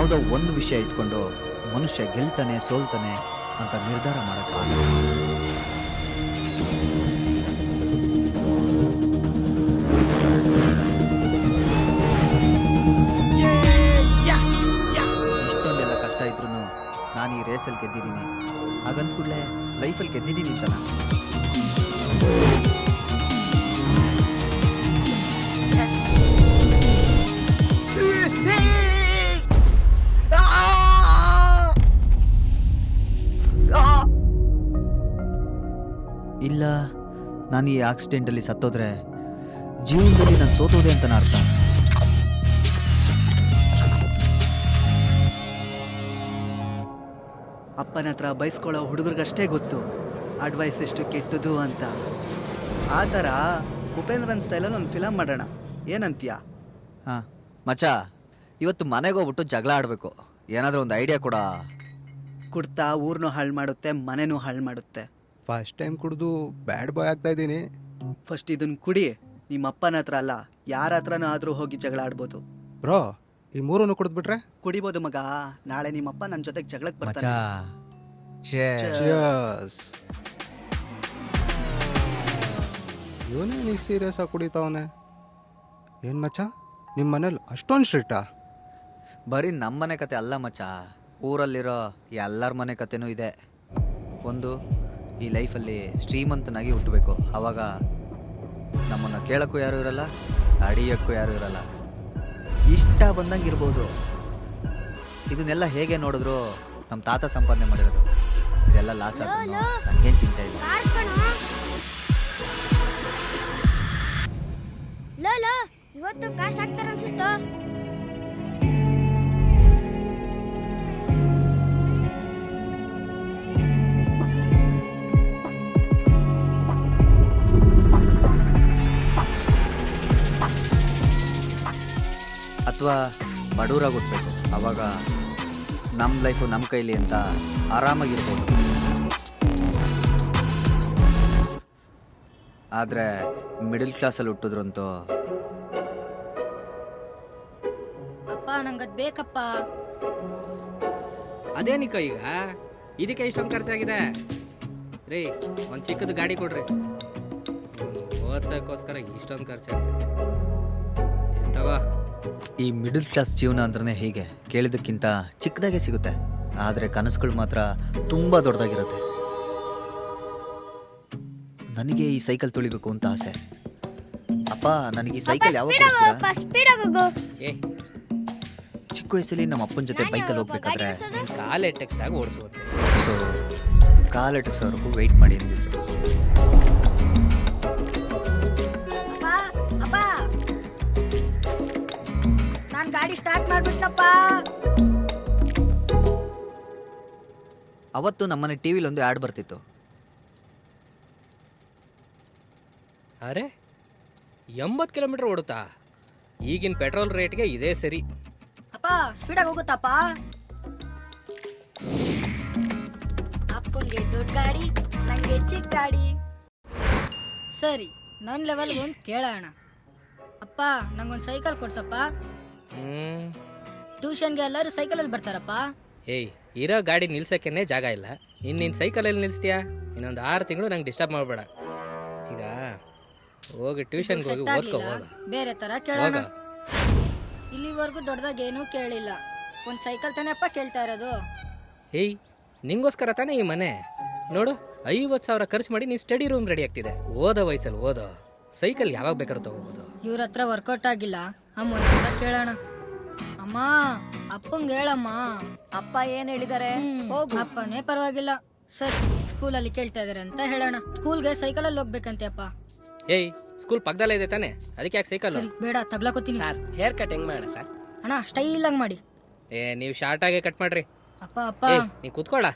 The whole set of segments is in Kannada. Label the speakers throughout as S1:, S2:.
S1: ಯಾವುದೋ ಒಂದು ವಿಷಯ ಇಟ್ಕೊಂಡು ಮನುಷ್ಯ ಗೆಲ್ತಾನೆ ಸೋಲ್ತಾನೆ ಅಂತ ನಿರ್ಧಾರ ಮಾಡೋಕ್ಕಾಗಲ್ಲ. ಇಷ್ಟೊಂದೆಲ್ಲ ಕಷ್ಟ ಇದ್ರೂ ನಾನು ಈ ರೇಸಲ್ಲಿ ಗೆದ್ದಿದ್ದೀನಿ. ಹಾಗಂದ ಕೂಡಲೇ ಲೈಫಲ್ಲಿ ಗೆದ್ದಿದ್ದೀನಿ ಅಂತನ? ಇಲ್ಲ, ನಾನು ಈ ಆಕ್ಸಿಡೆಂಟಲ್ಲಿ ಸತ್ತೋದ್ರೆ ಜೀವನದಲ್ಲಿ ನಾನು ಸೋತೋದೆ ಅಂತ ಅರ್ಥ.
S2: ಅಪ್ಪನ ಹತ್ರ ಬಯಸ್ಕೊಳ್ಳೋ ಹುಡುಗರಿಗಷ್ಟೇ ಗೊತ್ತು ಅಡ್ವೈಸ್ ಎಷ್ಟು ಕೆಟ್ಟದು ಅಂತ. ಆ ಥರ ಉಪೇಂದ್ರನ್ ಸ್ಟೈಲಲ್ಲಿ ಒಂದು ಫಿಲಮ್ ಮಾಡೋಣ, ಏನಂತೀಯ?
S1: ಹಾಂ ಮಚ್ಚ, ಇವತ್ತು ಮನೆಗೆ ಹೋಗ್ಬಿಟ್ಟು ಜಗಳ ಆಡಬೇಕು. ಏನಾದರೂ ಒಂದು ಐಡಿಯಾ ಕೊಡ.
S2: ಕುಡ್ತಾ ಊರ್ನೂ ಹಾಳು ಮಾಡುತ್ತೆ, ಮನೆನೂ ಹಾಳು ಮಾಡುತ್ತೆ.
S3: ಫಸ್ಟ್ ಟೈಮ್ ಕುಡಿದು ಬ್ಯಾಡ್ ಬಾಯ್ ಆಗ್ತಾ ಇದ್ದೀನಿ.
S2: ಫಸ್ಟ್ ಇದನ್ನು ಕುಡಿ. ನಿಮ್ಮ ಅಪ್ಪನ ಹತ್ರ ಅಲ್ಲ, ಯಾರ ಹತ್ರನೂ ಆದರೂ ಹೋಗಿ ಜಗಳ ಆಡ್ಬೋದು.
S3: ಬ್ರೋ, ಈ ಮೂರನ್ನು ಕುಡಿದ್ಬಿಟ್ರೆ
S2: ಕುಡಿಬೋದು ಮಗ. ನಾಳೆ ನಿಮ್ಮಪ್ಪ ನನ್ನ ಜೊತೆಗೆ ಜಗಳಕ್ಕೆ
S1: ಮಚ್ಚ,
S2: ಬರ್ತಾನೆ.
S3: ಇವನೇ ನೀ ಸೀರಿಯಸ್ ಆಗಿ ಕುಡಿತಾವನೆ. ಏನು ಮಚ್ಚ, ನಿಮ್ಮ ಮನೇಲಿ ಅಷ್ಟೊಂದು ಸ್ಟ್ರಿಕ್ಟಾ?
S1: ಬರೀ ನಮ್ಮನೆ ಕತೆ ಅಲ್ಲ ಮಚ್ಚ, ಊರಲ್ಲಿರೋ ಎಲ್ಲರ ಮನೆ ಕತೆನೂ ಇದೆ. ಒಂದು, ಈ ಲೈಫಲ್ಲಿ ಶ್ರೀಮಂತನಾಗಿ ಹುಟ್ಟಬೇಕು. ಆವಾಗ ನಮ್ಮನ್ನು ಕೇಳೋಕ್ಕೂ ಯಾರೂ ಇರಲ್ಲ, ಅಡಿಯೋಕ್ಕೂ ಯಾರೂ ಇರಲ್ಲ, ಇಷ್ಟ ಬಂದಂಗೆ ಇರ್ಬೋದು. ಇದನ್ನೆಲ್ಲ ಹೇಗೆ ನೋಡಿದ್ರು ನಮ್ಮ ತಾತ ಸಂಪಾದನೆ ಮಾಡಿರೋದು. ಇದೆಲ್ಲ ಲಾಸ್ ಆದ್ರೂ ನನಗೇನು ಚಿಂತೆ ಇಲ್ಲ.
S4: ಇವತ್ತು ಕಾಸು ಹಾಕ್ತಾರ ಅನ್ಸುತ್ತೋ.
S1: ಅಥವಾ ಬಡವರಾಗಿ ಹುಟ್ಟಬೇಕು. ಆವಾಗ ನಮ್ಮ ಲೈಫು ನಮ್ಮ ಕೈಲಿ ಅಂತ ಆರಾಮಾಗಿರ್ಬೋದು. ಆದರೆ ಮಿಡಲ್ ಕ್ಲಾಸಲ್ಲಿ ಹುಟ್ಟಿದ್ರಂತೂ
S5: ಅಪ್ಪ ನಂಗದ್ ಬೇಕಪ್ಪ.
S6: ಅದೇನಿಕ ಈಗ ಇದಕ್ಕೆ ಇಷ್ಟೊಂದು ಖರ್ಚಾಗಿದೆ ರೀ. ಒಂದು ಚಿಕ್ಕದು ಗಾಡಿ ಕೊಡ್ರಿ. ಓದ್ಸೋಕ್ಕೋಸ್ಕರ ಇಷ್ಟೊಂದು ಖರ್ಚಾಗ್ತದೆ. ತಗೋ.
S1: ಈ ಮಿಡಲ್ ಕ್ಲಾಸ್ ಜೀವನ ಅಂದ್ರೆ ಹೀಗೆ, ಕೇಳಿದ್ದಕ್ಕಿಂತ ಚಿಕ್ಕದಾಗೆ ಸಿಗುತ್ತೆ. ಆದರೆ ಕನಸುಗಳು ಮಾತ್ರ ತುಂಬ ದೊಡ್ಡದಾಗಿರುತ್ತೆ. ನನಗೆ ಈ ಸೈಕಲ್ ತುಳಿಬೇಕು ಅಂತ ಆಸೆ. ಅಪ್ಪ, ನನಗೆ ಈ ಸೈಕಲ್ ಯಾವಾಗ ಕೊಡಿಸ್ತೀರಾ?
S6: ಏ,
S1: ಚಿಕ್ಕ ವಯಸ್ಸಲ್ಲಿ ನಮ್ಮ ಅಪ್ಪನ ಜೊತೆ ಬೈಕಲ್ಲಿ ಹೋಗ್ಬೇಕಾದ್ರೆ
S6: ಕಾಲ್ ಎಟ್ಟೆಕ್ಸ್ದಾಗ ಓಡಿಸುತ್ತೆ.
S1: ಸೊ ಕಾಲು ಎಟಕ್ಸೋವರೆಗೂ ವೆಯ್ಟ್ ಮಾಡಿ ಅಂದಿದ್ರು.
S5: ನಾನು ಗಾಡಿ ಸ್ಟಾರ್ಟ್ ಮಾಡ್ಬಿಟ್ನಪ್ಪ.
S1: ಅವತ್ತು ನಮ್ಮನೆ ಟಿವಿಲಿ ಒಂದು ಆ್ಯಡ್ ಬರ್ತಿತ್ತು.
S6: ಅರೆ, 80 ಕಿಲೋಮೀಟರ್ ಓಡುತ್ತಾ? ಈಗಿನ ಪೆಟ್ರೋಲ್ ರೇಟ್ಗೆ ಇದೇ ಸರಿ.
S5: ಅಪ್ಪ ಸ್ಪೀಡಾಗಿ ಹೋಗುತ್ತಪ್ಪ. ಅಪ್ಪಂಗೆ ದೊಡ್ಡ ಗಾಡಿ, ನಂಗೆ ಚಿಕ್ಕ ಗಾಡಿ. ಸರಿ, ನನ್ನ ಲೆವೆಲ್ಗೆ ಒಂದು ಕೇಳೋಣ. ಅಪ್ಪ ನಂಗೊಂದು ಸೈಕಲ್ ಕೊಡ್ಸಪ್ಪ. ಟ್ಯೂಷನ್ಗೆ ಎಲ್ಲರೂ ಸೈಕಲಲ್ಲಿ ಬರ್ತಾರಪ್ಪ.
S6: ಏಯ್, ಇರೋ ಗಾಡಿ ನಿಲ್ಸಕ್ಕೇನೆ ಜಾಗ ಇಲ್ಲ. ಇನ್ನಿನ್ ಸೈಕಲಲ್ಲಿ ನಿಲ್ಲಿಸ್ತೀಯಾ? ಇನ್ನೊಂದು 6 ತಿಂಗಳು ನಂಗೆ ಡಿಸ್ಟರ್ಬ್ ಮಾಡಬೇಡ. ಈಗ ಹೋಗಿ ಟ್ಯೂಷನ್ಗೆ ಹೋಗಿ ಓದ್ಕೋ. ಹೋಗ,
S5: ಬೇರೆ ತರ ಕೇಳೋಣ. ಇಲ್ಲಿವರೆಗೂ ದೊಡ್ಡದಾಗಿ ಏನೂ ಕೇಳಿಲ್ಲ. ಒಂದು ಸೈಕಲ್ ತಾನೇಪ್ಪ ಕೇಳ್ತಾ ಇರೋದು.
S6: ಏಯ್, ನಿಂಗೋಸ್ಕರ ತಾನೇ ಈ ಮನೆ. ನೋಡು, 50,000 ಖರ್ಚು ಮಾಡಿ ನೀನು ಸ್ಟಡಿ ರೂಮ್ ರೆಡಿ ಆಗ್ತಿದೆ. ಓದೋ ವಯಸ್ಸಲ್ಲಿ ಓದೋ. ಸೈಕಲ್ ಯಾವಾಗ ಬೇಕಾದ್ರೂ ತಗೋಬೋದು.
S5: ಇವ್ರ ಹತ್ರ ವರ್ಕೌಟ್ ಆಗಿಲ್ಲ, ಅಮ್ಮನ ಕೇಳೋಣ. ಅಮ್ಮ, ಅಪ್ಪಂಗೆ ಹೇಳಮ್ಮ.
S7: ಅಪ್ಪ ಏನ್ ಹೇಳಿದಾರೆ?
S5: ಅಪ್ಪನೇ ಪರವಾಗಿಲ್ಲ. ಸರಿ, ಸ್ಕೂಲಲ್ಲಿ ಕೇಳ್ತಾ ಇದಾರೆ ಅಂತ ಹೇಳೋಣ. ಸ್ಕೂಲ್ಗೆ ಸೈಕಲಲ್ಲಿ ಹೋಗ್ಬೇಕಂತೆ ಅಪ್ಪ.
S6: ಏಯ್, ಸ್ಕೂಲ್ ಪಕ್ಕದಲ್ಲೇ ಇದೆ ತಾನೆ, ಅದಕ್ಕೆ ಯಾಕೆ ಸೈಕಲ್?
S5: ಸರಿ, ಬೇಡ ತಗ್ಲಾಕೋತೀನಿ.
S6: ಹೇರ್ ಕಟ್ ಹೆಂಗ್ ಮಾಡೋಣ ಸರ್?
S5: ಅಣ್ಣ ಸ್ಟೈಲ್ ಆಗಿ ಮಾಡಿ.
S6: ನೀವು ಶಾರ್ಟ್ ಆಗೇ ಕಟ್ ಮಾಡ್ರಿ.
S5: ಅಪ್ಪ ಅಪ್ಪ
S6: ನೀ ಕೂತ್ಕೊಳ್ಳ.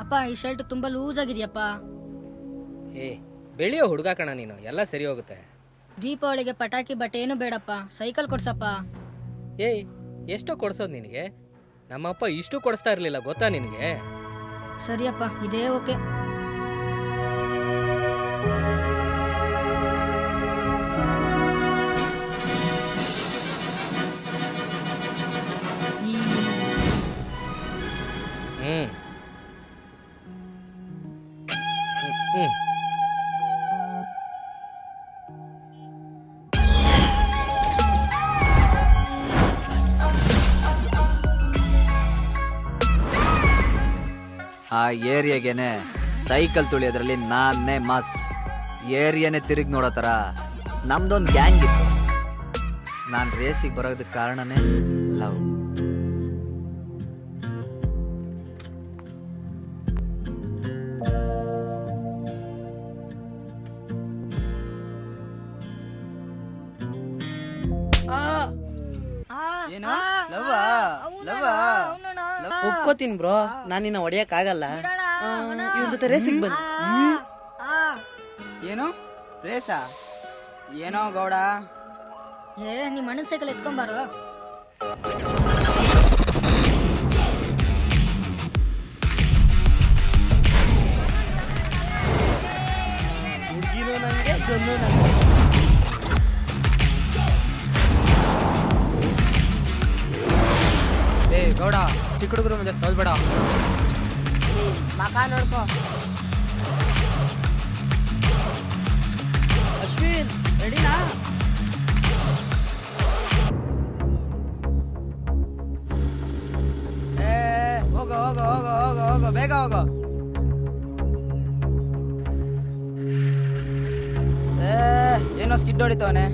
S5: ಅಪ್ಪ, ಈ ಶರ್ಟ್ ತುಂಬಾ ಲೂಸ್ ಆಗಿದೆಯಪ್ಪ.
S6: ಏ, ಬೆಳೆಯೋ ಹುಡುಗ ಕಣ ನೀನು, ಎಲ್ಲ ಸರಿ ಹೋಗುತ್ತೆ.
S5: ದೀಪಾವಳಿಗೆ ಪಟಾಕಿ ಬಟ್ಟೆ ಏನು ಬೇಡಪ್ಪ, ಸೈಕಲ್ ಕೊಡ್ಸಪ್ಪ.
S6: ಏಯ್, ಎಷ್ಟೋ ಕೊಡ್ಸೋದು ನಿನಗೆ? ನಮ್ಮಪ್ಪ ಇಷ್ಟು ಕೊಡಿಸ್ತಾ ಇರಲಿಲ್ಲ ಗೊತ್ತಾ ನಿನಗೆ?
S5: ಸರಿಯಪ್ಪ, ಇದೇ ಓಕೆ.
S1: ಆ ಏರಿಯಾಗೇನೆ ಸೈಕಲ್ ತುಳಿಯೋದ್ರಲ್ಲಿ ನಾನೇ ಮಾಸ್. ಏರಿಯಾನೇ ತಿರುಗಿ ನೋಡೋ ಥರ ನಮ್ದೊಂದು ಗ್ಯಾಂಗ್ ಇತ್ತು. ನಾನು ರೇಸಿಗೆ ಬರೋದಕ್ಕೆ ಕಾರಣನೇ ಲವ್.
S2: ಏನು ಲವ್ವಾ ಲವ್ವಾ ಒಪ್ಕೋತೀನಿ ಬ್ರೋ, ನಾನು ನಿನ್ನ ಹೊಡಿಯಕ್ ಆಗಲ್ಲ. ಇವನ್ ಜೊತೆ ರೇಸಿಗೆ ಬನ್ನಿ. ಏನು ರೇಸಾ? ಏನೋ ಗೌಡ,
S5: ನಿಮ್ಮ ಅಣ್ಣನ ಸೈಕಲ್ ಎತ್ಕೊಂಬಾರೋ.
S2: ಹುಡುಗಿನೂ ನನಗೆ ಗಂಡು ನನಗೆ.
S6: ಏ ಗೌಡ, ಚಿಕ್ಕ ಹುಡುಗರು ಮುಂದೆ ಸೋಲ್ಬೇಡ.
S2: ಮಕ ನೋಡ್ಕೋ. ಅಶ್ವಿನ್ ರೆಡಿನಾ? ಹೋಗೋ ಹೋಗೋ ಹೋಗೋ ಹೋಗೋ ಹೋಗೋ, ಬೇಗ ಹೋಗೋ. ಏನೋ ಸ್ಕಿಡ್ ಹೊಡಿತವನೆ.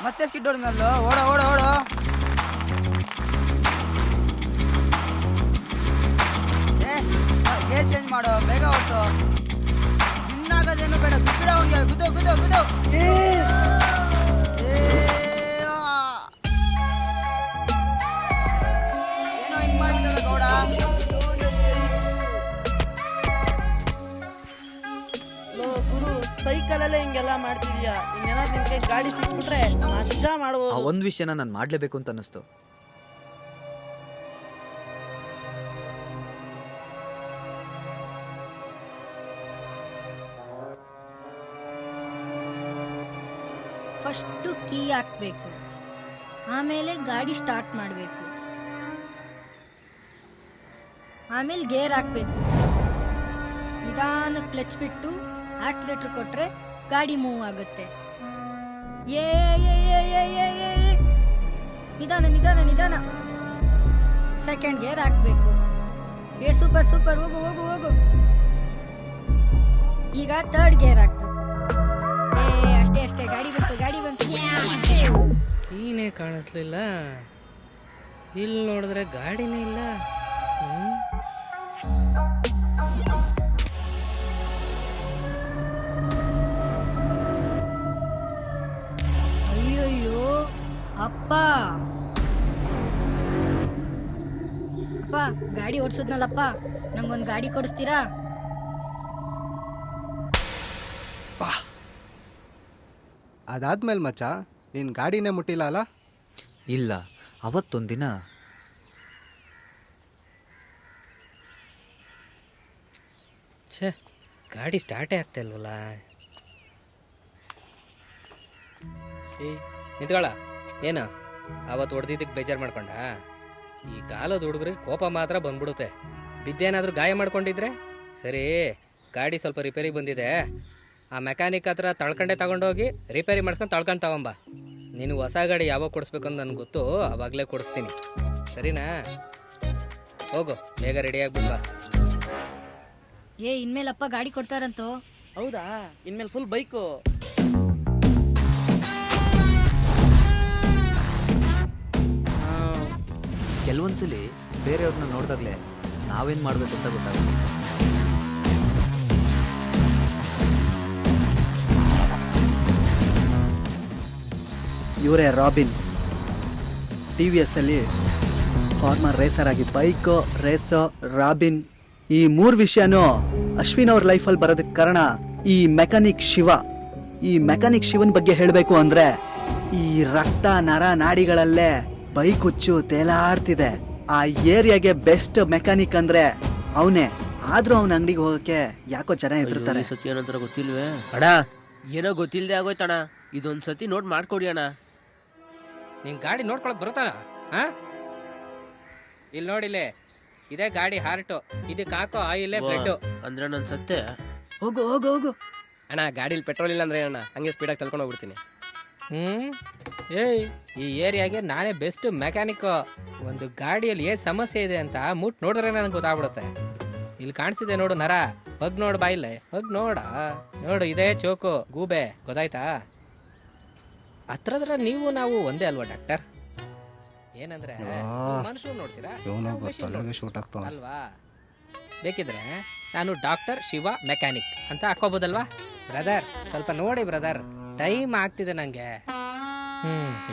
S2: ಮತ್ತೆ ಸ್ಕಿಡ್ ಹೊಡಿದ್ನಲ್ಲೋ. ಓಡೋ ಓಡೋ ಓಡೋ. ಗೇರ್ ಚೇಂಜ್ ಮಾಡೋ, ಬೇಗ ಓಡಿಸೋ. ಇನ್ನಾಗೋದೇನು ಬೇಡ, ಗುದ್ಬಿಡ ಅವ್ನಿಗೆ. ಗುದ್ದು ಗುದ್ದು ಗುದ್ದು. ಏನೋ ಹಿಂಗ್ ಮಾಡ್ಬಿಟ್ಟಲ್ಲ ಗೌಡ. ಗುರು, ಸೈಕಲಲ್ಲೇ ಹಿಂಗೆಲ್ಲ ಮಾಡ್ತಿದ್ಯಾ? ಇನ್ನೇನಾದ್ರು ನಿನ್ಗೆ ಗಾಡಿ ಸಿಕ್ಬಿಟ್ರೆ ಮಜಾ
S1: ಆ
S2: ಮಾಡ್ಬೋದು.
S1: ಒಂದು ವಿಷಯನ ನಾನು ಮಾಡಲೇಬೇಕು ಅಂತ ಅನ್ನಿಸ್ತು.
S5: ಫಸ್ಟು ಕೀ ಹಾಕಬೇಕು, ಆಮೇಲೆ ಗಾಡಿ ಸ್ಟಾರ್ಟ್ ಮಾಡಬೇಕು, ಆಮೇಲೆ ಗೇರ್ ಹಾಕಬೇಕು. ನಿಧಾನ ಕ್ಲಚ್ ಬಿಟ್ಟು ಆಕ್ಸಿಲೇಟರ್ ಕೊಟ್ಟರೆ ಗಾಡಿ ಮೂವ್ ಆಗುತ್ತೆ. ಏ ಏ, ಏ, ಏ, ಏ, ಏ, ಏ. ನಿಧಾನ ನಿಧಾನ ನಿಧಾನ. ಸೆಕೆಂಡ್ ಗೇರ್ ಹಾಕಬೇಕು. ಏ ಸೂಪರ್ ಸೂಪರ್, ಹೋಗು ಹೋಗು ಹೋಗು. ಈಗ ಥರ್ಡ್ ಗೇರ್ ಹಾಕ್ಬೇಕು. ಅಷ್ಟೇ ಅಷ್ಟೇ, ಗಾಡಿ ಬಂತು ಗಾಡಿ ಬಂತು.
S6: ಕೀನೇ ಕಾಣಿಸ್ಲಿಲ್ಲ, ಇಲ್ಲಿ ನೋಡಿದ್ರೆ ಗಾಡಿನೇ ಇಲ್ಲ.
S5: ಅಯ್ಯಯ್ಯೋ ಅಪ್ಪ ಅಪ್ಪ, ಗಾಡಿ ಓಡಿಸಿದ್ನಲ್ಲಪ್ಪ, ನಂಗೊಂದು ಗಾಡಿ ಕೊಡಿಸ್ತೀರಾ?
S3: ಅದಾದ್ಮೇಲೆ ಮಚ್ಚ ನೀನು ಗಾಡಿನೇ ಮುಟ್ಟಿಲ್ಲ ಅಲ್ಲ?
S1: ಇಲ್ಲ, ಅವತ್ತೊಂದಿನ
S6: ಛೇ, ಗಾಡಿ ಸ್ಟಾರ್ಟೇ ಆಗ್ತಾ ಇಲ್ವಲ್ಲ. ಏಯ್ ನಿಂತ್ಕೊಳ್ಳ. ಏನು ಅವತ್ತು ಹೊಡೆದಿದ್ದಕ್ಕೆ ಬೇಜಾರು ಮಾಡ್ಕೊಂಡ? ಈ ಕಾಲದ ಹುಡುಗರಿಗೆ ಕೋಪ ಮಾತ್ರ ಬಂದ್ಬಿಡುತ್ತೆ. ಬಿದ್ದೇನಾದರೂ ಗಾಯ ಮಾಡ್ಕೊಂಡಿದ್ರೆ ಸರಿ. ಗಾಡಿ ಸ್ವಲ್ಪ ರಿಪೇರಿಗೆ ಬಂದಿದೆ, ಆ ಮೆಕ್ಯಾನಿಕ್ ಹತ್ರ ತಳ್ಕೊಂಡೆ ತಗೊಂಡೋಗಿ ರಿಪೇರಿ ಮಾಡ್ಕೊಂಡು ತಳ್ಕೊಂಡು ತಗೊಂಬ. ನೀನು ಹೊಸ ಗಾಡಿ ಯಾವಾಗ ಕೊಡಿಸ್ಬೇಕು ಅಂತ ನನಗೆ ಗೊತ್ತು, ಆವಾಗಲೇ ಕೊಡಿಸ್ತೀನಿ. ಸರಿನಾ? ಹೋಗು, ಬೇಗ ರೆಡಿಯಾಗ್ಬಿಟ್ಟು ಬಾ.
S5: ಏ ಇನ್ಮೇಲಪ್ಪ ಗಾಡಿ ಕೊಡ್ತಾರಂತೋ.
S2: ಹೌದಾ? ಇನ್ಮೇಲೆ ಫುಲ್ ಬೈಕು.
S1: ಕೆಲವೊಂದ್ಸಲಿ ಬೇರೆಯವ್ರನ್ನ ನೋಡಿದಾಗಲೇ ನಾವೇನು ಮಾಡಬೇಕು ಅಂತ ಗೊತ್ತಾಗುತ್ತೆ.
S2: ಇವರೇ ರಾಬಿನ್. ಟಿ ವಿ ಎಸ್ ಅಲ್ಲಿ ಫಾರ್ಮರ್ ರೇಸರ್ ಆಗಿ ಬೈಕು ರೇಸು ರಾಬಿನ್. ಈ 3 ವಿಷಯನೂ ಅಶ್ವಿನ್ ಅವ್ರ ಲೈಫಲ್ಲಿ ಬರೋದಕ್ಕೆ ಕಾರಣ ಈ ಮೆಕ್ಯಾನಿಕ್ ಶಿವ. ಈ ಮೆಕ್ಯಾನಿಕ್ ಶಿವನ್ ಬಗ್ಗೆ ಹೇಳಬೇಕು ಅಂದ್ರೆ, ಈ ರಕ್ತ ನರ ನಾಡಿಗಳಲ್ಲೇ ಬೈಕ್ ಹುಚ್ಚು ತೇಲಾಡ್ತಿದೆ. ಆ ಏರಿಯಾಗೆ ಬೆಸ್ಟ್ ಮೆಕ್ಯಾನಿಕ್ ಅಂದ್ರೆ ಅವನೇ. ಆದ್ರೂ ಅವನ ಅಂಗಡಿಗೆ ಹೋಗಕ್ಕೆ ಯಾಕೋ ಜನ ಹೆದರ್ತಾರೆ.
S8: ಸತಿ ಏನಂತ ಗೊತ್ತಿಲ್ವೇ ಅಣ್ಣ? ಏನೋ ಗೊತ್ತಿಲ್ಲದೆ ಆಗೋಯ್ತಣ್ಣ, ಇದೊಂದು ಸತಿ ನೋಟ್ ಮಾಡ್ಕೊಡಿ ಅಣ್ಣ.
S6: ನಿಂಗೆ ಗಾಡಿ ನೋಡ್ಕೊಳಕ್ ಬರುತ್ತಾನ? ಹಾಂ, ಇಲ್ಲಿ ನೋಡಿಲ್ಲೇ ಇದೇ ಗಾಡಿ ಹಾರ್ಟು, ಇದಕ್ಕೆ ಹಾಕೋ ಆಯಿಲೇ ಬ್ಲಡ್.
S8: ಅಂದ್ರೆ ನನ್ನ ಸತ್ತೆ.
S2: ಹೋಗು ಹೋಗು ಹೋಗು.
S8: ಅಣ್ಣ ಗಾಡಿಲಿ ಪೆಟ್ರೋಲ್ ಇಲ್ಲ ಅಂದ್ರೆ ಅಣ್ಣ ಹಂಗೆ ಸ್ಪೀಡಾಗಿ ತಳ್ಕೊಂಡು ಹೋಗ್ಬಿಡ್ತೀನಿ.
S6: ಏಯ್ ಈ ಏರಿಯಾಗೆ ನಾನೇ ಬೆಸ್ಟ್ ಮೆಕ್ಯಾನಿಕ್. ಒಂದು ಗಾಡಿಯಲ್ಲಿ ಏನು ಸಮಸ್ಯೆ ಇದೆ ಅಂತ ಮುಟ್ ನೋಡಿದ್ರೆ ನನಗೆ ಗೊತ್ತಾಗ್ಬಿಡುತ್ತೆ. ಇಲ್ಲಿ ಕಾಣಿಸಿದೆ ನೋಡು ನರ, ಬಗ್ ನೋಡು ಬಾಯಿಲೆ, ಬಗ್ ನೋಡು ಇದೇ ಚೋಕು ಗೂಬೆ, ಗೊತ್ತಾಯ್ತಾ? ಹತ್ರ ನೀವು ನಾವು ಒಂದೇ ಅಲ್ವಾ ಡಾಕ್ಟರ್? ಏನಂದ್ರೆ ಮನುಷ್ಯರು ನೋಡ್ತೀರಾ, ನಾವು machine ನೋಡ್ತೀವಿ.
S3: ಶೂಟ್ ಆಗ್ತಾವ.
S6: ಅಲ್ವಾ? ಬೇಕಿದ್ರೆ ನಾನು ಡಾಕ್ಟರ್ ಶಿವ ಮೆಕ್ಯಾನಿಕ್ ಅಂತ ಹಾಕೋಬೋದಲ್ವಾ? ಬ್ರದರ್ ಸ್ವಲ್ಪ ನೋಡಿ ಬ್ರದರ್, ಟೈಮ್ ಆಗ್ತಿದೆ ನಂಗೆ.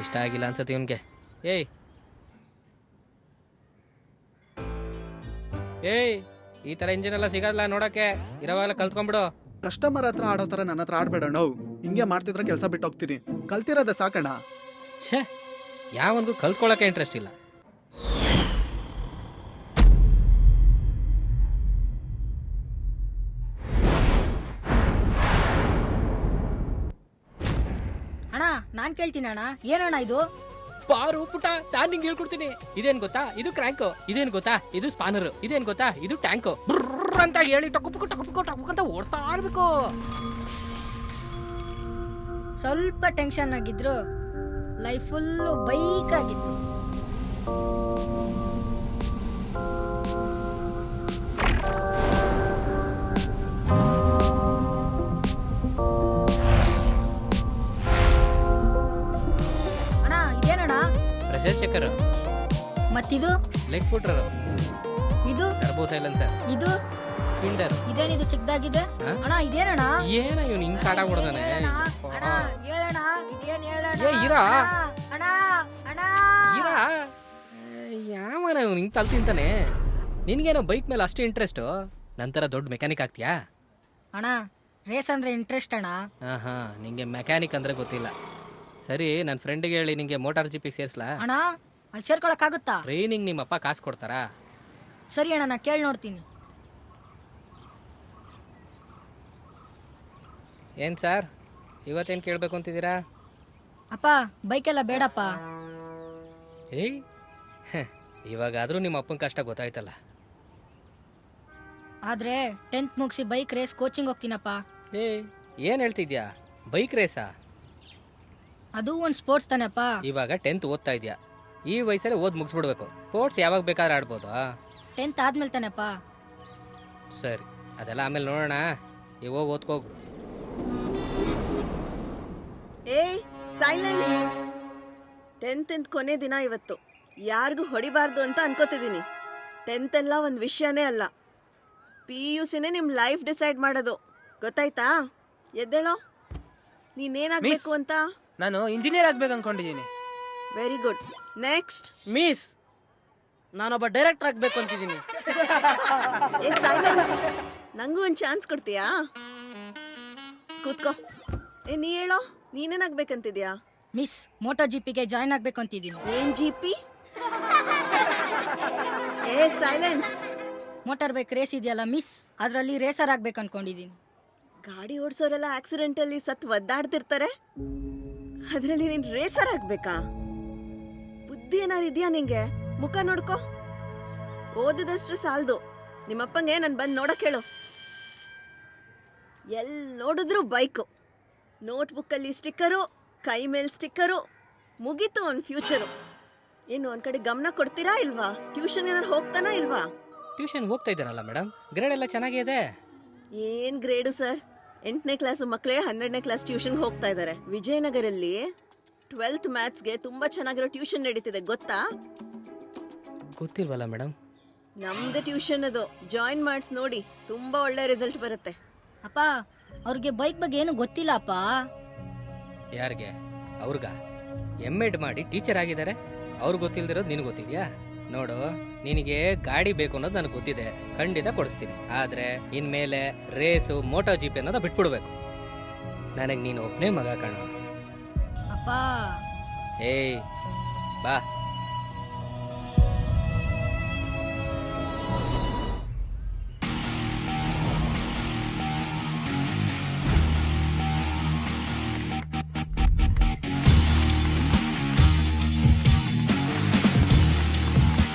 S6: ಇಷ್ಟ ಆಗಿಲ್ಲ ಅನ್ಸತ್ತೆ ಇವನ್ಗೆ. ಏಯ್ ಈ ತರ ಇಂಜಿನ್ ಎಲ್ಲ ಸಿಗಲ್ಲ ನೋಡಕ್ಕೆ, ಇರೋವಾಗಲ ಕಲ್ತ್ಕೊಂಡ್ಬಿಡು.
S2: ಕಸ್ಟಮರ್ ಹತ್ರ ಆಡೋ ಥರ ನನ್ನ ಹತ್ರ ಆಡ್ಬೇಡ ನಾವು. ಹಿಂಗೆ ಮಾಡ್ತಿದ್ರೆ ಕೆಲಸ ಬಿಟ್ಟು ಹೋಗ್ತೀನಿ. ಕಲ್ತಿರೋದೆ ಸಾಕಣ್ಣ.
S6: ಛೇ, ಯಾವನ್ಗೂ ಕಲ್ತ್ಕೊಳ್ಳೋಕೆ ಇಂಟ್ರೆಸ್ಟ್ ಇಲ್ಲ.
S5: ಅಣ್ಣ ನಾನ್ ಕೇಳ್ತೀನಿ ಅಣ್ಣ, ಏನಣ್ಣ ಇದು?
S6: ಬಾರು ಪುಟ, ನಾನ್ ನಿಂಗೆ ಹೇಳ್ಕೊಡ್ತೀನಿ. ಇದೇನ್ ಗೊತ್ತಾ, ಇದು ಕ್ರ್ಯಾಂಕ್. ಇದೇನ್ ಗೊತ್ತಾ, ಇದು ಸ್ಪಾನರ್. ಇದೇನ್ ಗೊತ್ತಾ, ಇದು ಟ್ಯಾಂಕ್. ಅಂತ ಹೇಳಿ ಟಕು ಅಂತ ಓಡ್ತಾ ಇರ್ಬೇಕು.
S5: ಸ್ವಲ್ಪ ಟೆನ್ಷನ್ ಆಗಿದ್ರು ಲೈಫ್ ಫುಲ್ಲು ಬೈಕ್ ಆಗಿತ್ತು. ಅಣ್ಣ ಇದೇನಣ್ಣ?
S6: Pressure checker.
S5: ಮತ್ತಿದು?
S6: ಲೆಗ್ ಫುಟ್ರರ್.
S5: ಇದು?
S6: Turbo silencer.
S5: ಇದು?
S6: ಸ್ಪಿಂಡರ್.
S5: ಇದೇನಿದು ಚಿಕ್ಕದಾಗಿದೆ? ಅಣ್ಣ ಇದೇನಣ್ಣ?
S6: ಏನ ಇವನು ಹಿಂಗ್ ಕಾಟ ಕೊಡ್ದಾನೆ?
S5: ಅಣ್ಣ ಹೇಳಣ್ಣ, ಇದೇನ್ ಹೇಳಣ್ಣ?
S6: ಏ ಇರಾ
S5: ಅಣ್ಣ ಅಣ್ಣ
S6: ಇರಾ, ಯಾವನ ಇವನು ಹಿಂಗ್ ತಲ್ ತಿಂತಾನೆ? ನಿನ್ಗೇನೋ ಬೈಕ್ ಮೇಲೆ ಅಷ್ಟು ಇಂಟ್ರೆಸ್ಟು, ನಂತರ ದೊಡ್ಡ ಮೆಕ್ಯಾನಿಕ್ ಆಗ್ತೀಯಾ?
S5: ಅಣ್ಣ ರೇಸ್ ಅಂದ್ರೆ ಇಂಟ್ರೆಸ್ಟ್ ಅಣ್ಣ.
S6: ಹಾ ನಿಂಗೆ ಮೆಕ್ಯಾನಿಕ್ ಅಂದ್ರೆ ಗೊತ್ತಿಲ್ಲ. ಸರಿ, ನನ್ನ ಫ್ರೆಂಡ್ಗೆ ಹೇಳಿ ನಿಂಗೆ ಮೋಟಾರ್ ಜಿಪಿಗೆ ಸೇರಿಸ್ಲಾ?
S5: ಅಣ್ಣ ಅಲ್ಲಿ ಸೇರ್ಕೊಳಕ್ಕಾಗುತ್ತಾ?
S6: ಟ್ರೈನಿಂಗ್ ನಿಮ್ಮಪ್ಪ ಕಾಸು ಕೊಡ್ತಾರಾ?
S5: ಸರಿ ಅಣ್ಣ, ನಾ ಕೇಳಿ ನೋಡ್ತೀನಿ.
S6: ಏನು ಸರ್, ಇವತ್ತೇನು ಕೇಳಬೇಕು ಅಂತಿದ್ದೀರಾ?
S5: ಅಪ್ಪ ಬೈಕೆಲ್ಲ ಬೇಡಪ್ಪ.
S6: ಏಯ್ ಇವಾಗಾದರೂ ನಿಮ್ಮ ಅಪ್ಪನ ಕಷ್ಟ ಗೊತ್ತಾಯ್ತಲ್ಲ.
S5: ಆದ್ರೆ 10th ಮುಗಿಸಿ ಬೈಕ್ ರೇಸ್ ಕೋಚಿಂಗ್ ಹೋಗ್ತೀನಪ್ಪ.
S6: ಏನು ಹೇಳ್ತಿದ್ಯಾ, ಬೈಕ್ ರೇಸಾ?
S5: ಅದು ಒಂದು ಸ್ಪೋರ್ಟ್ಸ್ ತಾನೆಪ್ಪ.
S6: ಇವಾಗ 10th ಓದ್ತಾ ಇದೆಯಾ, ಈ ವಯಸ್ಸಲ್ಲಿ ಓದ್ ಮುಗಿಸ್ಬಿಡ್ಬೇಕು. ಸ್ಪೋರ್ಟ್ಸ್ ಯಾವಾಗ ಬೇಕಾದ್ರೆ ಆಡ್ಬೋದು.
S5: 10th ಆದ್ಮೇಲೆ ತಾನೆಪ್ಪ.
S6: ಸರಿ, ಅದೆಲ್ಲ ಆಮೇಲೆ ನೋಡೋಣ, ಇವಾಗ ಓದ್ಕೋಗು.
S7: ಏಯ್ ಸೈಲೆನ್ಸ್. 10th ಕೊನೆ ದಿನ ಇವತ್ತು. ಯಾರಿಗೂ ಹೊಡಿಬಾರ್ದು ಅಂತ ಅನ್ಕೋತಿದ್ದೀನಿ. 10th ಎಲ್ಲ ಒಂದು ವಿಷಯನೇ ಅಲ್ಲ, PUCನೇ ನಿಮ್ಮ ಲೈಫ್ ಡಿಸೈಡ್ ಮಾಡೋದು, ಗೊತ್ತಾಯ್ತಾ? ಎದ್ದೇಳೋ, ನೀನೇನಾಗಬೇಕು ಅಂತ?
S9: ನಾನು ಇಂಜಿನಿಯರ್ ಆಗ್ಬೇಕು ಅನ್ಕೊಂಡಿದ್ದೀನಿ.
S7: Very good. ನೆಕ್ಸ್ಟ್.
S9: ಮಿಸ್, ನಾನೊಬ್ಬ ಡೈರೆಕ್ಟರ್ ಆಗ್ಬೇಕು ಅಂತಿದ್ದೀನಿ.
S7: ಏ ಸೈಲೆನ್ಸ್, ನಂಗೂ ಒಂದು ಚಾನ್ಸ್ ಕೊಡ್ತೀಯಾ? ಕೂತ್ಕೋ. ನೀ ಹೇಳೋ, ನೀನೇನಾಗ್ಬೇಕಂತಿದ್ಯಾ?
S5: ಮಿಸ್ ಮೋಟೋ ಜಿಪಿಗೆ ಜಾಯ್ನ್ ಆಗ್ಬೇಕು ಅಂತಿದ್ದೀನಿ.
S7: ಏನ್ GP? ಏ ಸೈಲೆನ್ಸ್.
S5: ಮೋಟಾರ್ ಬೈಕ್ ರೇಸ್ ಇದೆಯಲ್ಲ ಮಿಸ್, ಅದರಲ್ಲಿ ರೇಸರ್ ಆಗ್ಬೇಕು ಅನ್ಕೊಂಡಿದ್ದೀನಿ.
S7: ಗಾಡಿ ಓಡಿಸೋರೆಲ್ಲ ಆಕ್ಸಿಡೆಂಟಲ್ಲಿ ಸತ್ತು ಒದ್ದಾಡ್ತಿರ್ತಾರೆ, ಅದರಲ್ಲಿ ನೀನು ರೇಸರ್ ಆಗ್ಬೇಕಾ? ಬುದ್ಧಿ ಏನಾರು ಇದೆಯಾ ನಿಂಗೆ? ಮುಖ ನೋಡ್ಕೋ. ಓದಿದಷ್ಟು ಸಾಲದು, ನಿಮ್ಮಪ್ಪಂಗೆ ನಾನು ಬಂದು ನೋಡಕ್ಕೆ ಹೇಳು. ಎಲ್ಲಿ ನೋಡಿದ್ರು ಬೈಕು, ನೋಟ್ಬುಕ್ಕಲ್ಲಿ ಸ್ಟಿಕ್ಕರು, ಕೈ ಮೇಲೆ ಸ್ಟಿಕ್ಕರು, ಮುಗೀತು ಒಂದು ಫ್ಯೂಚರು. ಏನು ಒಂದು ಕಡೆ ಗಮನ ಕೊಡ್ತೀರಾ ಇಲ್ವಾ? ಟ್ಯೂಷನ್ಗೆ ಏನಾರು ಹೋಗ್ತಾನಾ ಇಲ್ವಾ?
S6: ಟ್ಯೂಷನ್ ಹೋಗ್ತಾ ಇದ್ದಾರಲ್ಲ ಮೇಡಮ್, ಗ್ರೇಡ್ ಎಲ್ಲ ಚೆನ್ನಾಗಿದೆ.
S7: ಏನು ಗ್ರೇಡು ಸರ್? 8ನೇ ಕ್ಲಾಸು ಮಕ್ಕಳೇ 12ನೇ ಕ್ಲಾಸ್ ಟ್ಯೂಷನ್ಗೆ ಹೋಗ್ತಾ ಇದ್ದಾರೆ. ವಿಜಯನಗರಲ್ಲಿ 12th ಮ್ಯಾಥ್ಸ್ಗೆ ತುಂಬ ಚೆನ್ನಾಗಿರೋ ಟ್ಯೂಷನ್ ನಡೀತಿದೆ, ಗೊತ್ತಾ?
S6: ಗೊತ್ತಿಲ್ವಲ್ಲ ಮೇಡಮ್.
S7: ನಮ್ದೇ ಟ್ಯೂಷನ್ ಅದು, ಜಾಯಿನ್ ಮಾಡಿಸ್ ನೋಡಿ, ತುಂಬ ಒಳ್ಳೆ ರಿಸಲ್ಟ್ ಬರುತ್ತೆ.
S5: ಅಪ್ಪ ಅವ್ರಿಗೆ ಬೈಕ್ ಬಗ್ಗೆ ಏನು ಗೊತ್ತಿಲ್ಲ ಅಪ್ಪ.
S6: ಯಾರಿಗೆ? ಅವ್ರಿಗ MEd ಮಾಡಿ ಟೀಚರ್ ಆಗಿದ್ದಾರೆ, ಅವ್ರಿಗೆ ಗೊತ್ತಿಲ್ದಿರೋದು ನಿನಗೆ ಗೊತ್ತಿದ್ಯಾ? ನೋಡು, ನಿನಗೆ ಗಾಡಿ ಬೇಕು ಅನ್ನೋದು ನನಗೆ ಗೊತ್ತಿದೆ, ಖಂಡಿತ ಕೊಡಿಸ್ತೀನಿ. ಆದರೆ ಇನ್ಮೇಲೆ ರೇಸು ಮೋಟೋ GP ಅನ್ನೋದು ಬಿಟ್ಬಿಡ್ಬೇಕು. ನನಗೆ ನೀನು ಒಬ್ಬನೇ ಮಗ ಕಾಣ.
S5: ಅಪ್ಪ
S6: ಏಯ್ ಬಾ.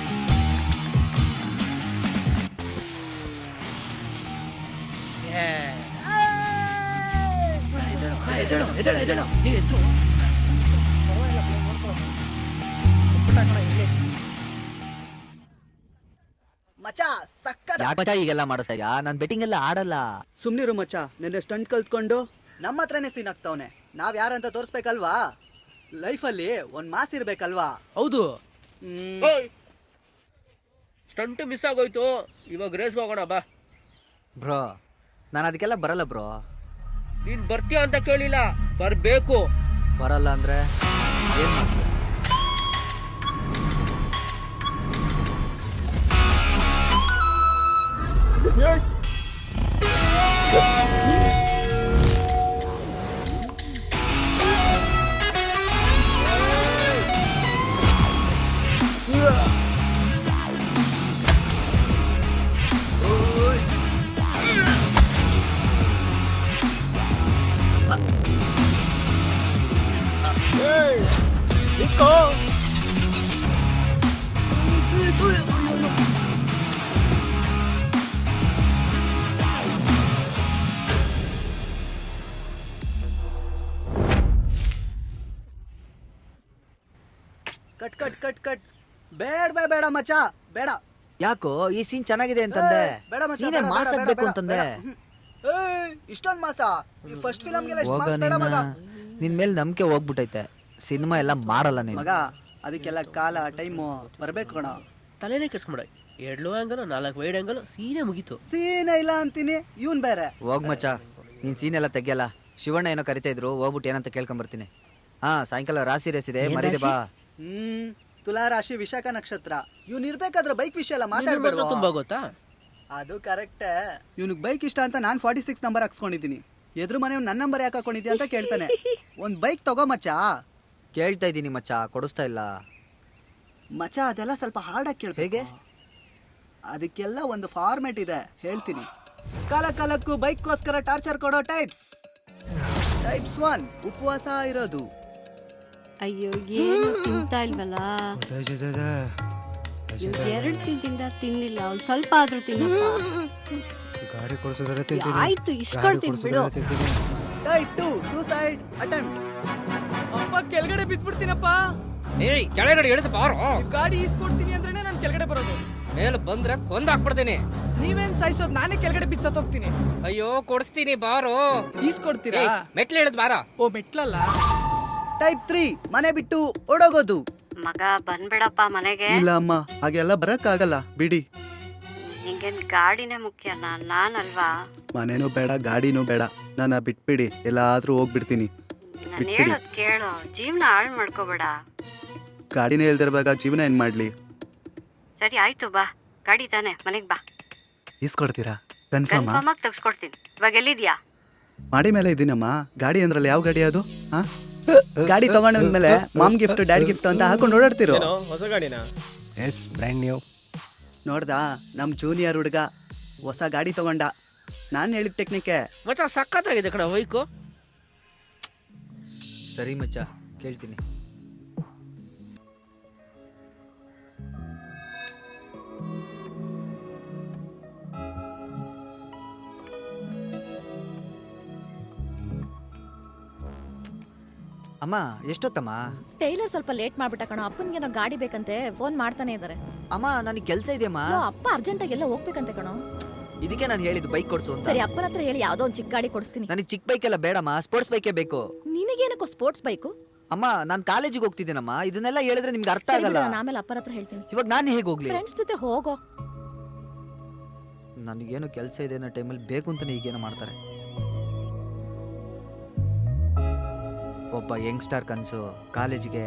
S2: ಮಚ್ಚ ಸಕ್ಕತ್.
S1: ಯಾಕೆ ಮಚ್ಚ ಈಗೆಲ್ಲ ಮಾಡಿಸ್ತಾ ಇದೆಯಾ? ನಾನು ಬೆಟ್ಟಿಂಗ್ ಎಲ್ಲ ಆಡಲ್ಲ.
S2: ಸುಮ್ನಿರು ಮಚ್ಚ, ನಿನ್ನೆ ಸ್ಟಂಟ್ ಕಲ್ತ್ಕೊಂಡು ನಮ್ಮ ಹತ್ರನೇ ಸೀನ್ ಆಗ್ತಾವನೆ. ನಾವ್ ಯಾರಂತ ತೋರಿಸ್ಬೇಕಲ್ವಾ? ಲೈಫಲ್ಲಿ ಒಂದ್ ಮಾಸ್ ಇರ್ಬೇಕಲ್ವಾ?
S8: ಹೌದು.
S2: ಹ್ಮ್.
S8: ಸ್ಟಂಟ್ ಮಿಸ್ ಆಗೋಯ್ತು, ಇವಾಗ ರೇಸ್ಗೆ ಹೋಗೋಣ ಬಾ.
S1: ಬ್ರೋ ನಾನು ಅದಕ್ಕೆಲ್ಲ ಬರಲ್ಲ ಬ್ರೋ.
S8: ನೀನ್ ಬರ್ತೀಯ ಅಂತ ಕೇಳಿಲ್ಲ, ಬರ್ಬೇಕು.
S1: ಬರಲ್ಲ ಅಂದರೆ ಏನು ಮಾಡ್ತೀಯ?
S2: Cut cut cut cut. ಬೇಡ ಬೇಡ ಮಚ್ಚ, ಬೇಡ.
S1: ಯಾಕೋ ಈ ಸೀನ್ ಚೆನ್ನಾಗಿದೆ ಅಂತಂದೆ,
S2: ಬೇಡ ಮಚ್ಚ,
S1: ನೀನೇ
S2: ಬೇಡ,
S1: ಮಾಸ್
S2: ಬೇಡ,
S1: ಆಗ್ಬೇಕು
S2: ಬೇಡ,
S1: ಅಂತಂದೆ.
S2: ಬೇಡ. ಇಷ್ಟೊಂದ್ ಮಾಸ ಈ ಫಸ್ಟ್ ಫಿಲಮ್ಗೆಲ್ಲ
S1: ಹೋಗೋಣ, ನಿನ್ ಮೇಲೆ ನಂಬಿಕೆ ಹೋಗ್ಬಿಟ್ಟೈತೆ. ಸಿನಿಮಾ ಎಲ್ಲ ಮಾಡಲ್ಲ ನೀನು
S2: ಮಗ. ಅದಕ್ಕೆಲ್ಲ ಕಾಲ ಟೈಮು ಬರ್ಬೇಕು ಕಣ.
S8: ತಲೆನೇ ಕೆಡ್ಸ್ಕೊಂಬೇಡ. 2 ಆಂಗಲ್ 4 ವೈಡ್ ಆಂಗಲ್ ಸೀನೆ ಮುಗೀತು.
S2: ಸೀನ್ ಇಲ್ಲ ಅಂತೀನಿ, ಇವನ್ ಬೇರೆ.
S1: ಹೋಗ್ ಮಚ್ಚ, ನೀನ್ ಸೀನ್ ಎಲ್ಲ ತೆಗಿಯಲ್ಲ. ಶಿವಣ್ಣ ಏನೋ ಕರಿತಾ ಇದ್ರು, ಹೋಗ್ಬಿಟ್ಟು ಏನಂತ ಕೇಳ್ಕೊಂಬರ್ತೀನಿ. ಹಾ, ಸಾಯಂಕಾಲ ರಾಶಿ ರೇಸ್ ಇದೆ, ಮರಿದೆ ಬಾ.
S2: ತುಲಾ ರಾಶಿ ವಿಶಾಖ ನಕ್ಷತ್ರ. ಇವ್ನ್ ಇರ್ಬೇಕಾದ್ರೆ ಬೈಕ್ ವಿಷಯ ಎಲ್ಲ
S8: ನಿನಗ್ ಮಾತ್ರ
S2: ಮಾತಾಡ್ಬೇಡ.
S8: ತುಂಬಾ ಗೊತ್ತಾ?
S2: ಅದು ಕರೆಕ್ಟ್. ಇವ್ನಿಗೆ ಬೈಕ್ ಇಷ್ಟ ಅಂತ ನಾನು 46 ನಂಬರ್ ಹಾಕ್ಸ್ಕೊಂಡಿದ್ದೀನಿ. ಎದುರು ಮನೆ ನನ್ನ ನಂಬರ್ ಯಾಕೆ ಹಾಕೊಂಡಿದ್ಯಾ ಅಂತ ಕೇಳ್ತಾನೆ. ಒಂದ್ ಬೈಕ್ ತಗೋ ಮಚ್ಚ.
S1: ಕೇಳ್ತಾ ಇದ್ದೀನಿ ಮಚ್ಚ, ಕೊಡಿಸ್ತಾ ಇಲ್ಲ.
S2: ಮಚ್ಚ ಅದೆಲ್ಲ ಸ್ವಲ್ಪ ಹಾರ್ಡ್ ಆಗಿ ಕೇಳ್ಬೇಕು.
S1: ಹೇಗೆ?
S2: ಅದಕ್ಕೆಲ್ಲ ಒಂದು ಫಾರ್ಮೆಟ್ ಇದೆ, ಹೇಳ್ತೀನಿ. ಕಾಲಕ್ಕೂ ಬೈಕ್ಗೋಸ್ಕರ ಟಾರ್ಚರ್ ಕೊಡೋ ಟೈಪ್ಸ್. ಟೈಪ್ಸ್ 1 ಉಪವಾಸ ಇರೋದು.
S10: ಅಯ್ಯೋ ಏನು ತಿಂತಾ ಇಲ್ವಲ್ಲ? 2 ತಿಂದಿಂದ ತಿನ್ನಿಲ್ಲ, ಒಂದ್ ಸ್ವಲ್ಪ ಆದ್ರೂ ತಿನ್ನಪ್ಪ.
S3: ಗಾಡಿ ಕೊಡ್ಸಿದ್ರೆ ತಿಂತೀನಿ.
S10: ಆಯ್ತು ಇಸ್ಕೊಳ್ತೀನಿ ಬಿಡು.
S2: Type 2 suicide attempt.
S9: ಅಪ್ಪ ಕೆಳಗಡೆ ಬಿದ್ಬಿಡ್ತೀನಪ್ಪ.
S6: ಏಯ್ ಕೆಳಗಡೆ ಹಿಡಿದು ಬಾರೋ.
S9: ಗಾಡಿ ಈಸ್ಕೊಡ್ತೀನಿ ಅಂದ್ರೇನೆ ನಾನು ಕೆಳಗಡೆ ಬರೋದು.
S6: ಮೇಲೆ ಬಂದ್ರೆ ಕೊಂದ್ ಹಾಕ್ಬಿಡ್ತೀನಿ.
S9: ನೀವೇನ್ ಸಾಯಿಸೋದ್, ನಾನೇ ಕೆಳಗಡೆ ಬಿಚ್ಚತ್ ಹೋಗ್ತೀನಿ.
S6: ಅಯ್ಯೋ ಕೊಡಿಸ್ತೀನಿ ಬಾರೋ.
S9: ಈಸ್ಕೊಡ್ತೀರಾ?
S6: ಮೆಟ್ಲು ಹಿಡಿದು ಬಾರ.
S9: ಓ ಮೆಟ್ಲಲ್ಲ.
S2: ಟೈಪ್ 3 ಮನೆ ಬಿಟ್ಟು ಓಡೋಗೋದು.
S10: ಮಗ ಬಂದ್ಬಿಡಪ್ಪ ಮನೆಗೆ.
S2: ಇಲ್ಲ ಅಮ್ಮ, ಹಾಗೆಲ್ಲ ಬರಕ್ಕಾಗಲ್ಲ, ಬಿಡಿ.
S10: ನಿಂಗೇನ್ ಗಾಡಿನೇ ಮುಖ್ಯನಾ? ನಾನಲ್ವಾ?
S2: ಮನೇನೂ ಬೇಡ, ಗಾಡಿನೂ ಬೇಡ, ನನ್ನ ಬಿಟ್ಬಿಡಿ. ಎಲ್ಲಾದ್ರೂ ಹೋಗ್ಬಿಡ್ತೀನಿ.
S10: ನಾನು ಹೇಳೋದ್ ಕೇಳು, ಜೀವನ ಹಾಳು ಮಾಡ್ಕೋಬೇಡ.
S2: ಗಾಡಿನೇ ಇಲ್ದಿರ್ಬೇಕಾಗ ಜೀವನ ಏನ್ ಮಾಡ್ಲಿ?
S10: ಸರಿ ಆಯ್ತು ಬಾ, ಗಾಡಿ ತಾನೆ, ಮನೆಗ್ ಬಾ.
S2: ಇಸ್ಕೊಡ್ತೀರಾ? ಕನ್ಫರ್ಮ್?
S10: ಕನ್ಫರ್ಮ್ ಆಗಿ ತೆಗ್ಸ್ಕೊಡ್ತೀನಿ. ಇವಾಗ ಎಲ್ಲಿದ್ಯಾ?
S2: ಮಾಡಿ ಮೇಲೆ ಇದ್ದೀನಮ್ಮ. ಗಾಡಿ ಅಂದ್ರಲ್ಲ, ಯಾವ ಗಾಡಿ ಅದು? ಗಾಡಿ ತಗೊಂಡ್ಮೇಲೆ ಮಾಮ್ ಗಿಫ್ಟ್ ಡ್ಯಾಡ್ ಗಿಫ್ಟ್ ಅಂತ ಹಾಕೊಂಡು ಓಡಾಡ್ತಿರೋ.
S3: ಹೊಸ ಗಾಡಿನ? S, brand new.
S2: ನೋಡ್ದಾ, ನಮ್ ಜೂನಿಯರ್ ಹುಡುಗ ಹೊಸ ಗಾಡಿ ತಗೊಂಡ. ನಾನು ಹೇಳಿದ ಟೆಕ್ನಿಕ್ಕೆ.
S8: ಮಚ್ಚ ಸಖತ್ತಾಗಿದೆ ಕಣ ಬೈಕು.
S1: ಸರಿ ಮಚ್ಚ, ಕೇಳ್ತೀನಿ. ಅಮ್ಮ ಎಷ್ಟೊತ್ತಮ್ಮ?
S11: ಟೈಲರ್ ಸ್ವಲ್ಪ ಲೇಟ್ ಮಾಡ್ಬಿಟ್ಟ ಕಣೋ. ಅಪ್ಪನ್ಗೆ ನಾವು ಗಾಡಿ ಬೇಕಂತೆ ಫೋನ್ ಮಾಡ್ತಾನೆ ಇದಾರೆ.
S1: ಅಮ್ಮ ನನಗೆ ಕೆಲಸ ಇದೆಯಮ್ಮ.
S11: ಅಪ್ಪ ಅರ್ಜೆಂಟಾಗಿ ಎಲ್ಲ ಹೋಗ್ಬೇಕಂತೆ ಕಣೋ.
S1: ಇದಕ್ಕೆ ನಾನು ಹೇಳಿದ್ದು ಬೈಕ್ ಕೊಡ್ಸು ಅಂತ.
S11: ಸರಿ, ಅಪ್ಪನ ಹತ್ರ ಹೇಳಿ ಯಾವ್ದೋ ಒಂದ್ ಚಿಕ್ಕ ಗಾಡಿ ಕೊಡಿಸ್ತೀನಿ.
S1: ನನಗೆ ಚಿಕ್ಕ ಬೈಕ್ ಎಲ್ಲ ಬೇಡಮ್ಮ, ಸ್ಪೋರ್ಟ್ಸ್ ಬೈಕೇ ಬೇಕು.
S11: ನಿನಗೇನಕ್ಕೋ ಸ್ಪೋರ್ಟ್ಸ್ ಬೈಕು?
S1: ಅಮ್ಮ ನಾನು ಕಾಲೇಜಿಗೆ ಹೋಗ್ತಿದ್ದೀನಮ್ಮ, ಇದನ್ನೆಲ್ಲ ಹೇಳಿದ್ರೆ ನಿಮ್ಗೆ ಅರ್ಥ ಆಗಲ್ಲ.
S11: ನಾನು ಆಮೇಲೆ ಅಪ್ಪನ ಹತ್ರ ಹೇಳ್ತೀನಿ.
S1: ಇವಾಗ ನಾನು ಹೇಗೆ ಹೋಗ್ಲಿ?
S11: ಫ್ರೆಂಡ್ಸ್ ಜೊತೆ ಹೋಗೋ.
S1: ನನಗೇನು ಕೆಲಸ ಇದೆ ಅನ್ನೋ ಟೈಮಲ್ಲಿ ಬೇಕು ಅಂತಾನೆ ಈಗೇನೋ ಮಾಡ್ತಾರೆ. ಒಬ್ಬ ಯಂಗ್ಸ್ಟಾರ್ ಕನಸು ಕಾಲೇಜಿಗೆ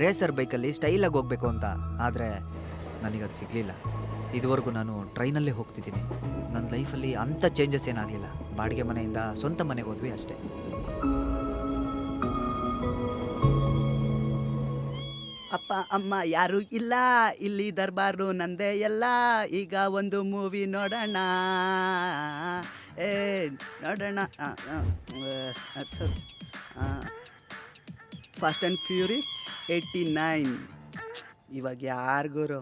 S1: ರೇಸರ್ ಬೈಕಲ್ಲಿ ಸ್ಟೈಲಾಗಿ ಹೋಗ್ಬೇಕು ಅಂತ. ಆದರೆ ನನಗದು ಸಿಗಲಿಲ್ಲ. ಇದುವರೆಗೂ ನಾನು ಟ್ರೈನಲ್ಲೇ ಹೋಗ್ತಿದ್ದೀನಿ. ನನ್ನ ಲೈಫಲ್ಲಿ ಅಂಥ ಚೇಂಜಸ್ ಏನಾಗಲಿಲ್ಲ. ಬಾಡಿಗೆ ಮನೆಯಿಂದ ಸ್ವಂತ ಮನೆಗೆ ಹೋದ್ವಿ ಅಷ್ಟೇ.
S2: ಅಪ್ಪ ಅಮ್ಮ ಯಾರು ಇಲ್ಲ, ಇಲ್ಲಿ ದರ್ಬಾರು ನಂದೇ ಎಲ್ಲ. ಈಗ ಒಂದು ಮೂವಿ ನೋಡೋಣ, ನೋಡೋಣ. Fast and furious 89. ಇವಾಗ ಯಾರಿಗೋರು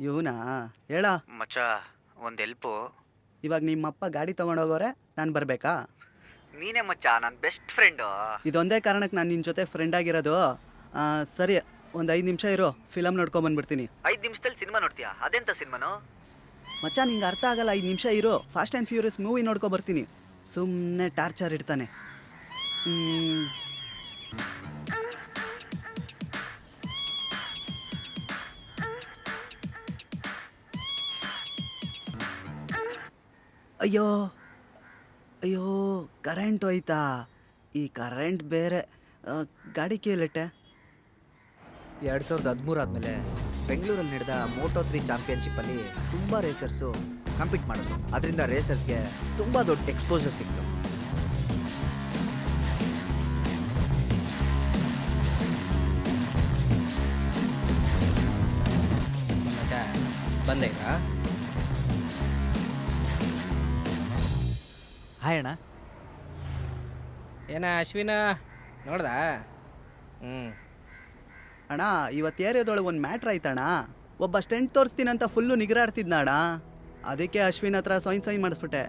S2: ಇವನಾ ಹೇಳ
S1: ಮಚ್ಚ, ಒಂದು ಹೆಲ್ಪು.
S2: ಇವಾಗ ನಿಮ್ಮಪ್ಪ ಗಾಡಿ ತೊಗೊಂಡೋಗೋರೆ, ನಾನು ಬರಬೇಕಾ?
S1: ನೀನೇ ಮಚ್ಚ, ನನ್ನ ಬೆಸ್ಟ್ ಫ್ರೆಂಡು.
S2: ಇದೊಂದೇ ಕಾರಣಕ್ಕೆ ನಾನು ನಿನ್ನ ಜೊತೆ ಫ್ರೆಂಡ್ ಆಗಿರೋದು. ಸರಿ, ಒಂದು 5 ನಿಮಿಷ ಇರೋ, ಫಿಲಮ್ ನೋಡ್ಕೊಂಬಂದ್ಬಿಡ್ತೀನಿ.
S1: 5 ನಿಮಿಷದಲ್ಲಿ ಸಿನಿಮಾ ನೋಡ್ತೀಯಾ? ಅದೆಂತ ಸಿನಿಮಾನು?
S2: ಮಚ್ಚ ನಿಂಗೆ ಅರ್ಥ ಆಗಲ್ಲ, 5 ನಿಮಿಷ ಇರೋ, ಫಾಸ್ಟ್ ಆ್ಯಂಡ್ ಫ್ಯೂರಿಯಸ್ ಮೂವಿ ನೋಡ್ಕೊ ಬರ್ತೀನಿ. ಸುಮ್ಮನೆ ಟಾರ್ಚರ್ ಇಡ್ತಾನೆ. ಅಯ್ಯೋ ಅಯ್ಯೋ, ಕರೆಂಟ್ ಹೋಯ್ತಾ? ಈ ಕರೆಂಟ್ ಬೇರೆ. ಗಾಡಿ ಕೇಳಟ್ಟೆ.
S1: 2013 ಆದಮೇಲೆ ಬೆಂಗಳೂರಲ್ಲಿ ನಡೆದ ಮೋಟೋ3 ಚಾಂಪಿಯನ್ಶಿಪ್ಪಲ್ಲಿ ತುಂಬ ರೇಸರ್ಸು ಕಂಪೀಟ್ ಮಾಡಿದ್ರು. ಅದರಿಂದ ರೇಸರ್ಸ್ಗೆ ತುಂಬ ದೊಡ್ಡ ಎಕ್ಸ್ಪೋಜರ್ ಸಿಕ್ತು.
S6: ಮಚ್ಚ ಬಂದೆ ಈಗ.
S1: ಹಾಯ್ ಅಣ್ಣ.
S6: ಏನ ಅಶ್ವಿನ ನೋಡ್ದಾ?
S2: ಅಣ್ಣ, ಇವತ್ತು ಏರಿಯಾದೊಳಗೆ ಒಂದು ಮ್ಯಾಟ್ರ್ ಆಯ್ತಣ್ಣ. ಒಬ್ಬ ಸ್ಟೆಂಟ್ ತೋರಿಸ್ತೀನಂತ ಫುಲ್ಲು ನಿಗರಾಡ್ತಿದ್ನ ಅಣ್ಣ. ಅದಕ್ಕೆ ಅಶ್ವಿನ್ ಹತ್ರ ಸೈನ್ ಮಾಡಿಸ್ಬಿಟ್ಟೆ.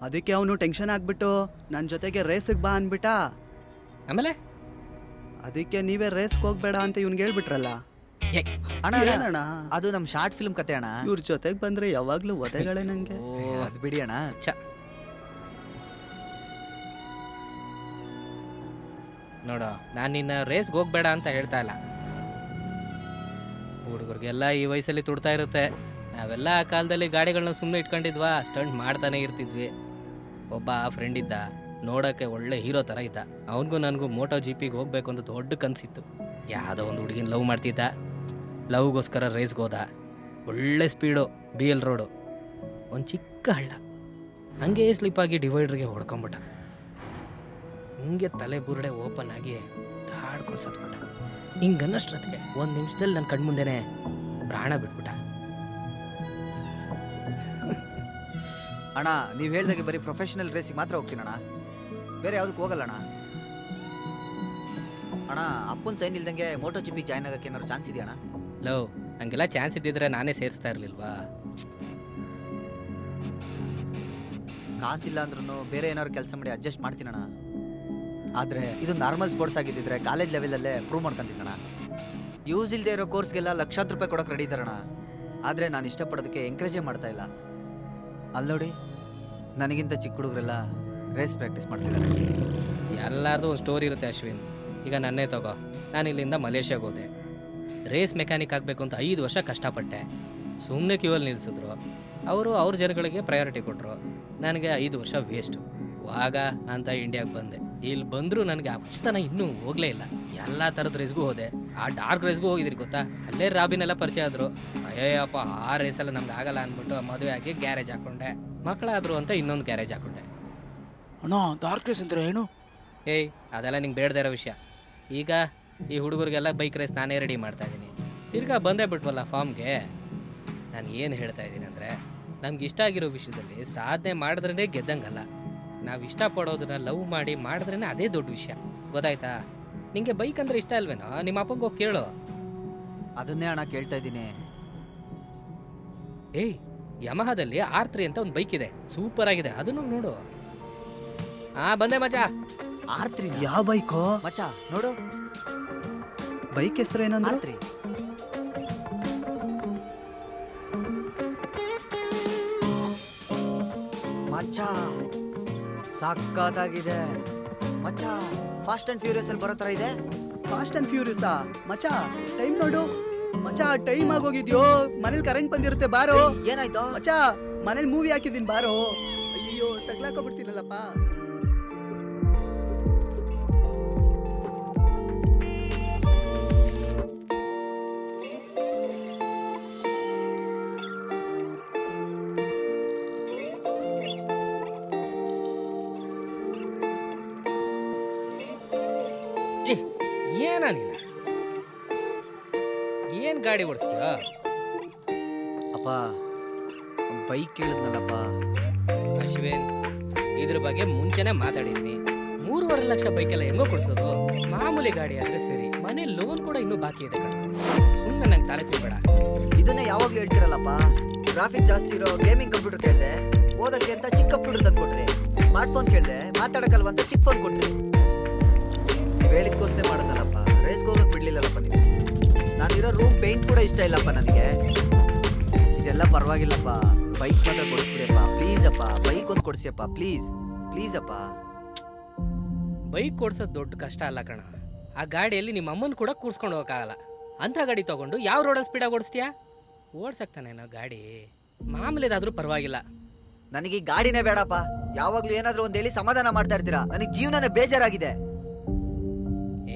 S2: ಅದಕ್ಕೆ ಅವನು ಟೆನ್ಷನ್ ಆಗಿಬಿಟ್ಟು ನನ್ನ ಜೊತೆಗೆ ರೇಸಿಗೆ ಬಾ ಅಂದ್ಬಿಟ್ಟ.
S6: ಆಮೇಲೆ
S2: ಅದಕ್ಕೆ ನೀವೇ ರೇಸ್ಗೆ ಹೋಗ್ಬೇಡ ಅಂತ ಇವ್ನಿಗೆ ಹೇಳ್ಬಿಟ್ರಲ್ಲ.
S1: ಅಣ್ಣ
S2: ಏನಣ್ಣ
S1: ಅದು ನಮ್ಮ ಶಾರ್ಟ್ ಫಿಲ್ಮ್ ಕತೆ ಅಣ್ಣ.
S2: ಇವ್ರ ಜೊತೆಗೆ ಬಂದರೆ ಯಾವಾಗಲೂ ಒದೆಗಳೇ ನನಗೆ.
S1: ಅದು ಬಿಡಿ ಅಣ್ಣ.
S6: ನೋಡು, ನಾನು ನಿನ್ನ ರೇಸ್ಗೆ ಹೋಗ್ಬೇಡ ಅಂತ ಹೇಳ್ತಾ ಇಲ್ಲ. ಹುಡುಗರಿಗೆಲ್ಲ ಈ ವಯಸ್ಸಲ್ಲಿ ತುಡ್ತಾ ಇರುತ್ತೆ. ನಾವೆಲ್ಲ ಆ ಕಾಲದಲ್ಲಿ ಗಾಡಿಗಳನ್ನ ಸುಮ್ಮನೆ ಇಟ್ಕೊಂಡಿದ್ವಾ, ಸ್ಟಂಟ್ ಮಾಡ್ತಾನೆ ಇರ್ತಿದ್ವಿ. ಒಬ್ಬ ಫ್ರೆಂಡ್ ಇದ್ದ, ನೋಡೋಕ್ಕೆ ಒಳ್ಳೆ ಹೀರೋ ಥರ ಇದ್ದ. ಅವನಿಗೂ ನನಗೂ ಮೋಟೋ GPಗೆ ಹೋಗ್ಬೇಕು ಅಂತ ದೊಡ್ಡ ಕನಸಿತ್ತು. ಯಾವುದೋ ಒಂದು ಹುಡುಗಿನ ಲವ್ ಮಾಡ್ತಿದ್ದ. ಲವ್ಗೋಸ್ಕರ ರೇಸ್ಗೆ ಹೋದ. ಒಳ್ಳೆ ಸ್ಪೀಡು, BL ರೋಡು, ಒಂದು ಚಿಕ್ಕ ಹಳ್ಳ. ಹಂಗೆ ಸ್ಲಿಪ್ಪಾಗಿ ಡಿವೈಡ್ರಿಗೆ ಹೊಡ್ಕೊಂಬಿಟ್ಟ. ಹಿಂಗೆ ತಲೆ ಬುರುಡೆ ಓಪನ್ ಆಗಿ ತಾಡ್ಕೊಂಡು ಸತ್ಬಿಟ್ಟ. ಹಿಂಗನ್ನಷ್ಟೊತ್ತಿಗೆ 1 ನಿಮಿಷದಲ್ಲಿ ನನ್ನ ಕಣ್ಮುಂದೆನೆ ಪ್ರಾಣ ಬಿಟ್ಬಿಟ್ಟ.
S1: ಅಣ್ಣ, ನೀವು ಹೇಳ್ದಾಗೆ ಬರೀ ಪ್ರೊಫೆಷನಲ್ ರೇಸಿಗೆ ಮಾತ್ರ ಹೋಗ್ತೀನಣ್ಣ, ಬೇರೆ ಯಾವುದಕ್ಕೆ ಹೋಗಲ್ಲ ಅಣ್ಣ. ಅಣ್ಣ, ಅಪ್ಪನ ಸೈನ್ ಇಲ್ದಂಗೆ ಮೋಟೋ GP ಜಾಯ್ನ್ ಆಗೋಕ್ಕೆ ಏನಾದ್ರು ಚಾನ್ಸ್ ಇದೆಯಣ್ಣ?
S6: ಲವ್, ಹಂಗೆಲ್ಲ ಚಾನ್ಸ್ ಇದ್ದಿದ್ರೆ ನಾನೇ ಸೇರಿಸ್ತಾ ಇರಲಿಲ್ವಾ?
S1: ಕಾಸಿಲ್ಲ ಅಂದ್ರೂ ಬೇರೆ ಏನಾದ್ರು ಕೆಲಸ ಮಾಡಿ ಅಡ್ಜಸ್ಟ್ ಮಾಡ್ತೀನಣ್ಣ. ಆದರೆ ಇದು ನಾರ್ಮಲ್ ಸ್ಪೋರ್ಟ್ಸ್ ಆಗಿದ್ದಿದ್ರೆ ಕಾಲೇಜ್ ಲೆವೆಲಲ್ಲೇ ಪ್ರೂವ್ ಮಾಡ್ಕೊಂತಿದ್ದಣ್ಣ. ಯೂಸ್ ಇಲ್ಲದೆ ಇರೋ ಕೋರ್ಸ್ಗೆಲ್ಲ ಲಕ್ಷಾಂತರ ರೂಪಾಯಿ ಕೊಡೋಕೆ ರೆಡಿ ಇದ್ದಾರಣ್ಣ. ಆದರೆ ನಾನು ಇಷ್ಟಪಡೋದಕ್ಕೆ ಎಂಕರೇಜೇ ಮಾಡ್ತಾ ಇಲ್ಲ. ಅಲ್ಲಿ ನೋಡಿ, ನನಗಿಂತ ಚಿಕ್ಕ ಹುಡುಗರೆಲ್ಲ ರೇಸ್ ಪ್ರಾಕ್ಟೀಸ್ ಮಾಡ್ತಿದ್ದಾರೆ.
S6: ಎಲ್ಲರದು ಒಂದು ಸ್ಟೋರಿ ಇರುತ್ತೆ ಅಶ್ವಿನ್. ಈಗ ನನ್ನೇ ತಗೋ, ನಾನು ಇಲ್ಲಿಂದ ಮಲೇಷ್ಯಾಗೆ ಹೋದೆ. ರೇಸ್ ಮೆಕ್ಯಾನಿಕ್ ಆಗಬೇಕು ಅಂತ 5 ವರ್ಷ ಕಷ್ಟಪಟ್ಟೆ. ಸುಮ್ಮನೆ ಕ್ಯೂವಲ್ಲಿ ನಿಲ್ಲಿಸಿದ್ರು. ಅವರು ಅವ್ರ ಜನಗಳಿಗೆ ಪ್ರಯಾರಿಟಿ ಕೊಟ್ಟರು. ನನಗೆ 5 ವರ್ಷ ವೇಸ್ಟು. ಆಗ ಅಂತ ಇಂಡಿಯಾಗೆ ಬಂದೆ. ಇಲ್ಲಿ ಬಂದರೂ ನನಗೆ ಆ ಹುಚ್ಚತನ ಇನ್ನೂ ಹೋಗಲೇ ಇಲ್ಲ. ಎಲ್ಲ ಥರದ ರೇಸ್ಗೂ ಹೋದೆ. ಆ ಡಾರ್ಕ್ ರೇಸ್ಗೂ ಹೋಗಿದ್ರಿ ಗೊತ್ತಾ? ಅಲ್ಲೇ ರಾಬಿನೆಲ್ಲ ಪರಿಚಯ ಆದರು. ಅಯ್ಯಪ್ಪ, ಆ ರೇಸೆಲ್ಲ ನಮ್ಗೆ ಆಗಲ್ಲ ಅಂದ್ಬಿಟ್ಟು ಮದುವೆ ಆಗಿ ಗ್ಯಾರೇಜ್ ಹಾಕ್ಕೊಂಡೆ. ಮಕ್ಕಳಾದರು ಅಂತ ಇನ್ನೊಂದು ಗ್ಯಾರೇಜ್ ಹಾಕ್ಕೊಂಡೆ.
S9: ಅಣ್ಣ, ಡಾರ್ಕ್ ರೇಸ್ ಅಂದ್ರೆ ಏನು?
S6: ಏಯ್, ಅದೆಲ್ಲ ನಿಂಗೆ ಬೇಡದೇ ಇರೋ ವಿಷಯ. ಈಗ ಈ ಹುಡುಗರಿಗೆಲ್ಲ ಬೈಕ್ ರೇಸ್ ನಾನೇ ರೆಡಿ ಮಾಡ್ತಾಯಿದ್ದೀನಿ. ತಿರ್ಗಾ ಬಂದೇ ಬಿಟ್ವಲ್ಲ ಫಾರ್ಮ್ಗೆ. ನಾನು ಏನು ಹೇಳ್ತಾ ಇದ್ದೀನಿ ಅಂದರೆ, ನಮ್ಗೆ ಇಷ್ಟ ಆಗಿರೋ ವಿಷಯದಲ್ಲಿ ಸಾಧನೆ ಮಾಡಿದ್ರೇ ಗೆದ್ದಂಗಲ್ಲ. ನಾವು ಇಷ್ಟಪಡೋದನ್ನ ಲವ್ ಮಾಡಿ ಮಾಡಿದ್ರೇ ಅದೇ ದೊಡ್ಡ ವಿಷಯ. ಗೊತ್ತಾಯ್ತಾ? ನಿಂಗೆ ಬೈಕ್ ಅಂದರೆ ಇಷ್ಟ ಅಲ್ವೇನೋ? ನಿಮ್ಮ ಅಪ್ಪಂಗೆ ಹೋಗಿ ಕೇಳು.
S1: ಅದನ್ನೇ ಅಣ್ಣ ಕೇಳ್ತಾ ಇದ್ದೀನಿ.
S6: ಏಯ್, ಯಮಹದಲ್ಲಿ R3 ಅಂತ ಒಂದು ಬೈಕ್ ಇದೆ, ಸೂಪರ್ ಆಗಿದೆ. ಅದನ್ನು ನೋಡು. ಬಂದೆ ಮಚ್ಚ.
S1: R3?
S2: ಯಾವ ಬೈಕೋ
S1: ಮಚ್ಚ ನೋಡು.
S2: ಬೈಕ್ ಹೆಸರು ಏನಂದ್ರೆ?
S1: R3. ಮಚ್ಚ ಸಕ್ಕತ್ತಾಗಿದೆ ಮಚ್ಚ. ಫಾಸ್ಟ್ ಆ್ಯಂಡ್ ಫ್ಯೂರಿಯಸ್ ಅಲ್ಲಿ ಬರೋ ಥರ ಇದೆ.
S2: ಫಾಸ್ಟ್ ಆ್ಯಂಡ್ ಫ್ಯೂರಿಯಸಾ? ಮಚ್ಚ ಟೈಮ್ ನೋಡು. ಮಚ್ಚ, ಟೈಮ್ ಆಗೋಗಿದ್ಯೋ. ಮನೇಲಿ ಕರೆಂಟ್ ಬಂದಿರುತ್ತೆ, ಬಾರೋ.
S1: ಏನಾಯ್ತು
S2: ಮಚ್ಚ? ಮನೇಲಿ ಮೂವಿ ಹಾಕಿದ್ದೀನಿ, ಬಾರೋ. ಅಯ್ಯೋ, ತಗ್ಲಾಕೋಬಿಡ್ತೀನಲ್ಲಪ್ಪ.
S6: ಏನ ನೀನ? ಏನು ಗಾಡಿ ಓಡಿಸ್ತೀಯ?
S1: ಅಪ್ಪ, ಬೈಕ್ ಕೇಳಿದ್ನಲ್ಲಪ್ಪ.
S6: ಅಶ್ವಿನ್, ಇದ್ರ ಬಗ್ಗೆ ಮುಂಚೆನೆ ಮಾತಾಡಿದ್ದೀನಿ. 3.5 ಲಕ್ಷ ಬೈಕೆಲ್ಲ ಹೆಂಗೋ ಕೊಡ್ಸೋದು? ಮಾಮೂಲಿ ಗಾಡಿ ಆದ್ರೆ ಸರಿ. ಮನೆ ಲೋನ್ ಕೂಡ ಇನ್ನೂ ಬಾಕಿ ಇದೆ ಕಣ. ಸುಮ್ಮನೆ ನಂಗೆ ತಲೆ ತಿಳ್ಬೇಡ.
S1: ಇದನ್ನೇ ಯಾವಾಗಲೂ ಹೇಳ್ತಿರಲ್ಲಪ್ಪ. ಟ್ರಾಫಿಕ್ ಜಾಸ್ತಿ ಇರೋ ಗೇಮಿಂಗ್ ಕಂಪ್ಯೂಟರ್ ಕೇಳಿದೆ, ಓದಕ್ಕೆ ಅಂತ ಚಿಕ್ಕ ಕಂಪ್ಯೂಟರ್ ತಂದು ಕೊಟ್ರಿ. ಸ್ಮಾರ್ಟ್ ಫೋನ್ ಕೇಳಿದೆ, ಮಾತಾಡಕ್ಕಲ್ವಂತ ಚಿಕ್ಕ ಫೋನ್ ಕೊಟ್ರಿ. ಹೇಳಿದ ಕೋರ್ಸ್ನೇ ಮಾಡೋದಲ್ಲಪ್ಪ, ರೇಸ್ಗೆ ಹೋಗಕ್ಕೆ ಬಿಡ್ಲಿಲ್ಲಲ್ಲಪ್ಪ ನೀವು. ನಾನಿರೋ ರೂಮ್ ಪೇಂಟ್ ಕೂಡ ಇಷ್ಟ ಇಲ್ಲಪ್ಪ ನನಗೆ. ಇದೆಲ್ಲ ಪರವಾಗಿಲ್ಲಪ್ಪ. ಬೈಕ್ ಮಾತ್ರ ಕೊಡಿಸ್ಬಿಡಿಯಪ್ಪ ಪ್ಲೀಸ್ ಅಪ್ಪ. ಬೈಕ್ ಒಂದು ಕೊಡಿಸಿಯಪ್ಪ ಪ್ಲೀಸ್ ಪ್ಲೀಸ್ ಅಪ್ಪ.
S6: ಬೈಕ್ ಓಡ್ಸೋದು ದೊಡ್ಡ ಕಷ್ಟ ಅಲ್ಲ ಕಣ. ಆ ಗಾಡಿಯಲ್ಲಿ ನಿಮ್ಮ ಅಮ್ಮನ ಕೂಡ ಕೂರ್ಸ್ಕೊಂಡು ಹೋಗೋಕ್ಕಾಗಲ್ಲ. ಅಂಥ ಗಾಡಿ ತಗೊಂಡು ಯಾವ ರೋಡಲ್ಲಿ ಸ್ಪೀಡಾಗಿ ಓಡಿಸ್ತೀಯಾ? ಓಡ್ಸಕ್ತಾನೇನೋ ಗಾಡಿ, ಮಾಮೂಲಿದಾದ್ರೂ ಪರವಾಗಿಲ್ಲ.
S1: ನನಗೆ ಈ ಗಾಡಿನೇ ಬೇಡಪ್ಪ. ಯಾವಾಗ್ಲೂ ಏನಾದ್ರೂ ಒಂದ್ ಹೇಳಿ ಸಮಾಧಾನ ಮಾಡ್ತಾ ಇರ್ತೀರಾ. ನನಗೆ ಜೀವನನೇ ಬೇಜಾರಾಗಿದೆ.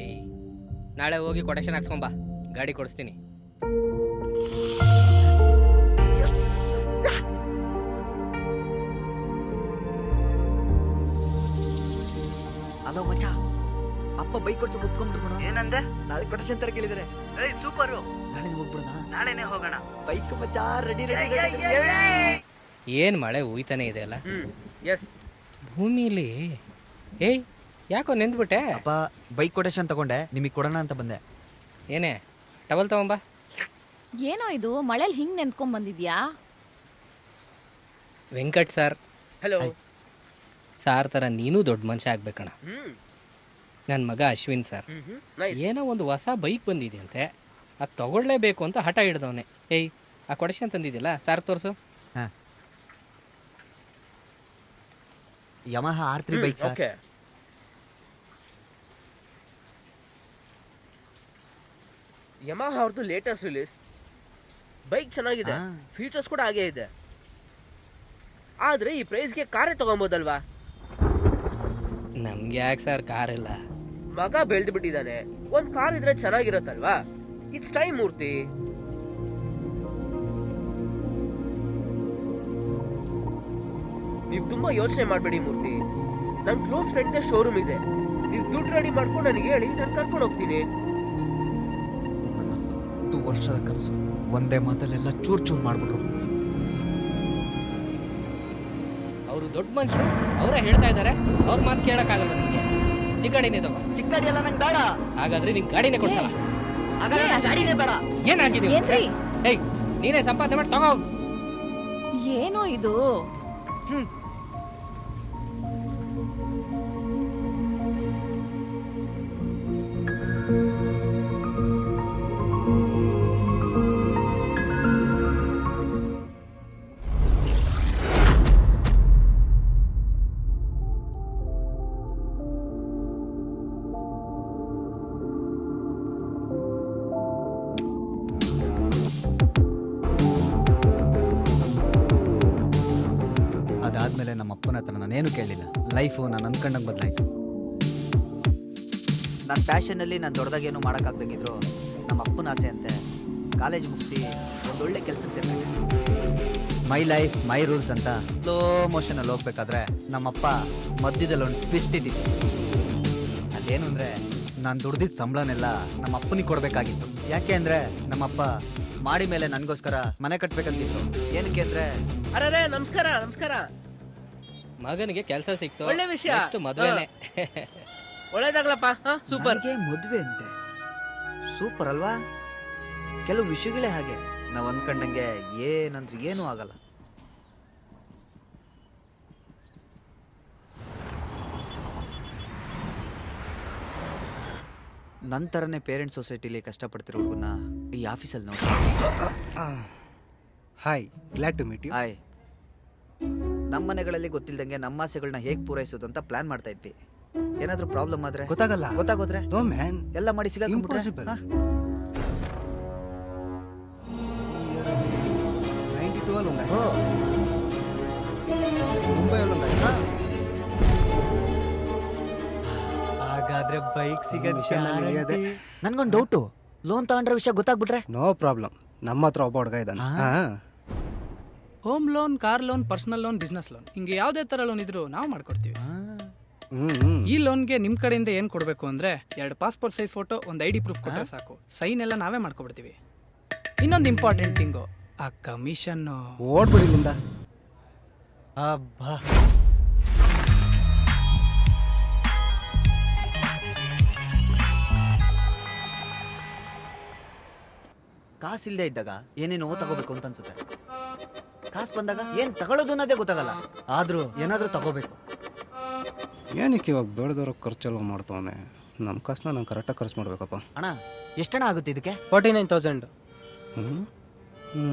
S6: ಏಯ್, ನಾಳೆ ಹೋಗಿ ಕೊಟೇಶನ್ ಹಾಕ್ಸ್ಕೊಂಬಾ, ಗಾಡಿ ಕೊಡಿಸ್ತೀನಿ.
S1: ಹಲೋ ಮಚ್ಚ, ಅಪ್ಪ ಬೈಕ್ ಕೊಡ್ಸೋಕೆ ಒಪ್ಕೊಂಡ್ಬಿಟ್ರು.
S2: ಏನಂದೆ?
S1: ನಾಳೆ ಕೊಟೇಶನ್ ತರ ಕೇಳಿದಾರೆ.
S2: ಸೂಪರು.
S1: ನಾಳೆ ಹೋಗ್ಬಿಡೋಣ.
S2: ನಾಳೆನೆ ಹೋಗೋಣ.
S1: ಬೈಕ್ ಮಚ್ಚ ರೆಡಿ ರೆಡಿ.
S6: ಏನು ಮಳೆ ಹುಯ್ತಾನೆ ಇದೆ ಅಲ್ಲ
S8: ಎಸ್.
S6: ಭೂಮಿಲಿ. ಏಯ್, ಯಾಕೋ ನೆಂದ್ಬಿಟ್ಟೆ?
S1: ಅಪ್ಪ ಬೈಕ್ ಕೊಟೇಶನ್ ತಗೊಂಡೆ, ನಿಮಗೆ ಕೊಡೋಣ ಅಂತ ಬಂದೆ.
S6: ಏನೇ ಟವಲ್ ತಗೊಂಬಾ.
S11: ಏನೋ ಇದು ಮಳೇಲಿ ಹಿಂಗ್ ನೆನ್ಕೊಂಡ್ ಬಂದಿದ್ಯಾ?
S6: ವೆಂಕಟ್ ಸರ್.
S8: ಹಲೋ.
S6: ಸಾರ್ ಥರ ನೀನು ದೊಡ್ಡ ಮನುಷ್ಯ ಆಗ್ಬೇಕಣ್ಣ. ನನ್ನ ಮಗ ಅಶ್ವಿನ್ ಸರ್.
S8: ನೈಸ್.
S6: ಏನೋ ಒಂದು ಹೊಸ ಬೈಕ್ ಬಂದಿದೆಯಂತೆ, ಅದು ತಗೊಳ್ಳೇಬೇಕು ಅಂತ ಹಠ ಹಿಡ್ದವನೆ. ಏಯ್, ಆ ಕೊಡೇಶನ್ ತಂದಿದ್ದಿಲ್ಲ, ಸಾರ್ ತೋರಿಸು.
S1: ಹಾಂ, Yamaha R3 bike sir.
S8: Okay. Yamaha ಅವ್ರದ್ದು ಲೇಟೆಸ್ಟ್ ರಿಲೀಸ್ ಬೈಕ್ ಚೆನ್ನಾಗಿದೆ, ಫೀಚರ್ಸ್ ಕೂಡ ಹಾಗೇ ಇದೆ. ಆದ್ರೆ ಈ ಪ್ರೈಸ್ಗೆ ಕಾರೇ ತಗೊಬೋದಲ್ವಾ?
S6: ನಮ್ಗೆ ಯಾಕೆ ಸರ್ ಕಾರ್ ಇಲ್ಲ?
S8: ಮಗ ಬೆಳೆದು ಬಿಟ್ಟಿದ್ದಾನೆ, ಒಂದ್ ಕಾರ್ ಇದ್ರೆ ಚೆನ್ನಾಗಿರತ್ತಲ್ವಾ? ಇಟ್ಸ್ ಟೈಮ್ ಮೂರ್ತಿ. ನೀವು ತುಂಬಾ ಯೋಚನೆ ಮಾಡಬೇಡಿ ಮೂರ್ತಿ. ನನ್ನ ಕ್ಲೋಸ್ ಫ್ರೆಂಡ್ ಶೋರೂಮ್ ಇದೆ, ನೀವು ದುಡ್ಡು ರೆಡಿ ಮಾಡ್ಕೊಂಡು ನನಗೆ ಹೇಳಿ, ನಾನು ಕರ್ಕೊಂಡು ಹೋಗ್ತೀನಿ.
S1: 10 ವರ್ಷದ ಕನಸು ಒಂದೇ ಮಾತಲ್ಲೆಲ್ಲ ಚೂರ್ ಚೂರ್ ಮಾಡ್ಬಿಟ್ರು.
S6: ಅವರು ದೊಡ್ಡ ಮನುಷ್ಯರು, ಅವರೇ ಹೇಳ್ತಾ ಇದ್ದಾರೆ, ಅವ್ರ ಮಾತು ಕೇಳಕ್ಕಾಗಲ್ಲ ನಿಮಗೆ. ಚಿಕ್ಕ ಗಾಡಿನೇ ತಗೋ.
S1: ಚಿಕ್ಕ ಗಾಡಿ ಎಲ್ಲ ನಂಗೆ ಬೇಡ.
S6: ಹಾಗಾದ್ರೆ ನಿಂಗೆ ಗಾಡಿನೇ ಕೊಡ್ಸಲ್ಲ.
S1: ಹಾಗಾದ್ರೆ ನಂಗ್ ಗಾಡಿನೇ ಬೇಡ.
S6: ಏನಾಗಿದೆ?
S11: ಏನ್ರಿ?
S6: ಏಯ್, ನೀನೇ ಸಂಪಾದನೆ ಮಾಡಿ ತಗೋ.
S11: ಏನೋ ಇದು?
S1: ಅದಾದ್ಮೇಲೆ ನಮ್ಮ ಅಪ್ಪನ ಹತ್ರ ನಾನೇನು ಕೇಳಲಿಲ್ಲ. ಲೈಫು ನಾನು ಅನ್ಕೊಂಡಂಗೆ ಬದಲಾಯಿತು. ನನ್ನ ಪ್ಯಾಷನಲ್ಲಿ ನಾನು ದೊಡ್ಡದಾಗೇನು ಮಾಡೋಕ್ಕಾಗ್ದಂಗಿದ್ರು ನಮ್ಮ ಅಪ್ಪನ ಆಸೆ ಅಂತೆ ಕಾಲೇಜ್ ಮುಗಿಸಿ ಒಂದೊಳ್ಳೆ ಕೆಲಸಕ್ಕೆ ಸೇರ್ಬೇಕು. ಮೈ ಲೈಫ್ ಮೈ ರೂಲ್ಸ್ ಅಂತ ಸ್ಲೋ ಮೋಷನಲ್ಲಿ ಹೋಗ್ಬೇಕಾದ್ರೆ ನಮ್ಮಪ್ಪ ಮಧ್ಯದಲ್ಲಿ ಒಂದು ಟ್ವಿಸ್ಟ್ ಇದ್ದಿತ್ತು. ಅದೇನು ಅಂದರೆ ನಾನು ದುಡ್ದಿದ್ದ ಸಂಬಳನೆಲ್ಲ ನಮ್ಮ ಅಪ್ಪನಿಗೆ ಕೊಡಬೇಕಾಗಿತ್ತು. ಯಾಕೆ ಅಂದರೆ ನಮ್ಮಪ್ಪ ಮಾಡಿ ಮೇಲೆ ನನಗೋಸ್ಕರ ಮನೆ ಕಟ್ಟಬೇಕಂತಿತ್ತು. ಏನಕ್ಕೆ ಅಂದರೆ
S8: ಅರೆ ನಮಸ್ಕಾರ. ನಮಸ್ಕಾರ.
S6: ಮಗನಿಗೆ ಕೆಲಸ ಸಿಕ್ತು,
S8: ಒಳ್ಳೆ ವಿಷಯ.
S6: ಮದುವೆನೆ.
S8: ಒಳ್ಳೇದಾಗ್ಲಪ್ಪ. ಸೂಪರ್.
S1: ನನಗೆ ಮದುವೆ ಅಂತೆ. ಸೂಪರ್ ಅಲ್ವಾ? ಕೆಲವು ವಿಷಯಗಳೇ ಹಾಗೆ, ನಾವು ಅಂದ್ಕೊಂಡಂಗೆ ಏನಂದ್ರೆ ಏನೂ ಆಗಲ್ಲ. ನಂತರನೇ ಪೇರೆಂಟ್ ಸೊಸೈಟಿಲಿ ಕಷ್ಟಪಡ್ತಿರೋ ಹುಡುಗನ ಈ ಆಫೀಸಲ್ಲಿ ನೋಡಿ.
S3: Hi, glad to meet you.
S1: Hi. ನಮ್ಮ ಮನೆಗಳಲ್ಲಿ ಗೊತ್ತಿಲ್ದಂಗೆ ನಮ್ಮ ಆಸೆಗಳನ್ನ ಹೇಗೆ ಪೂರೈಸೋದು ಅಂತ ಪ್ಲಾನ್ ಮಾಡ್ತಾ ಇದ್ವಿ. ಏನಾದರೂ ಪ್ರಾಬ್ಲಮ್ ಆದ್ರೆ ಗೊತ್ತಾಗೋದ್ರೆ
S3: ನೋ ಮ್ಯಾನ್,
S1: ಎಲ್ಲ ಮಾಡಿ ಸಿಗಾಕೊಂಡ್ಬಿಟ್ರೆ
S3: ಇಂಪಾಸಿಬಲ್. 92 ಅಲ್ಲಿ ಒಂದಾಯ್ತು, ಮುಂಬೈಯಲ್ಲಿ ಒಂದಾಯ್ತು.
S1: ಹಾಗಾದ್ರೆ ಬೈಕ್
S3: ವಿಷಯ ನಡೆಯೋದೆ.
S1: ನನ್ಗೊಂದು ಡೌಟು, ಲೋನ್ ತಗೊಂಡ್ರೆ ವಿಷಯ ಗೊತ್ತಾಗ್ಬಿಟ್ರೆ?
S3: ನೋ ಪ್ರಾಬ್ಲಮ್, ನಮ್ಮ ಹತ್ರ ಒಬ್ಬ ಹುಡುಗ ಇದ್ದಾನೆ.
S12: Home loan, car loan, personal loan, business loan, ಹಿಂಗೆ ಯಾವುದೇ ಥರ ಲೋನ್ ಇದ್ರೂ ನಾವು ಮಾಡ್ಕೊಡ್ತೀವಿ. ಈ ಲೋನ್ಗೆ ನಿಮ್ಮ ಕಡೆಯಿಂದ ಏನು ಕೊಡಬೇಕು ಅಂದರೆ 2 ಪಾಸ್ಪೋರ್ಟ್ ಸೈಜ್ ಫೋಟೋ, ಒಂದು ID ಪ್ರೂಫ್ ಕೊಟ್ಟರೆ ಸಾಕು. ಸೈನ್ ಎಲ್ಲ ನಾವೇ ಮಾಡ್ಕೊಬಿಡ್ತೀವಿ. ಇನ್ನೊಂದು ಇಂಪಾರ್ಟೆಂಟ್ ಥಿಂಗು, ಆ ಕಮಿಷನ್ನು.
S3: ಓಡ್ಬಿಡಿಲಿಂದ.
S1: ಅಬ್ಬಾ, ಕಾಸಿಲ್ಲದೆ ಇದ್ದಾಗ ಏನೇನೋ ತಗೋಬೇಕು ಅಂತ ಅನ್ಸುತ್ತೆ. ಕಾಸು ಬಂದಾಗ ಏನ್ ತಗೊಳ್ಳೋದು ಅನ್ನೋದೇ ಗೊತ್ತಾಗಲ್ಲ. ಆದ್ರೂ ಏನಾದ್ರೂ ತಗೋಬೇಕು.
S3: ಏನಕ್ಕೆ ಇವಾಗ ಬೇಡದವ್ರ ಖರ್ಚೆಲ್ಲ ಮಾಡ್ತಾವನೆ? ನಮ್ಮ ಕಾಸನ್ನ ನಾನು ಕರೆಕ್ಟಾಗಿ ಖರ್ಚು ಮಾಡ್ಬೇಕಪ್ಪ.
S1: ಅಣ್ಣ, ಎಷ್ಟಣ್ಣ ಆಗುತ್ತೆ ಇದಕ್ಕೆ?
S9: 49,000.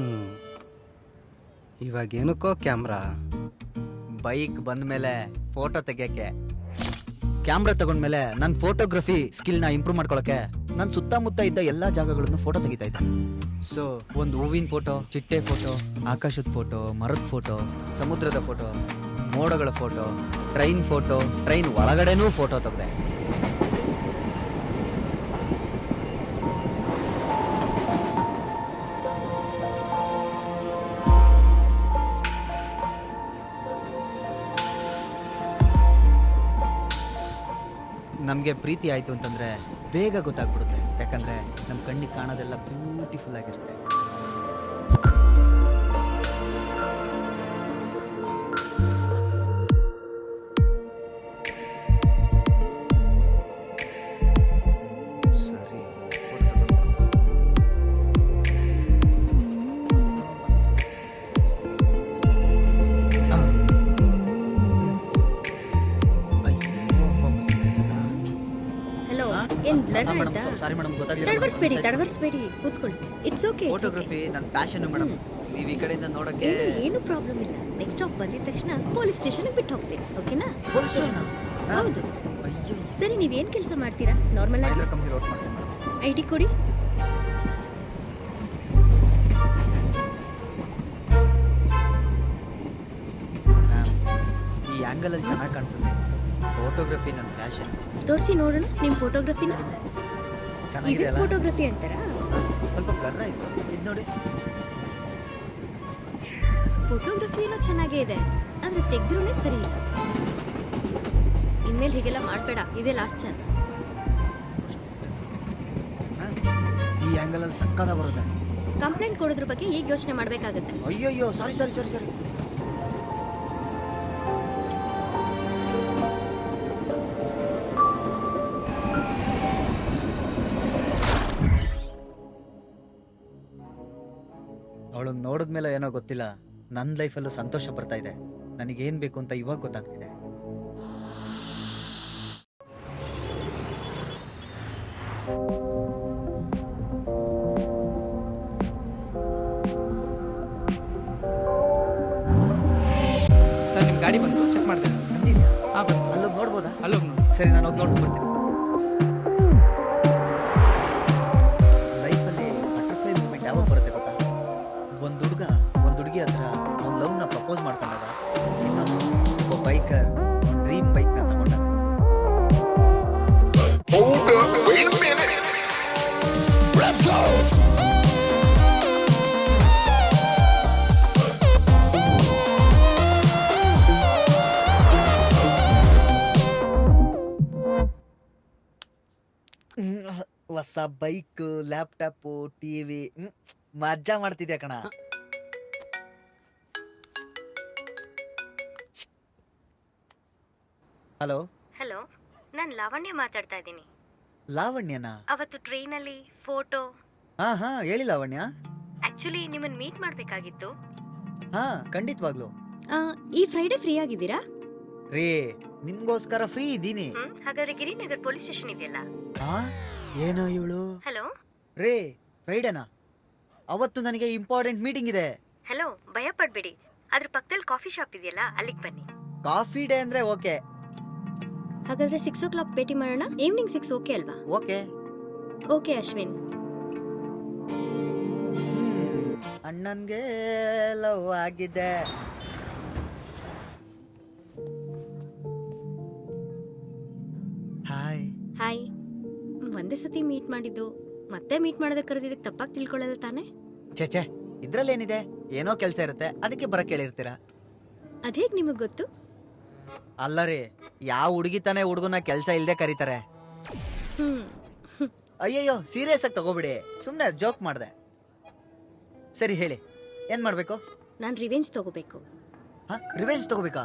S3: ಇವಾಗ ಏನಕ್ಕೋ ಕ್ಯಾಮ್ರಾ?
S1: ಬೈಕ್ ಬಂದಮೇಲೆ ಫೋಟೋ ತೆಗಿಯೋಕ್ಕೆ, ಕ್ಯಾಮ್ರಾ ತಗೊಂಡ್ಮೇಲೆ ನನ್ನ ಫೋಟೋಗ್ರಫಿ ಸ್ಕಿಲ್ನ ಇಂಪ್ರೂವ್ ಮಾಡ್ಕೊಳ್ಳೋಕ್ಕೆ ನನ್ನ ಸುತ್ತಮುತ್ತ ಇದ್ದ ಎಲ್ಲ ಜಾಗಗಳನ್ನು ಫೋಟೋ ತೆಗಿತಾ ಇದ್ದೆ. ಸೊ ಒಂದು ಹೂವಿನ ಫೋಟೋ, ಚಿಟ್ಟೆ ಫೋಟೋ, ಆಕಾಶದ ಫೋಟೋ, ಮರದ ಫೋಟೋ, ಸಮುದ್ರದ ಫೋಟೋ, ಮೋಡಗಳ ಫೋಟೋ, ಟ್ರೈನ್ ಒಳಗಡೆನೂ ಫೋಟೋ ತೆಗೆದೆ. ನಮಗೆ ಪ್ರೀತಿ ಆಯಿತು ಅಂತಂದರೆ ಬೇಗ ಗೊತ್ತಾಗ್ಬಿಡುತ್ತೆ, ಯಾಕಂದರೆ ನಮ್ಮ ಕಣ್ಣಿಗೆ ಕಾಣೋದೆಲ್ಲ ಬ್ಯೂಟಿಫುಲ್ ಆಗಿರುತ್ತೆ. ಸರಿ,
S5: ಹಲೋ, ಏನ್ ಬ್ಲರ್ ಆಯ್ತಾ?
S1: ಸಾರಿ ಮೇಡಮ್,
S5: ತಡವರ್ಸ್ಬೇಡಿ, ಕೂತ್ಕೊಳ್ಳಿ. It's okay.
S1: ಫೋಟೋಗ್ರಫಿ ನನ್ನ ಪ್ಯಾಷನ್ ಮೇಡಮ್. ನೀವು ಈ ಕಡೆಯಿಂದ ನೋಡೋಕ್ಕೆ
S5: ಏನು ಪ್ರಾಬ್ಲಮ್ ಇಲ್ಲ. ನೆಕ್ಸ್ಟ್ ಸ್ಟಾಪ್ ಬಂದಿದ ತಕ್ಷಣ ಪೊಲೀಸ್ ಸ್ಟೇಷನ್ ಬಿಟ್ಟು ಹೋಗ್ತೀನಿ, ಓಕೆನಾ?
S1: Police station?
S5: ಹೌದು.
S1: ಅಯ್ಯೋ,
S5: ಸರಿ, ನೀವೇನ್ ಕೆಲಸ ಮಾಡ್ತೀರಾ? ನಾರ್ಮಲ್ ಆಗಿ
S1: ಕಂಪ್ನಿ ವರ್ಕ್ ಮಾಡ್ತೀನಿ ಮೇಡಮ್.
S5: ಐಡಿ ಕೊಡಿ.
S1: ಈ ಆ್ಯಂಗಲಲ್ಲಿ ಚೆನ್ನಾಗಿ ಕಾಣಿಸುತ್ತೆ. ಫೋಟೋಗ್ರಫಿ ನನ್ನ ಫ್ಯಾಷನ್.
S5: ತೋರಿಸಿ ನೋಡೋಣ ನಿಮ್ಮ ಫೋಟೋಗ್ರಫಿನ.
S1: ಚೆನ್ನಾಗಿದೆ ಅಲ್ಲ?
S5: ಫೋಟೋಗ್ರಫಿ ಅಂತಾರಾ?
S1: ಸ್ವಲ್ಪ ಬ್ಲರ್ ಆಯಿತು, ಇದು ನೋಡಿ.
S5: ಫೋಟೋಗ್ರಫಿ ಏನೋ ಚೆನ್ನಾಗೇ ಇದೆ, ಆದ್ರೆ ತೆಗೆದ್ರೂ ಸರಿ ಇಲ್ಲ. ಇನ್ಮೇಲೆ ಹೀಗೆಲ್ಲ ಮಾಡಬೇಡ, ಇದೇ ಲಾಸ್ಟ್ ಚಾನ್ಸ್.
S1: ಈ ಆ್ಯಂಗಲಲ್ಲಿ ಸಕ್ಕದ ಬರುತ್ತೆ.
S5: ಕಂಪ್ಲೇಂಟ್ ಕೊಡೋದ್ರ ಬಗ್ಗೆ ಈಗ ಯೋಚನೆ ಮಾಡಬೇಕಾಗುತ್ತೆ.
S1: ಅಯ್ಯಯ್ಯೋ, ಸಾರಿ. ಅವಳನ್ನ ನೋಡಿದ್ಮೇಲೆ ಏನೋ ಗೊತ್ತಿಲ್ಲ, ನನ್ನ ಲೈಫಲ್ಲೂ ಸಂತೋಷ ಬರ್ತಾ ಇದೆ. ನನಗೇನು ಬೇಕು ಅಂತ ಇವಾಗ ಗೊತ್ತಾಗ್ತಿದೆ.
S12: ಸರ್, ನಿಮ್ಮ ಗಾಡಿ ಬಂತು, ಚೆಕ್ ಮಾಡಿದೆ.
S1: ಬಂದಿದ್ಯಾ?
S12: ಹಾಂ, ಬಂತು.
S1: ಅಲ್ಲೋಗಿ ನೋಡ್ಬೋದಾ?
S12: ಅಲ್ಲೋಗಿ ನೋಡಿ.
S1: ಸರಿ, ನಾನು ಹೋಗಿ ನೋಡ್ಕೊಂಡು ಬರ್ತೀನಿ. ಲೈಫಲ್ಲಿ ಬಟರ್ಫ್ಲೈ ಮೂಮೆಂಟ್ ಯಾವಾಗ ಬರುತ್ತೆ ಗೊತ್ತಾ? ಒಂದು ಹುಡುಗಿ ಹತ್ರ ಅವ್ನ ಲವ್ನ ಪ್ರಪೋಸ್ ಮಾಡ್ಕೊಂಡಾಗ, ಇನ್ನೊಂದು ಒಬ್ಬ ಬೈಕರ್ ಒಂದು ಡ್ರೀಮ್ ಬೈಕ್ನ ತಗೊಂಡಾಗ. ಹೊಸ ಬೈಕು, ಲ್ಯಾಪ್ಟಾಪು, ಟಿವಿ, ಮಜಾ ಮಾಡ್ತಿದ್ಯಾ ಕಣ. ಹಲೋ,
S5: ನಾನು ಲಾವಣ್ಯ ಮಾತಾಡ್ತಾ ಇದ್ದೀನಿ.
S1: ಲಾವಣ್ಯನಾ?
S5: ಅವತ್ತು ಟ್ರೈನಲ್ಲಿ ಫೋಟೋ.
S1: ಹಾ, ಹೇಳಿ ಲಾವಣ್ಯ.
S5: ಆಕ್ಚುಲಿ ನಿಮ್ಮನ್ನ ಮೀಟ್ ಮಾಡಬೇಕಾಗಿತ್ತು.
S1: ಹಾ, ಖಂಡಿತವಾಗ್ಲು.
S5: ಈ ಫ್ರೈಡೆ ಫ್ರೀ ಆಗಿದ್ದೀರಾ?
S1: ರೇ, ನಿಮ್ಗೋಸ್ಕರ ಫ್ರೀ ಇದ್ದೀನಿ.
S5: ಹಾಗಾದ್ರೆ ಗಿರಿನಗರ್ ಪೊಲೀಸ್ ಸ್ಟೇಷನ್ ಇದೆಯಲ್ಲ?
S1: ಏನೋ ಇವಳು.
S5: ಹಲೋ
S1: ರೇ, ಫ್ರೈಡೆನಾ? ಅವತ್ತು ನನಗೆ ಇಂಪಾರ್ಟೆಂಟ್ ಮೀಟಿಂಗ್ ಇದೆ.
S5: ಹಲೋ, ಭಯ ಪಡ್ಬೇಡಿ. ಅದ್ರ ಪಕ್ಕದಲ್ಲಿ ಕಾಫಿ ಶಾಪ್ ಇದೆಯಲ್ಲ, ಅಲ್ಲಿಗೆ ಬನ್ನಿ.
S1: ಕಾಫಿ ಡೇ ಅಂದ್ರೆ ಓಕೆ.
S5: ಹಾಗಾದ್ರೆ 6 o'clock ಭೇಟಿ ಮಾಡೋಣ. ಈವ್ನಿಂಗ್ 6 ಓಕೆ ಅಲ್ವಾ? ಓಕೆ ಅಶ್ವಿನ್.
S1: ಅಣ್ಣನ್ಗೆ ಲವ್ ಆಗಿದೆ.
S5: ಹಾಯ್. ಒಂದೇ ಸತಿ ಮೀಟ್ ಮಾಡಿದ್ದು, ಮತ್ತೆ ಮೀಟ್ ಮಾಡೋದಕ್ಕೆ ಕರೆದಿದ್ದಕ್ಕೆ ತಪ್ಪಾಗಿ ತಿಳ್ಕೊಳ್ಳಲ್ಲ ತಾನೆ?
S1: ಛೇ, ಇದ್ರಲ್ಲೇನಿದೆ? ಏನೋ ಕೆಲಸ ಇರುತ್ತೆ, ಅದಕ್ಕೆ ಬರಕ್ಕೆ ಹೇಳಿರ್ತೀರಾ.
S5: ಅದೇಗ್ ನಿಮಗ್ ಗೊತ್ತು?
S1: ಅಲ್ಲ ರೀ, ಯಾವ ಹುಡುಗಿ ತಾನೇ ಹುಡುಗನ ಕೆಲಸ ಇಲ್ಲದೆ ಕರೀತಾರೆ. ಅಯ್ಯಯ್ಯೋ, ಸೀರಿಯಸ್ ಆಗಿ ತಗೋಬಿಡಿ, ಸುಮ್ಮನೆ ಜೋಕ್ ಮಾಡಿದೆ. ಸರಿ ಹೇಳಿ, ಏನ್ ಮಾಡ್ಬೇಕು?
S5: ನಾನು ರಿವೆಂಜ್ ತಗೋಬೇಕು.
S1: ರಿವೆಂಜ್ ತಗೋಬೇಕಾ?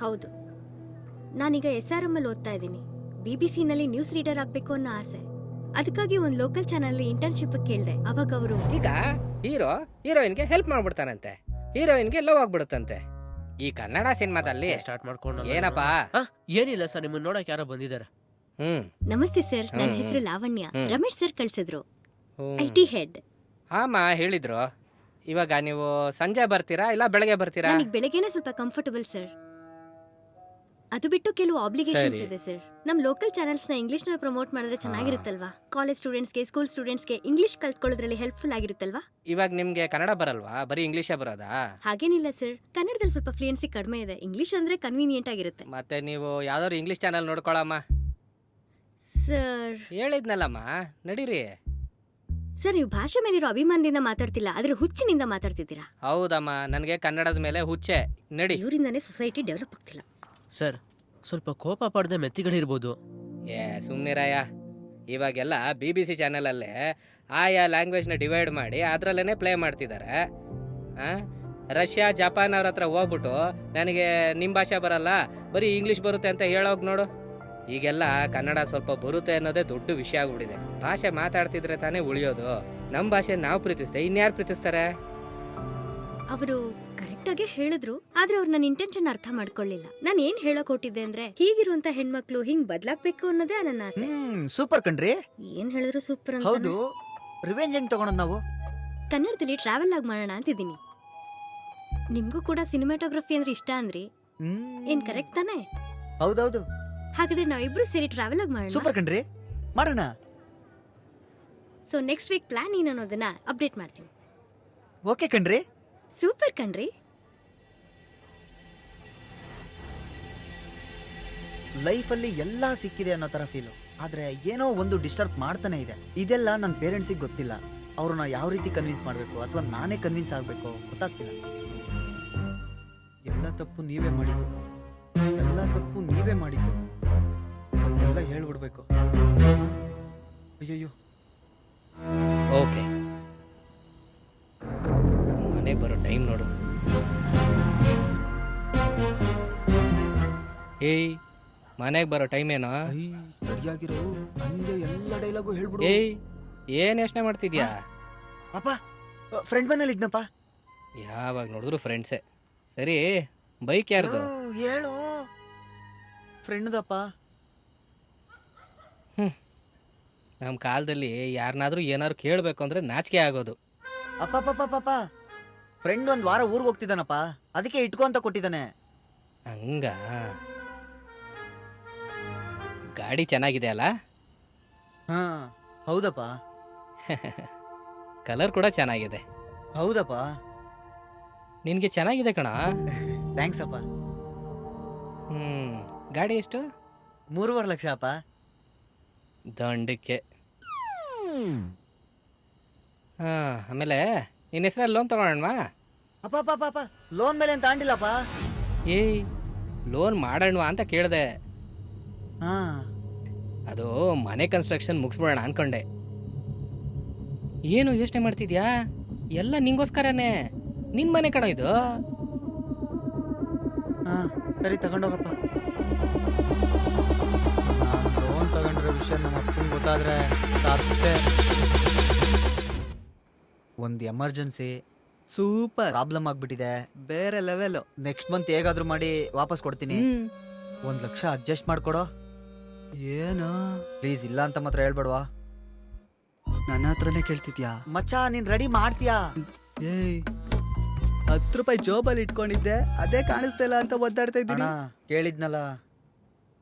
S5: ಹೌದು. ನಾನೀಗ SRM ಅಲ್ಲಿ ಓದ್ತಾ ಇದ್ದೀನಿ. BBC-ನಲ್ಲಿ ನ್ಯೂಸ್ ರೀಡರ್ ಆಗ್ಬೇಕು ಅನ್ನೋ ಆಸೆ. ಅದಕ್ಕಾಗಿ ಒಂದು ಲೋಕಲ್ ಚಾನಲ್ ಇಂಟರ್ನ್ಶಿಪ್ ಕೇಳಿದೆ. ಅವಾಗ ಅವರು
S6: ಈಗ ಹೀರೋಯಿನ್ಗೆ ಹೆಲ್ಪ್ ಮಾಡ್ಬಿಡ್ತಾನಂತೆ, ಹೀರೋಯಿನ್ಗೆ ಲವ್ ಆಗ್ಬಿಡುತ್ತಂತೆ. ಈ ಕನ್ನಡ ಸಿನಿಮಾದಲ್ಲಿ
S8: ಸ್ಟಾರ್ಟ್ ಮಾಡ್ಕೊಂಡು
S6: ಏನಪ್ಪಾ?
S8: ಏನಿಲ್ಲ ಸರ್, ನಿಮ್ಮನ್ನ ನೋಡಕ್ ಯಾರೋ ಬಂದಿದ್ದಾರೆ.
S5: ನಮಸ್ತೆ ಸರ್, ನನ್ನ ಹೆಸರು ಲಾವಣ್ಯ. ರಮೇಶ್ ಸರ್ ಕಳ್ಸಿದ್ರು. IT head.
S6: ಆಮ ಹೇಳಿದ್ರು. ಇವಾಗ ನೀವು ಸಂಜೆ ಬರ್ತೀರಾ ಇಲ್ಲ ಬೆಳಗ್ಗೆ ಬರ್ತೀರಾ?
S5: ನನಗೆ ಬೆಳಗ್ಗೆನೆ ಸ್ವಲ್ಪ ಕಂಫರ್ಟಬಲ್ ಸರ್. ಅದು ಬಿಟ್ಟು ಕೆಲವು ಆಬ್ಲಿಗೇಷನ್ಸ್
S6: ಸರಿ.
S5: ಇದೆ ಸರ್. ನಮ್ಮ ಲೋಕಲ್ ಚಾನೆಲ್ಸ್ನ ಇಂಗ್ಲಿಷ್ನ ಪ್ರಮೋಟ್ ಮಾಡಿದ್ರೆ ಚೆನ್ನಾಗಿರುತ್ತಲ್ವಾ? ಕಾಲೇಜ್ ಸ್ಟೂಡೆಂಟ್ಸ್ಗೆ, ಸ್ಕೂಲ್ ಸ್ಟೂಡೆಂಟ್ಸ್ಗೆ ಇಂಗ್ಲಿಷ್ ಕಲ್ತ್ಕೊಳ್ಳೋದ್ರಲ್ಲಿ ಹೆಲ್ಪ್ಫುಲ್ ಆಗಿರುತ್ತಲ್ವಾ?
S6: ಇವಾಗ ನಿಮ್ಗೆ ಕನ್ನಡ ಬರಲ್ವಾ? ಬರೀ ಇಂಗ್ಲೀಷೇ ಬರೋದಾ?
S5: ಹಾಗೇನಿಲ್ಲ ಸರ್, ಕನ್ನಡದಲ್ಲಿ ಸ್ವಲ್ಪ ಫ್ಲೂಯೆನ್ಸಿ ಕಡಿಮೆ ಇದೆ. ಇಂಗ್ಲಿಷ್ ಅಂದ್ರೆ ಕನ್ವೀನಿಯಂಟ್ ಆಗಿರುತ್ತೆ
S6: ಮತ್ತೆ ನೀವು ಯಾವ್ದಾದ್ರು ಇಂಗ್ಲೀಷ್ ಚಾನಲ್ ನೋಡ್ಕೊಳಮ್ಮ.
S5: ಸರ್.
S6: ಹೇಳಿದ್ನಲ್ಲಮ್ಮ, ನಡೀರಿ.
S5: ಸರ್, ನೀವು ಭಾಷೆ ಮೇಲಿರೋ ಅಭಿಮಾನದಿಂದ ಮಾತಾಡ್ತಿಲ್ಲ, ಆದ್ರೆ ಹುಚ್ಚಿನಿಂದ ಮಾತಾಡ್ತಿದ್ದೀರಾ.
S6: ಹೌದಮ್ಮ, ನನಗೆ ಕನ್ನಡದ ಮೇಲೆ ಹುಚ್ಚೆ. ನಡಿ.
S5: ಇವರಿಂದಾನೇ ಸೊಸೈಟಿ ಡೆವಲಪ್ ಆಗ್ತಿಲ್ಲ.
S8: ಸರ್, ಸ್ವಲ್ಪ ಕೋಪ ಪಡೆದ ಮೆತ್ತಿಗಳಿರ್ಬೋದು.
S6: ಸುಮ್ನಿರಯ್ಯ. ಇವಾಗೆಲ್ಲ BBC ಚಾನಲಲ್ಲೇ ಆಯಾ ಲ್ಯಾಂಗ್ವೇಜ್ನ ಡಿವೈಡ್ ಮಾಡಿ ಅದರಲ್ಲೇ ಪ್ಲೇ ಮಾಡ್ತಿದ್ದಾರೆ. ರಷ್ಯಾ ಜಪಾನ್ ಅವ್ರ ಹತ್ರ ಹೋಗ್ಬಿಟ್ಟು ನನಗೆ ನಿಮ್ಮ ಭಾಷೆ ಬರಲ್ಲ, ಬರೀ ಇಂಗ್ಲೀಷ್ ಬರುತ್ತೆ ಅಂತ ಹೇಳೋಗಿ ನೋಡು. ಈಗೆಲ್ಲ ಕನ್ನಡ ಸ್ವಲ್ಪ ಬರುತ್ತೆ ಅನ್ನೋದೇ ದೊಡ್ಡ ವಿಷಯ ಆಗ್ಬಿಟ್ಟಿದೆ. ಭಾಷೆ ಮಾತಾಡ್ತಿದ್ರೆ ತಾನೇ ಉಳಿಯೋದು. ನಮ್ಮ ಭಾಷೆ ನಾವು ಪ್ರೀತಿಸ್ದೆ, ಇನ್ಯಾರು ಪ್ರೀತಿಸ್ತಾರೆ?
S5: ಅವರು ಕರೆಕ್ಟ್ ಆಗಿ ಹೇಳಿದ್ರು, ಆದ್ರೆ ಅವ್ರು ನನ್ನ ಇಂಟೆನ್ಷನ್ ಅರ್ಥ ಮಾಡ್ಕೊಳ್ಳಿಲ್ಲ. ನಾನು ಏನ್ ಹೇಳಕ್ ಹೊಟ್ಟಿದ್ದೆ ಅಂದ್ರೆ, ಹೀಗಿರುವಂತ ಹೆಣ್ಮಕ್ಳು ಹಿಂಗ್ ಬದ್ಲಾಗ್ಬೇಕು ಅನ್ನೋದೇ ನನ್ನ ಆಸೆ.
S1: ಸೂಪರ್ ಕಣ್ರಿ.
S5: ಏನ್ ಹೇಳಿದ್ರು ಸೂಪರ್ ಅಂತ.
S1: ಹೌದು, ರಿವೆಂಜ್ ಹೆಂಗ್ ತಗೊಳೋದು ನಾವು?
S5: ಕನ್ನಡದಲ್ಲಿ ಟ್ರಾವೆಲ್ ಆಗಿ ಮಾಡೋಣ ಅಂತಿದ್ದೀನಿ. ನಿಮ್ಗೂ ಕೂಡ ಸಿನಿಮಾಟೋಗ್ರಫಿ ಅಂದ್ರೆ ಇಷ್ಟ ಅಂದ್ರಿ, ಏನ್ ಕರೆಕ್ಟ್ ತಾನೇ?
S1: ಹೌದೌದು.
S5: ಹಾಗಾದ್ರೆ ನಾವಿಬ್ರು ಸೇರಿ ಟ್ರಾವೆಲ್ ಆಗಿ ಮಾಡೋಣ.
S1: ಸೂಪರ್ ಕಣ್ರಿ, ಮಾಡೋಣ.
S5: ಸೊ ನೆಕ್ಸ್ಟ್ ವೀಕ್ ಪ್ಲಾನ್ ಏನು ಅನ್ನೋದನ್ನ ಅಪ್ಡೇಟ್ ಮಾಡ್ತೀನಿ.
S1: ಓಕೆ ಕಣ್ರಿ.
S5: ಸೂಪರ್ ಕಣ್ರಿ.
S1: ಲೈಫಲ್ಲಿ ಎಲ್ಲ ಸಿಕ್ಕಿದೆ ಅನ್ನೋ ಥರ ಫೀಲು, ಆದರೆ ಏನೋ ಒಂದು ಡಿಸ್ಟರ್ಬ್ ಮಾಡ್ತಾನೆ ಇದೆ. ಇದೆಲ್ಲ ನನ್ನ ಪೇರೆಂಟ್ಸಿಗೆ ಗೊತ್ತಿಲ್ಲ. ಅವ್ರನ್ನ ಯಾವ ರೀತಿ ಕನ್ವಿನ್ಸ್ ಮಾಡಬೇಕು ಅಥವಾ ನಾನೇ ಕನ್ವಿನ್ಸ್ ಆಗಬೇಕು ಗೊತ್ತಾಗ್ತಿಲ್ಲ. ಎಲ್ಲ ತಪ್ಪು ನೀವೇ ಮಾಡಿದ್ದು, ಎಲ್ಲ ತಪ್ಪು ನೀವೇ ಮಾಡಿದ್ದು ಮತ್ತೆಲ್ಲ ಹೇಳ್ಬಿಡ್ಬೇಕು. ಅಯ್ಯಯ್ಯೋ.
S6: ಓಕೆ, ಮನೆಗೆ ಬರೋ ಟೈಮ್ ನೋಡು. ಏಯ್, ಮನೆಗೆ ಬರೋ ಟೈಮ್ ಏನೋ?
S1: ಸರಿಯಾಗಿರೋ, ಹಂಗೆ ಎಲ್ಲ ಡೈಲಾಗು ಹೇಳ್ಬಿಡು.
S6: ಏಯ್, ಏನ್ ಯೋಚನೆ ಮಾಡ್ತಿದ್ಯಾ?
S1: ಅಪ್ಪ, ಫ್ರೆಂಡ್ ಮನೇಲಿ ಇದ್ನಪ್ಪ.
S6: ಯಾವಾಗ ನೋಡಿದ್ರು ಫ್ರೆಂಡ್ಸೇ. ಸರಿ, ಬೈಕ್ ಯಾರ್ದು?
S1: ಹೇಳು. ಫ್ರೆಂಡ್ದಪ್ಪ.
S6: ನಮ್ಮ ಕಾಲದಲ್ಲಿ ಯಾರನ್ನಾದ್ರೂ ಏನಾದ್ರು ಕೇಳಬೇಕು ಅಂದ್ರೆ ನಾಚಿಕೆ ಆಗೋದು.
S1: ಅಪ್ಪ, ಫ್ರೆಂಡ್ ಒಂದ್ ವಾರ ಊರಿಗೆ ಹೋಗ್ತಿದ್ದಾನಪ್ಪ, ಅದಕ್ಕೆ ಇಟ್ಕೊ ಅಂತ ಕೊಟ್ಟಿದ್ದಾನೆ.
S6: ಹಂಗ? ಗಾಡಿ ಚೆನ್ನಾಗಿದೆ ಅಲ್ಲ?
S1: ಹಾ, ಹೌದಪ್ಪ.
S6: ಕಲರ್ ಕೂಡ ಚೆನ್ನಾಗಿದೆ.
S1: ಹೌದಪ್ಪ.
S6: ನಿನ್ಗೆ ಚೆನ್ನಾಗಿದೆ ಕಣ.
S1: ಥ್ಯಾಂಕ್ಸ್ ಅಪ್ಪ.
S6: ಗಾಡಿ ಎಷ್ಟು?
S1: 3.5 ಲಕ್ಷ ಅಪ್ಪ.
S6: ದಂಡಕ್ಕೆ. ಆಮೇಲೆ ನಿನ್ನ ಹೆಸರಲ್ಲಿ ಲೋನ್ ತಗೊಳ್ಳೋಣವಾ?
S1: ಅಪ್ಪ, ಲೋನ್ ಮೇಲೆ ಅಂತ ಆಂಡಿಲ್ಲಪ್ಪ.
S6: ಏಯ್, ಲೋನ್ ಮಾಡೋಣವಾ ಅಂತ ಕೇಳಿದೆ.
S1: ಹಾ,
S6: ಅದು ಮನೆ ಕನ್ಸ್ಟ್ರಕ್ಷನ್ ಮುಗಿಸ್ಬಿಡೋಣ ಅನ್ಕೊಂಡೆ. ಏನು ಯೋಚನೆ ಮಾಡ್ತಿದ್ಯಾ? ಎಲ್ಲ ನಿಂಗೋಸ್ಕರನೇ. ನಿನ್ ಮನೆ ಕಣ ಇದು.
S1: ಹಾ, ಸರಿ ತಗೊಂಡೋಗಪ್ಪ. ಲೋನ್ ತಗೊಂಡ್ರೆ ವಿಷಯ ನಮ್ಮ ಅಪ್ಪಂಗೆ ಗೊತ್ತಾದ್ರೆ ಸಾಧ್ಯ. ಒಂದು ಎಮರ್ಜೆನ್ಸಿ
S2: ಸೂಪರ್
S1: ಪ್ರಾಬ್ಲಮ್ ಆಗ್ಬಿಟ್ಟಿದೆ.
S2: ಬೇರೆ ಲೆವೆಲ್.
S1: ನೆಕ್ಸ್ಟ್ ಮಂತ್ ಹೇಗಾದ್ರೂ ಮಾಡಿ ವಾಪಸ್ ಕೊಡ್ತೀನಿ. 1 ಲಕ್ಷ ಅಡ್ಜಸ್ಟ್ ಮಾಡ್ಕೊಡೋ.
S2: ಏನು
S1: ಪ್ಲೀಸ್, ಇಲ್ಲ ಅಂತ ಮಾತ್ರ ಹೇಳ್ಬೇಡ್ವಾ.
S2: ನನ್ನ ಹತ್ರನೇ ಕೇಳ್ತಿದ್ಯಾ?
S1: ಮಚ್ಚಾ, ನೀನ್ ರೆಡಿ ಮಾಡ್ತೀಯಾ?
S2: ಏಯ್, 10 ರೂಪಾಯಿ ಜೋಬಲ್ಲಿ ಇಟ್ಕೊಂಡಿದ್ದೆ, ಅದೇ ಕಾಣಿಸ್ತಿಲ್ಲ ಅಂತ ಒದ್ದಾಡ್ತಾ ಇದ್ದೀನಿ.
S1: ಕೇಳಿದ್ನಲ್ಲ.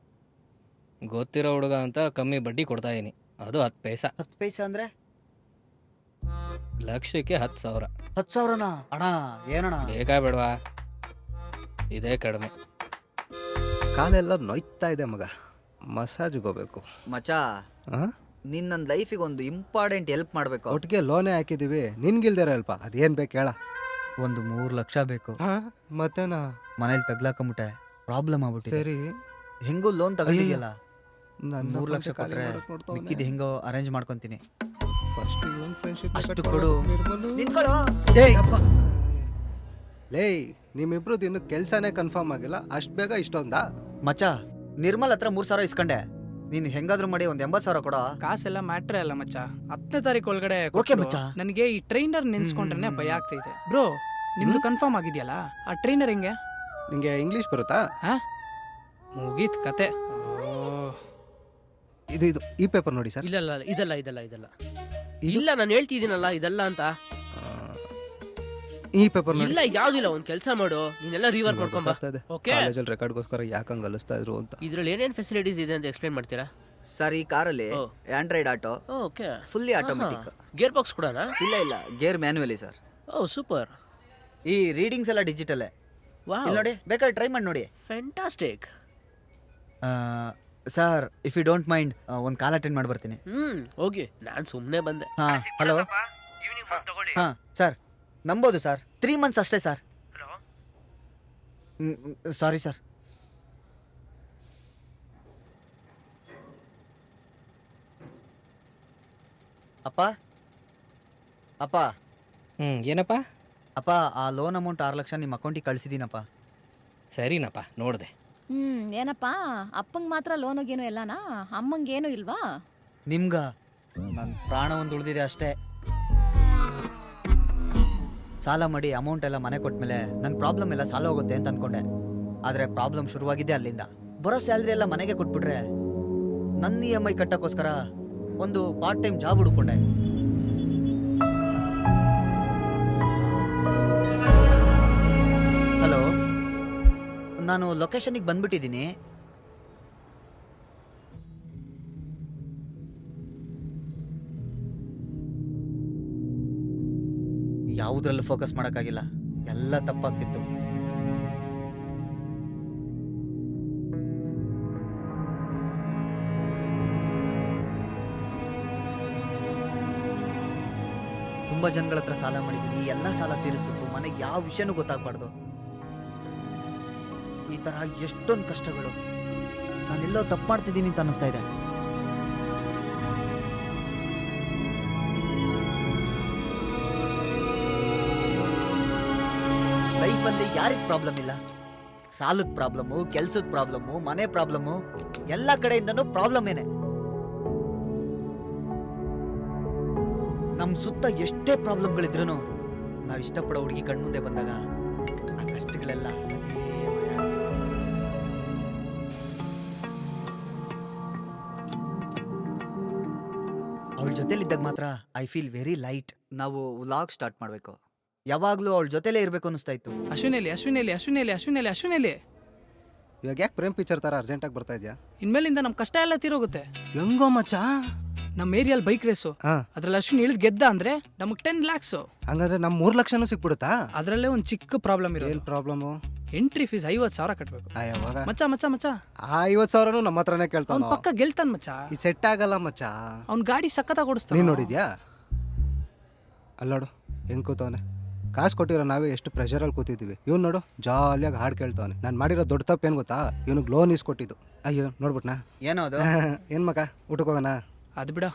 S6: ಗೊತ್ತಿರೋ ಹುಡುಗ ಅಂತ ಕಮ್ಮಿ ಬಡ್ಡಿ ಕೊಡ್ತಾ ಇದೀನಿ, ಅದು 10 ಪೈಸಾ.
S1: 10 ಪೈಸೆ ಅಂದ್ರೆ
S6: ಲಕ್ಷಕ್ಕೆ 10,000.
S1: 10,000ನಾ? ಅಣ್ಣ, ಏನಣ್ಣ?
S6: ಬೇಕಾ ಬೇಡವಾ? ಇದೇ ಕಡಿಮೆ.
S3: ಕಾಲೆಲ್ಲ ನೋಯ್ತಾ ಇದೆ ಮಗ, ಮಸಾಜ್ಗೆ ಹೋಗ್ಬೇಕು.
S1: ಮಚಾ, ನೀನ್ ನನ್ನ ಲೈಫಿಗೆ ಒಂದು ಇಂಪಾರ್ಟೆಂಟ್ ಹೆಲ್ಪ್ ಮಾಡ್ಬೇಕು.
S3: ಒಟ್ಟಿಗೆ ಲೋನೇ ಹಾಕಿದೀವಿ, ನಿನ್ಗಿಲ್ದಿರ ಅಲ್ಪ. ಅದೇನ್ ಬೇಕು ಹೇಳ?
S1: ಒಂದು 3 ಲಕ್ಷ ಬೇಕು.
S3: ಮತ್ತೇನಾ?
S1: ಮನೇಲಿ ತಗ್ಲಾಕೊಂಬಿಟ್ಟೆ, ಪ್ರಾಬ್ಲಮ್ ಆಗ್ಬಿಟ್ಟು.
S3: ಸರಿ,
S1: ಹೆಂಗೋ ಲೋನ್ ತಗೊಂಡಿದ್ಯಲ್ಲ,
S3: ನನ್ನ
S1: 3 ಲಕ್ಷ ಕೊಟ್ರೆ ಮಿಕ್ಕಿದ ಹೆಂಗೋ ಅರೇಂಜ್ ಮಾಡ್ಕೊಂತೀನಿ. ಅಷ್ಟು
S3: ಕೊಡು.
S1: ಕೊಡು. ನಿಂತ್ಕೊಳ್ಳೋ.
S3: ಲೇ, ನಿಮ್ಮಿಬ್ರದ್ದು ಇನ್ನು ಕೆಲ್ಸನೇ ಕನ್ಫರ್ಮ್ ಆಗಿಲ್ಲ, ಅಷ್ಟ್ ಬೇಗ ಇಷ್ಟೊಂದಾ?
S1: ಮಚಾ, ನಿರ್ಮಲ್ ಹತ್ರ 3,000 ಇಸ್ಕೊಂಡೆ. ನೀನು ಹೆಂಗಾದ್ರೂ ಮಾಡಿ ಒಂದು 80,000 ಕೊಡ.
S12: ಕಾಸೆಲ್ಲ ಮ್ಯಾಟ್ರೇ ಅಲ್ಲ ಮಚ್ಚ. 10ನೇ ತಾರೀಕು ಒಳಗಡೆ
S1: ಓಕೆ ಮಚ್ಚ.
S12: ನನಗೆ ಈ ಟ್ರೈನರ್ ನೆನ್ಸ್ಕೊಂಡ್ರೆ ಭಯ ಆಗ್ತೈತೆ. ಬ್ರೋ, ನಿಮ್ದು ಕನ್ಫರ್ಮ್ ಆಗಿದೆಯಲ್ಲ, ಆ ಟ್ರೈನರ್ ಹೆಂಗೆ?
S3: ನಿಂಗೆ ಇಂಗ್ಲಿಷ್ ಬರುತ್ತಾ?
S12: ಮುಗೀತ್ ಕತೆ.
S3: ಇದು ಈ ಪೇಪರ್ ನೋಡಿ ಸರ್.
S8: ಇಲ್ಲ, ಇದಲ್ಲ. ಇಲ್ಲ, ನಾನು ಹೇಳ್ತಿದ್ದೀನಲ್ಲ ಇದಲ್ಲ ಅಂತ.
S3: ಈ ಪೇಪರ್
S8: ಇಲ್ಲ ಯಾವ್ದಿಲ್ಲ, ಒಂದ್ ಕೆಲಸ ಮಾಡು, ನೀನೆಲ್ಲ ರೀವರ್ಕ್ ಮಾಡ್ಕೊಂಬ. ಓಕೆ,
S3: ಕಾಲೇಜಲ್ಲಿ ರೆಕಾರ್ಡ್ಗೋಸ್ಕರ ಯಾಕೆ ಹಂಗೆ ಅಲಿಸ್ತಾ ಇದ್ರು ಅಂತ.
S8: ಇದ್ರಲ್ಲಿ ಏನೇನ್ ಫೆಸಿಲಿಟೀಸ್ ಇದೆ ಅಂತ ಎಕ್ಸ್ಪ್ಲೇನ್ ಮಾಡ್ತೀರಾ?
S1: ಸರ್ ಈ ಕಾರಲ್ಲಿ Android auto,
S8: okay,
S1: fully automatic.
S8: Gear box ಕೂಡ?
S1: ಇಲ್ಲ gear manually sir.
S8: Oh super.
S1: ಈ ರೀಡಿಂಗ್ಸ್ ಎಲ್ಲ ಡಿಜಿಟಲೇ.
S8: ವಾವ್,
S1: ಇಲ್ಲಿ ನೋಡಿ, ಬೇಕಾದ್ರೆ ಟ್ರೈ ಮಾಡಿ ನೋಡಿ.
S8: Fantastic.
S1: Sir if you don't mind ಒಂದು ಕಾಲ್ ಅಟೆಂಡ್ ಮಾಡಿ ಬರ್ತೀನಿ.
S8: ಹೋಗಿ, ನಾನು ಸುಮ್ಮನೆ ಬಂದೆ.
S1: ಹಾಂ ಹಲೋ. ಹಾಂ ಸರ್ ನಂಬೋದು ಸರ್, 3 months ಅಷ್ಟೇ ಸರ್. Sorry sir. ಅಪ್ಪ ಅಪ್ಪ
S6: ಏನಪ್ಪ?
S1: ಅಪ್ಪ ಆ ಲೋನ್ ಅಮೌಂಟ್ 6 ಲಕ್ಷ ನಿಮ್ಮ ಅಕೌಂಟಿಗೆ ಕಳಿಸಿದ್ದೀನಪ್ಪ.
S6: ಸರಿನಪ್ಪ, ನೋಡಿದೆ.
S11: ಏನಪ್ಪ ಅಪ್ಪಂಗೆ ಮಾತ್ರ ಲೋನಿಗೇನು ಎಲ್ಲನಾ, ಅಮ್ಮಂಗೇನು ಇಲ್ವಾ?
S1: ನಿಮ್ಗ ನನ್ನ ಪ್ರಾಣ ಒಂದು ಉಳಿದಿದೆ ಅಷ್ಟೇ. ಸಾಲ ಮಾಡಿ ಅಮೌಂಟ್ ಎಲ್ಲ ಮನೆ ಕೊಟ್ಮೇಲೆ ನನ್ನ ಪ್ರಾಬ್ಲಮ್ ಎಲ್ಲ ಸಾಲ ಹೋಗುತ್ತೆ ಅಂತ ಅನ್ಕೊಂಡೆ. ಆದರೆ ಪ್ರಾಬ್ಲಮ್ ಶುರುವಾಗಿದೆ ಅಲ್ಲಿಂದ. ಬರೋ ಸ್ಯಾಲ್ರಿ ಎಲ್ಲ ಮನೆಗೆ ಕೊಟ್ಬಿಟ್ರೆ ನನ್ನ EMI ಕಟ್ಟೋಕ್ಕೋಸ್ಕರ ಒಂದು ಪಾರ್ಟ್ ಟೈಮ್ ಜಾಬ್ ಹುಡ್ಕೊಂಡೆ. ಹಲೋ, ನಾನು ಲೊಕೇಶನಿಗೆ ಬಂದ್ಬಿಟ್ಟಿದ್ದೀನಿ. ಯಾವುದ್ರಲ್ಲೂ ಫೋಕಸ್ ಮಾಡೋಕ್ಕಾಗಿಲ್ಲ, ಎಲ್ಲ ತಪ್ಪಾಗ್ತಿತ್ತು. ತುಂಬ ಜನಗಳ ಹತ್ರ ಸಾಲ ಮಾಡಿದ್ದೀನಿ, ಎಲ್ಲ ಸಾಲ ತೀರಿಸ್ಬೇಕು, ಮನೆಗೆ ಯಾವ ವಿಷಯನೂ ಗೊತ್ತಾಗಬಾರ್ದು. ಈ ಥರ ಎಷ್ಟೊಂದು ಕಷ್ಟಗಳು. ನಾನೆಲ್ಲೋ ತಪ್ಪು ಮಾಡ್ತಿದ್ದೀನಿ ಅಂತ ಅನ್ನಿಸ್ತಾ ಇದೆ. ಲೈಫಲ್ಲಿ ಯಾರಿಗೆ ಪ್ರಾಬ್ಲಮ್ ಇಲ್ಲ? ಸಾಲದ ಪ್ರಾಬ್ಲಮ್ಮು, ಕೆಲ್ಸದ ಪ್ರಾಬ್ಲಮ್ಮು, ಮನೆ ಪ್ರಾಬ್ಲಮ್ಮು, ಎಲ್ಲ ಕಡೆಯಿಂದನೂ ಪ್ರಾಬ್ಲಮ್ ಏನೆ. ನಮ್ಮ ಸುತ್ತ ಎಷ್ಟೇ ಪ್ರಾಬ್ಲಮ್ಗಳಿದ್ರೂ ನಾವು ಇಷ್ಟಪಡೋ ಹುಡುಗಿ ಕಣ್ಮುಂದೆ ಬಂದಾಗ ಆ ಕಷ್ಟಗಳೆಲ್ಲ ಅವಳ ಜೊತೆಲಿದ್ದಾಗ ಮಾತ್ರ ಐ ಫೀಲ್ ವೆರಿ ಲೈಟ್. ನಾವು ವ್ಲಾಗ್ ಸ್ಟಾರ್ಟ್ ಮಾಡಬೇಕು. ಯಾವಾಗಲೂ ಅವಳ ಜೊತೆಲೇ ಇರಬೇಕು ಅನ್ನಿಸ್ತಾ ಇತ್ತು.
S12: ಅಶ್ವಿನಲ್ಲಿ
S3: ಇವಾಗ ಯಾಕೆ ಪ್ರೇಮ್ ಪಿಕ್ಚರ್ ಥರ ಅರ್ಜೆಂಟಾಗಿ ಬರ್ತಾ ಇದೆಯಾ?
S12: ಇನ್ಮೇಲಿಂದ ನಮ್ಮ ಕಷ್ಟ ಎಲ್ಲ ತೀರೋಗುತ್ತೆ.
S3: ಹೆಂಗೋ ಮಚ್ಚ,
S12: ನಮ್ಮ ಏರಿಯಲ್ಲಿ ಬೈಕ್ ರೇಸು, ಅದ್ರಲ್ಲಿ ಅಶ್ವಿನ್ ಇಳಿದ್ ಗೆದ್ದ ಅಂದ್ರೆ ನಮಗೆ 10 lakhs.
S3: ಹಂಗಂದ್ರೆ ನಮ್ಮ 3 ಲಕ್ಷನೂ ಸಿಕ್ಬಿಡುತ್ತಾ?
S12: ಅದರಲ್ಲೇ ಒಂದು ಚಿಕ್ಕ ಪ್ರಾಬ್ಲಮ್ ಇರೋದು.
S3: ಏನು ಪ್ರಾಬ್ಲಮ್ಮು?
S12: ಎಂಟ್ರಿ ಫೀಸ್ 50,000 ಕಟ್ಬೇಕು.
S3: ಯಾವಾಗ?
S12: ಮಚ್ಚ
S3: ಆ 50,000 ನಮ್ಮ ಹತ್ರನೇ ಕೇಳ್ತಾವ.
S12: ಅವ್ನು ಪಕ್ಕ ಗೆಲ್ತಾನ ಮಚ್ಚ.
S3: ಈ ಸೆಟ್ ಆಗಲ್ಲ ಮಚ್ಚ.
S12: ಅವ್ನ ಗಾಡಿ ಸಖತ್ತಾಗಿ ಓಡಿಸ್ತಾನೆ.
S3: ನೀನು ನೋಡಿದ್ಯಾ? ಅಲ್ಲೋಡು ಹೆಂಗ್ ಕೂತವನೆ. ಕಾಸು ಕೊಟ್ಟಿರೋ ನಾವೇ ಎಷ್ಟು ಪ್ರೆಷರಲ್ಲಿ ಕೂತಿದ್ದೀವಿ. ಇವ್ನು ನೋಡು ಜಾಲಿಯಾಗಿ ಹಾಡು ಕೇಳ್ತಾವನೆ. ನಾನು ಮಾಡಿರೋ ದೊಡ್ಡ ತಪ್ಪು ಏನು ಗೊತ್ತಾ? ಇವನಿಗೆ ಲೋನ್ ಇಸ್ಕೊಟ್ಟಿದ್ದು. ಅಯ್ಯೋ ನೋಡ್ಬಿಟ್ನಾ?
S1: ಏನೋ ಅದು.
S3: ಏನು ಮಗ, ಊಟಕ್ಕೆ ಹೋಗೋಣ?
S12: ಅದು ಬಿಡ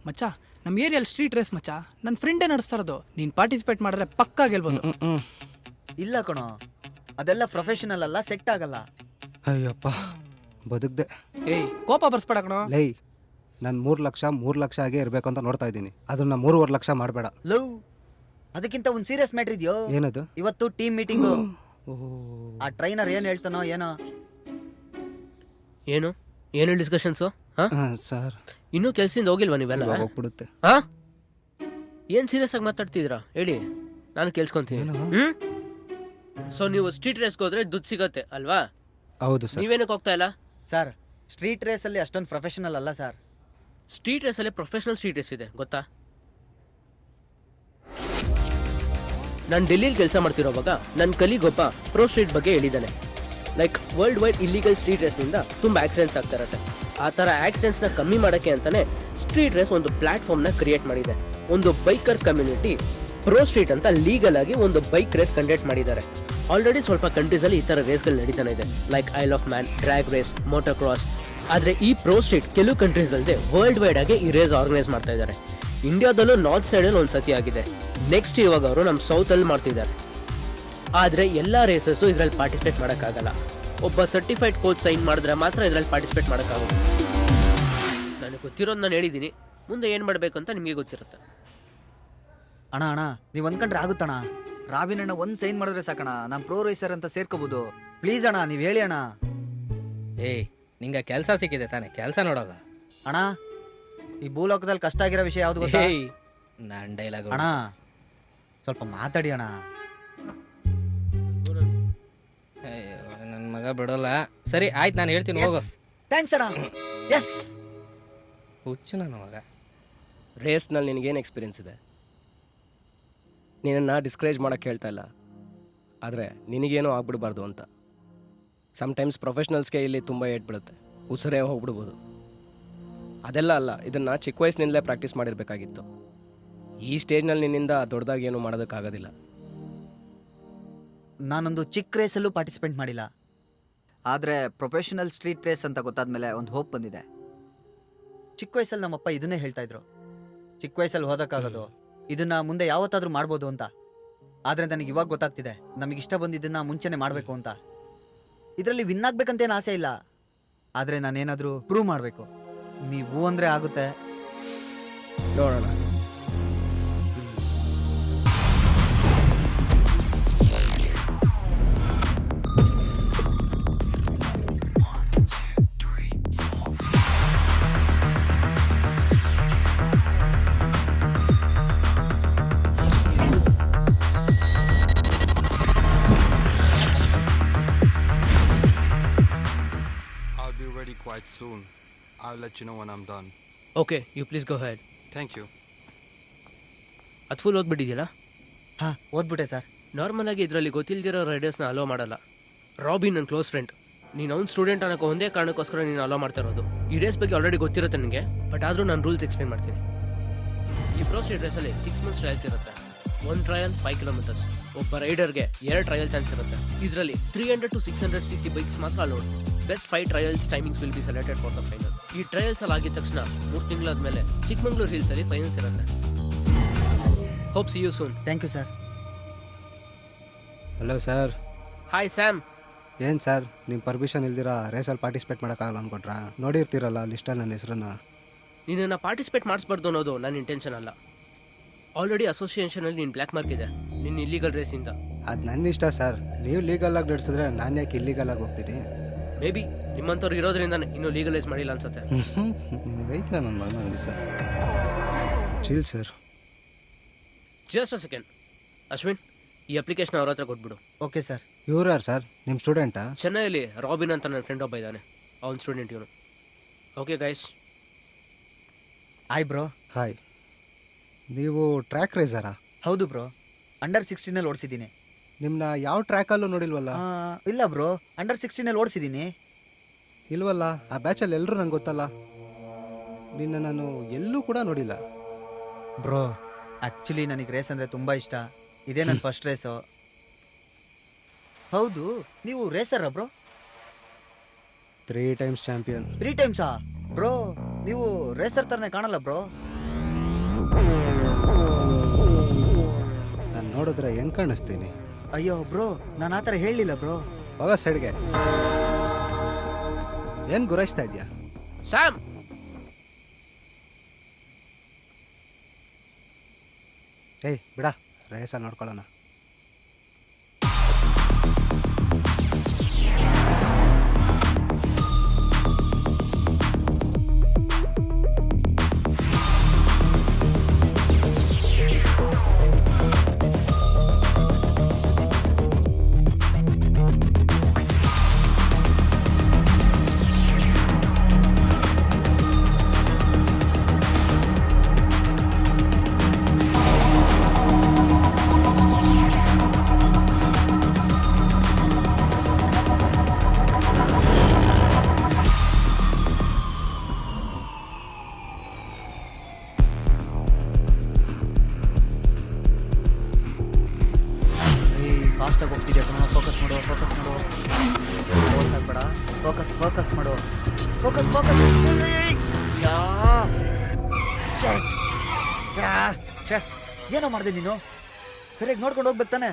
S12: ಮಚ್ಚ, ನಮ್ಮ ಏರಿಯಲ್ಲಿ ಸ್ಟ್ರೀಟ್ ರೇಸ್ ಮಚ್ಚ, ನನ್ನ ಫ್ರೆಂಡೇ ನಡೆಸ್ತಾ ಇರೋದು. ನೀನು ಪಾರ್ಟಿಸಿಪೇಟ್ ಮಾಡಿದ್ರೆ ಪಕ್ಕಾ ಗೆಲ್ಬೋದು.
S1: ಇಲ್ಲ ಕಣೋ, ಅದೆಲ್ಲ ಪ್ರೊಫೆಷನಲ್ ಅಲ್ಲ, ಸೆಟ್ ಆಗಲ್ಲ.
S3: ಅಯ್ಯಪ್ಪ ಬದುಕ್ದೆ.
S12: ಏಯ್ ಕೋಪ ಬರ್ಸ್ಬೇಡ ಕಣೋ.
S3: ಲೈ, ನಾನು 3 ಲಕ್ಷ ಆಗೇ ಇರಬೇಕು ಅಂತ ನೋಡ್ತಾ ಇದ್ದೀನಿ. ಅದನ್ನ 3.5 ಲಕ್ಷ ಮಾಡಬೇಡ.
S1: ಲವ್, ಅದಕ್ಕಿಂತ ಒಂದು ಸೀರಿಯಸ್ ಮ್ಯಾಟ್ರ್ ಇದೆಯೋ?
S3: ಏನದು?
S1: ಇವತ್ತು ಟೀಮ್ ಮೀಟಿಂಗು. ಆ ಟ್ರೈನರ್ ಏನು ಹೇಳ್ತಾನೋ ಏನೋ.
S8: ಏನು ಡಿಸ್ಕಷನ್ಸು?
S3: ಸರ್
S8: ಇನ್ನೂ ಕೆಲ್ಸದಿಂದ ಹೋಗಿಲ್ವಾ ನೀವೆಲ್ಲ?
S3: ಹೋಗ್ಬಿಡುತ್ತೆ.
S8: ಏನು ಸೀರಿಯಸ್ ಆಗಿ ಮಾತಾಡ್ತಿದ್ದೀರಾ ಹೇಳಿ, ನಾನು ಕೇಳಿಸ್ಕೊಂತೀನಿ. ಸೊ ನೀವು ಸ್ಟ್ರೀಟ್ ರೇಸ್ಗೆ ಹೋದ್ರೆ ದುಡ್ಡು ಸಿಗತ್ತೆ ಅಲ್ವಾ?
S3: ಹೌದು ಸರ್.
S8: ನೀವೇನಕ್ಕೆ ಹೋಗ್ತಾ ಇಲ್ಲ?
S1: ಸರ್ ಸ್ಟ್ರೀಟ್ ರೇಸಲ್ಲಿ ಅಷ್ಟೊಂದು ಪ್ರೊಫೆಷನಲ್ ಅಲ್ಲ ಸರ್.
S8: ಸ್ಟ್ರೀಟ್ ರೇಸಲ್ಲಿ ಪ್ರೊಫೆಷನಲ್ ಸ್ಟ್ರೀಟ್ ರೇಸ್ ಇದೆ ಗೊತ್ತಾ? ನಾನು ಡೆಲ್ಲಿಲಿ ಕೆಲಸ ಮಾಡ್ತಿರೋವಾಗ ನನ್ನ ಕಲೀಗೊಬ್ಬ ಪ್ರೋ ಸ್ಟ್ರೀಟ್ ಬಗ್ಗೆ ಹೇಳಿದ್ದಾನೆ. Like world wide illegal street ರೇಸ್ನಿಂದ ತುಂಬ ಆಕ್ಸಿಡೆಂಟ್ಸ್ ಆಗ್ತಾ ಇರತ್ತೆ. ಆ ಥರ ಆಕ್ಸಿಡೆಂಟ್ಸ್ನ ಕಮ್ಮಿ ಮಾಡೋಕ್ಕೆ ಅಂತಲೇ ಸ್ಟ್ರೀಟ್ ರೇಸ್ ಒಂದು ಪ್ಲ್ಯಾಟ್ಫಾರ್ಮ್ನ ಕ್ರಿಯೇಟ್ ಮಾಡಿದೆ. ಒಂದು ಬೈಕರ್ ಕಮ್ಯುನಿಟಿ ಪ್ರೋ ಸ್ಟ್ರೀಟ್ ಅಂತ ಲೀಗಲ್ ಆಗಿ ಒಂದು ಬೈಕ್ ರೇಸ್ ಕಂಡಕ್ಟ್ ಮಾಡಿದ್ದಾರೆ. ಆಲ್ರೆಡಿ ಸ್ವಲ್ಪ ಕಂಟ್ರೀಸಲ್ಲಿ ಈ ಥರ ರೇಸ್ಗಳು ನಡೀತಾನೆ ಇದೆ, like Isle of Man, drag race, motor cross. ಆದರೆ ಈ ಪ್ರೋ ಸ್ಟ್ರೀಟ್ ಕೆಲವು ಕಂಟ್ರೀಸ್ ಅಲ್ಲದೆ ವರ್ಲ್ಡ್ ವೈಡ್ ಆಗಿ ಈ ರೇಸ್ ಆರ್ಗನೈಸ್ ಮಾಡ್ತಾ ಇದ್ದಾರೆ. ಇಂಡಿಯಾದಲ್ಲೂ ನಾರ್ತ್ ಸೈಡಲ್ಲಿ ಒಂದು ಸತಿ ಆಗಿದೆ. ನೆಕ್ಸ್ಟ್ ಇವಾಗ ಅವರು ನಮ್ಮ ಸೌತಲ್ಲಿ ಮಾಡ್ತಿದ್ದಾರೆ. ಆದರೆ ಎಲ್ಲ ರೇಸಸ್ಸು ಇದರಲ್ಲಿ ಪಾರ್ಟಿಸಿಪೇಟ್ ಮಾಡೋಕ್ಕಾಗಲ್ಲ. ಒಬ್ಬ ಸರ್ಟಿಫೈಡ್ ಕೋಚ್ ಸೈನ್ ಮಾಡಿದ್ರೆ ಮಾತ್ರ ಇದರಲ್ಲಿ ಪಾರ್ಟಿಸಿಪೇಟ್ ಮಾಡೋಕ್ಕಾಗುತ್ತೆ. ನನಗೆ ಗೊತ್ತಿರೋದು ನಾನು ಹೇಳಿದ್ದೀನಿ, ಮುಂದೆ ಏನು ಮಾಡಬೇಕು ಅಂತ ನಿಮಗೆ ಗೊತ್ತಿರುತ್ತೆ.
S1: ಅಣ್ಣ ನೀವು ಅಂದ್ಕೊಂಡ್ರೆ ಆಗುತ್ತಣ್ಣ. ರಾಬಿನ್ ಅಣ್ಣ ಒಂದು ಸೈನ್ ಮಾಡಿದ್ರೆ ಸಾಕಣ, ನಾನು ಪ್ರೋ ರೇಸರ್ ಅಂತ ಸೇರ್ಕೋಬೋದು. ಪ್ಲೀಸ್ ಅಣ್ಣ, ನೀವು ಹೇಳಿ ಅಣ್ಣ.
S6: ಏಯ್ ನಿಂಗೆ ಕೆಲಸ ಸಿಕ್ಕಿದೆ ತಾನೆ, ಕೆಲಸ ನೋಡೋಗ.
S1: ಅಣ್ಣ ಈ ಭೂಲೋಕದಲ್ಲಿ ಕಷ್ಟ ಆಗಿರೋ ವಿಷಯ ಯಾವ್ದು ಗೊತ್ತಾ?
S6: ನನ್ನ ಡೈಲಾಗ್
S1: ಅಣ್ಣ ಸ್ವಲ್ಪ ಮಾತಾಡಿ ಅಣ್ಣ.
S6: ಮಗ ಬಿಡೋಲ್ಲ. ಸರಿ ಆಯ್ತು, ನಾನು ಹೇಳ್ತೀನಿ ಹೋಗು.
S1: ಥ್ಯಾಂಕ್ಸ್ ಅಣ್ಣ. ಎಸ್.
S6: ಹುಚ್ಚು ನನ್ನ ಮಗ.
S8: ರೇಸ್ನಲ್ಲಿ ನಿನಗೇನು ಎಕ್ಸ್ಪೀರಿಯನ್ಸ್ ಇದೆ? ನಿನ್ನನ್ನು ಡಿಸ್ಕರೇಜ್ ಮಾಡೋಕ್ಕೆ ಹೇಳ್ತಾ ಇಲ್ಲ, ಆದರೆ ನಿನಗೇನೂ ಆಗ್ಬಿಡ್ಬಾರ್ದು ಅಂತ. ಸಮ್ಟೈಮ್ಸ್ ಪ್ರೊಫೆಷ್ನಲ್ಸ್ಗೆ ಇಲ್ಲಿ ತುಂಬ ಏಟ್ ಬೀಳುತ್ತೆ, ಉಸಿರೇ ಹೋಗ್ಬಿಡ್ಬೋದು. ಅದೆಲ್ಲ ಅಲ್ಲ, ಇದನ್ನು ಚಿಕ್ಕ ವಯಸ್ಸಿನಿಂದಲೇ ಪ್ರಾಕ್ಟೀಸ್ ಮಾಡಿರಬೇಕಾಗಿತ್ತು. ಈ ಸ್ಟೇಜ್ನಲ್ಲಿ ನಿನ್ನಿಂದ ದೊಡ್ಡದಾಗಿ ಏನೂ ಮಾಡೋದಕ್ಕಾಗೋದಿಲ್ಲ.
S1: ನಾನೊಂದು ಚಿಕ್ಕ ರೇಸಲ್ಲೂ ಪಾರ್ಟಿಸಿಪೇಟ್ ಮಾಡಿಲ್ಲ, ಆದರೆ ಪ್ರೊಫೆಷನಲ್ ಸ್ಟ್ರೀಟ್ ರೇಸ್ ಅಂತ ಗೊತ್ತಾದ್ಮೇಲೆ ಒಂದು ಹೋಪ್ ಬಂದಿದೆ. ಚಿಕ್ಕ ವಯಸ್ಸಲ್ಲಿ ನಮ್ಮಪ್ಪ ಇದನ್ನೇ ಹೇಳ್ತಾ ಇದ್ರು, ಚಿಕ್ಕ ವಯಸ್ಸಲ್ಲಿ ಓದೋಕ್ಕಾಗೋದು, ಇದನ್ನ ಮುಂದೆ ಯಾವತ್ತಾದ್ರೂ ಮಾಡ್ಬೋದು ಅಂತ. ಆದರೆ ನನಗೆ ಇವಾಗ ಗೊತ್ತಾಗ್ತಿದೆ, ನಮಗಿಷ್ಟ ಬಂದಿದ್ದನ್ನ ಮುಂಚೆನೆ ಮಾಡಬೇಕು ಅಂತ. ಇದರಲ್ಲಿ ವಿನ್ ಆಗ್ಬೇಕಂತೇನು ಆಸೆ ಇಲ್ಲ, ಆದರೆ ನಾನೇನಾದರೂ ಪ್ರೂವ್ ಮಾಡಬೇಕು. ನೀವು ಅಂದರೆ ಆಗುತ್ತೆ,
S8: ನೋಡೋಣ.
S13: I'll be ready quite soon. I'll let you know when I'm done.
S8: Okay, you please go ahead.
S13: Thank you.
S8: ಅದು ಫುಲ್ ಓದ್ಬಿಟ್ಟಿದ್ಯಲ್ಲ?
S1: ಹಾಂ ಓದ್ಬಿಟ್ಟೆ ಸರ್.
S8: ನಾರ್ಮಲಾಗಿ ಇದರಲ್ಲಿ ಗೊತ್ತಿಲ್ದಿರೋ ರೈಡರ್ಸ್ನ ಅಲೋ ಮಾಡಲ್ಲ. ರಾಬಿನ್ ನನ್ನ ಕ್ಲೋಸ್ ಫ್ರೆಂಡ್, ನೀನು ಅವ್ನು ಸ್ಟೂಡೆಂಟ್ ಅನ್ನೋಕೆ ಒಂದೇ ಕಾರಣಕ್ಕೋಸ್ಕರ ನೀನು ಅಲೋ ಮಾಡ್ತಾ ಇರೋದು. ಈ ರೇಸ್ ಬಗ್ಗೆ ಆಲ್ರೆಡಿ ಗೊತ್ತಿರುತ್ತೆ ನನಗೆ, ಬಟ್ ಆದರೂ ನಾನು ರೂಲ್ಸ್ ಎಕ್ಸ್ಪ್ಲೇನ್ ಮಾಡ್ತೀನಿ. ಈ ಪ್ರೋ ಸ್ಟ್ರೀಟ್ ರೇಸಲ್ಲಿ 6 months ಟ್ರಯಲ್ಸ್ ಇರುತ್ತೆ. 1 ಟ್ರಯಲ್ 5 kilometers. ಒಬ್ಬ ರೈಡರ್ಗೆ 2 ಟ್ರಯಲ್ ಚಾನ್ಸ್ ಇರುತ್ತೆ. ಇದರಲ್ಲಿ 300 to 600 cc ಬೈಕ್ಸ್ ಮಾತ್ರ allowed. Best 5 trials timings will be selected for the final. ಈ ಟ್ರಯಲ್ಸ್ ಅಲ್ಲಿ ಆಗಿದ ತಕ್ಷಣ 3 ತಿಂಗಳಾದ್ಮೇಲೆ ಚಿಕ್ಕಮಂಗ್ಳೂರು ಹಿಲ್ಸಲ್ಲಿ ಫೈನಲ್ಸ್ ಇರುತ್ತೆ. Hope see you soon.
S1: Thank you sir.
S3: Hello sir.
S8: Hi Sam.
S3: ಏನು ಸರ್, ನಿಮ್ಮ ಪರ್ಮಿಷನ್ ಇಲ್ದಿರಾ ರೇಸಲ್ಲಿ ಪಾರ್ಟಿಸಿಪೇಟ್ ಮಾಡೋಕ್ಕಾಗಲ್ಲ ಅಂದ್ಕೊಟ್ರಾ? ನೋಡಿರ್ತೀರಲ್ಲ ಲಿಸ್ಟಲ್ಲಿ ನನ್ನ ಹೆಸರನ್ನ.
S8: ನೀನನ್ನು ಪಾರ್ಟಿಸಿಪೇಟ್ ಮಾಡಿಸ್ಬಾರ್ದು ಅನ್ನೋದು ನನ್ನ ಇಂಟೆನ್ಷನ್ ಅಲ್ಲ. ಆಲ್ರೆಡಿ ಅಸೋಸಿಯೇಷನಲ್ಲಿ ನೀನು ಬ್ಲ್ಯಾಕ್ ಮಾರ್ಕ್ ಇದೆ ನಿನ್ನ ಇಲ್ಲಿಗಲ್ ರೇಸಿಂದ.
S3: ಅದು ನನ್ನ ಇಷ್ಟ ಸರ್, ನೀವು ಲೀಗಲಾಗಿ ನಡೆಸಿದ್ರೆ ನಾನು ಯಾಕೆ ಇಲ್ಲಿಗಲಾಗಿ ಹೋಗ್ತೀನಿ?
S8: ಮೇ ಬಿ ನಿಮ್ಮಂಥವ್ರು ಇರೋದ್ರಿಂದ ಇನ್ನೂ ಲೀಗಲೈಸ್ ಮಾಡಿಲ್ಲ ಅನ್ಸುತ್ತೆ.
S3: ನಿನಗೈತೆ ನನ್ನ ಮಗನಿಗೆ sir. Chill sir.
S8: Just a second. Ashwin, ಈ ಅಪ್ಲಿಕೇಶನ್ ಅವ್ರ ಹತ್ರ ಕೊಟ್ಬಿಡು.
S1: Okay sir.
S3: ಇವ್ರು ಯಾರು ಸರ್, ನಿಮ್ಮ ಸ್ಟೂಡೆಂಟಾ?
S8: ಚೆನ್ನೈಯಲ್ಲಿ ರಾಬಿನ್ ಅಂತ ನನ್ನ ಫ್ರೆಂಡ್ ಒಬ್ಬ ಇದ್ದಾನೆ, ಅವ್ನ ಸ್ಟೂಡೆಂಟ್ ಇವನು. Okay guys.
S1: Hi bro.
S3: Hi. ನೀವು ಟ್ರ್ಯಾಕ್ ರೇಸರಾ?
S1: ಹೌದು ಬ್ರೋ, ಅಂಡರ್ 16 ಓಡಿಸಿದ್ದೀನಿ.
S3: ನಿಮ್ಮನ್ನ ಯಾವ ಟ್ರ್ಯಾಕಲ್ಲೂ ನೋಡಿಲ್ವಲ್ಲ?
S1: ಇಲ್ಲ ಬ್ರೋ, ಅಂಡರ್ 16 ಓಡಿಸಿದ್ದೀನಿ.
S3: ಇಲ್ವಲ್ಲ, ಆ ಬ್ಯಾಚಲ್ಲಿ ಎಲ್ಲರೂ ನಂಗೆ ಗೊತ್ತಲ್ಲ. ನಿನ್ನ ನಾನು ಎಲ್ಲೂ ಕೂಡ ನೋಡಿಲ್ಲ.
S1: ಬ್ರೋ ಆ್ಯಕ್ಚುಲಿ ನನಗೆ ರೇಸ್ ಅಂದರೆ ತುಂಬ ಇಷ್ಟ. ಇದೇ ನನ್ನ ಫಸ್ಟ್ ರೇಸು. ಹೌದು, ನೀವು ರೇಸರಾ ಬ್ರೋ?
S3: 3 times champion.
S1: 3 ಟೈಮ್ಸಾ ಬ್ರೋ? ನೀವು ರೇಸರ್ ಥರನೇ ಕಾಣಲ್ಲ ಬ್ರೋ.
S3: ನಾನು ನೋಡಿದ್ರೆ ಹೆಂಗೆ ಕಾಣಿಸ್ತೀನಿ?
S1: ಅಯ್ಯೋ ಬ್ರೋ, ನಾನು ಆ ಥರ ಹೇಳಲಿಲ್ಲ ಬ್ರೋ.
S3: ಹೋಗ ಸೈಡ್ಗೆ. ಏನು ಗುರಾಯಿಸ್ತಾ ಇದೆಯಾ?
S8: ಸ್ಯಾಮ್.
S3: ಏಯ್ ಬಿಡ, ರೇಸಲ್ಲಿ ನೋಡ್ಕೊಳ್ಳೋಣ.
S1: ಫಾಸ್ಟಾಗಿ ಹೋಗ್ತಿದ್ಯಾ ಕಣ, ಫೋಕಸ್ ಮಾಡು, ಫೋಕಸ್ ಮಾಡು. ಫೋಕಸ್ ಆಗಬೇಡ, ಫೋಕಸ್ ಫೋಕಸ್ ಮಾಡು, ಫೋಕಸ್ ಫೋಕಸ್. ಏನೋ ಮಾಡಿದೆ ನೀನು? ಸರಿಯಾಗಿ ನೋಡ್ಕೊಂಡು ಹೋಗ್ಬೇಕು ತಾನೆ.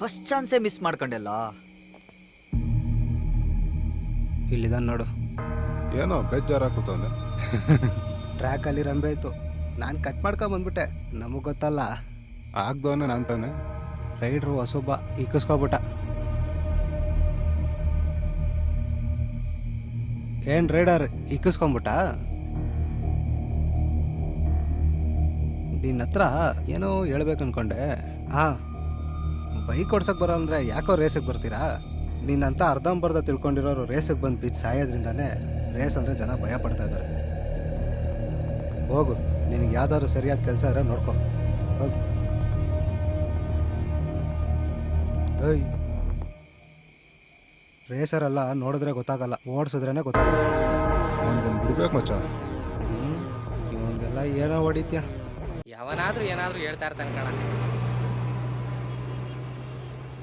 S1: ಫಸ್ಟ್ ಚಾನ್ಸೇ ಮಿಸ್ ಮಾಡ್ಕೊಂಡೆಲ್ಲ.
S3: ಇಲ್ಲಿದ ನೋಡು.
S13: ಏನೋ ಬೇಜಾರಾಗ್ತವನೆ.
S3: ಟ್ರ್ಯಾಕಲ್ಲಿ ರಂಬೆ ಇತ್ತು, ನಾನು ಕಟ್ ಮಾಡ್ಕೊಂಬಂದ್ಬಿಟ್ಟೆ. ನಮಗೆ ಗೊತ್ತಲ್ಲ,
S13: ಆಗ್ದವನೇ ನಾನು ತಾನೆ.
S3: ರೈಡ್ರು ಹೊಸೊಬ್ಬ ಇಕ್ಕಿಸ್ಕೊಬಿಟ್ಟ. ಏನು ರೈಡರ್ ಇಕ್ಕಿಸ್ಕೊಂಬಿಟ್ಟ? ನಿನ್ನ ಹತ್ರ ಏನೋ ಹೇಳ್ಬೇಕು ಅನ್ಕೊಂಡೆ. ಬೈಕ್ ಓಡ್ಸಕ್ಕೆ ಬರೋ ಅಂದರೆ ಯಾಕೋ ರೇಸಿಗೆ ಬರ್ತೀರಾ? ನಿನ್ನಂತ ಅರ್ಧಂಬರ್ಧ ತಿಳ್ಕೊಂಡಿರೋರು ರೇಸಿಗೆ ಬಂದು ಬಿದ್ದು ಸಾಯೋದ್ರಿಂದಾನೇ ರೇಸ್ ಅಂದರೆ ಜನ ಭಯ ಪಡ್ತಾ ಇದ್ದಾರೆ. ಹೋಗು, ನಿನಗೆ ಯಾವ್ದಾದ್ರು ಸರಿಯಾದ ಕೆಲಸ ಇದ್ರೆ ನೋಡ್ಕೊ ಹೋಗು. ಏಯ್, ರೇಸರೆಲ್ಲ ನೋಡಿದ್ರೆ ಗೊತ್ತಾಗಲ್ಲ, ಓಡಿಸಿದ್ರೇ ಗೊತ್ತಾಗಲ್ಲ.
S13: ಬಿಡ್ಬೇಕು ಮಚ್ಚ.
S3: ಇವನ್ಗೆಲ್ಲ ಏನೋ ಹೊಡಿತ್ಯಾ?
S6: ಯಾವನಾದ್ರೂ ಏನಾದ್ರೂ ಹೇಳ್ತಾ ಇರ್ತಾನೆ ಕಣ.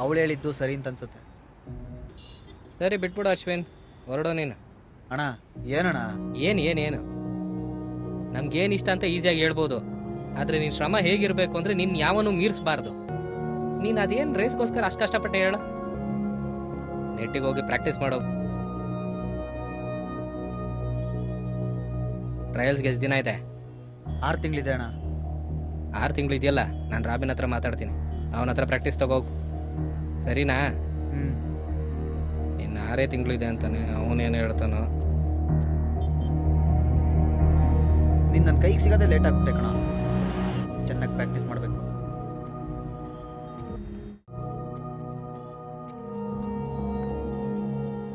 S1: ಅವಳು ಹೇಳಿದ್ದು ಸರಿ ಅಂತ ಅನ್ಸುತ್ತೆ.
S6: ಸರಿ ಬಿಟ್ಬಿಡು ಅಶ್ವಿನ್, ಹೊರಡೋ ನೀನು.
S1: ಅಣ್ಣ ಏನಣ್ಣ?
S6: ಏನು ನಮ್ಗೇನು ಇಷ್ಟ ಅಂತ ಈಸಿಯಾಗಿ ಹೇಳ್ಬೋದು, ಆದರೆ ನಿನ್ನ ಶ್ರಮ ಹೇಗಿರಬೇಕು ಅಂದರೆ ನಿನ್ನ ಯಾವನು ಮೀರಿಸಬಾರ್ದು. ನೀನು ಅದೇನು ರೇಸ್ಗೋಸ್ಕರ ಅಷ್ಟು ಕಷ್ಟಪಟ್ಟೆ ಹೇಳು. ನೆಟ್ಟಿಗೆ ಹೋಗಿ ಪ್ರಾಕ್ಟೀಸ್ ಮಾಡೋ. ಟ್ರಯಲ್ಸ್ಗೆ ಎಷ್ಟು ದಿನ ಇದೆ?
S1: 6 ತಿಂಗಳಿದೆ ಅಣ್ಣ.
S6: 6 ತಿಂಗಳು ಇದೆಯಲ್ಲ, ನಾನು ರಾಬಿನ್ ಹತ್ರ ಮಾತಾಡ್ತೀನಿ, ಅವನ ಹತ್ರ ಪ್ರಾಕ್ಟೀಸ್ ತಗೋಗು, ಸರಿನಾ? ಇನ್ನು 6 ತಿಂಗಳಿದೆ ಅಂತಾನೆ, ಅವನೇನು ಹೇಳ್ತಾನೋ.
S1: ನೀನು ನನ್ನ ಕೈಗೆ ಸಿಗೋದೇ ಲೇಟ್ ಆಗ್ಬಿಟ್ಟೆ ಕಣ. ಚೆನ್ನಾಗಿ ಪ್ರಾಕ್ಟೀಸ್ ಮಾಡಬೇಕು.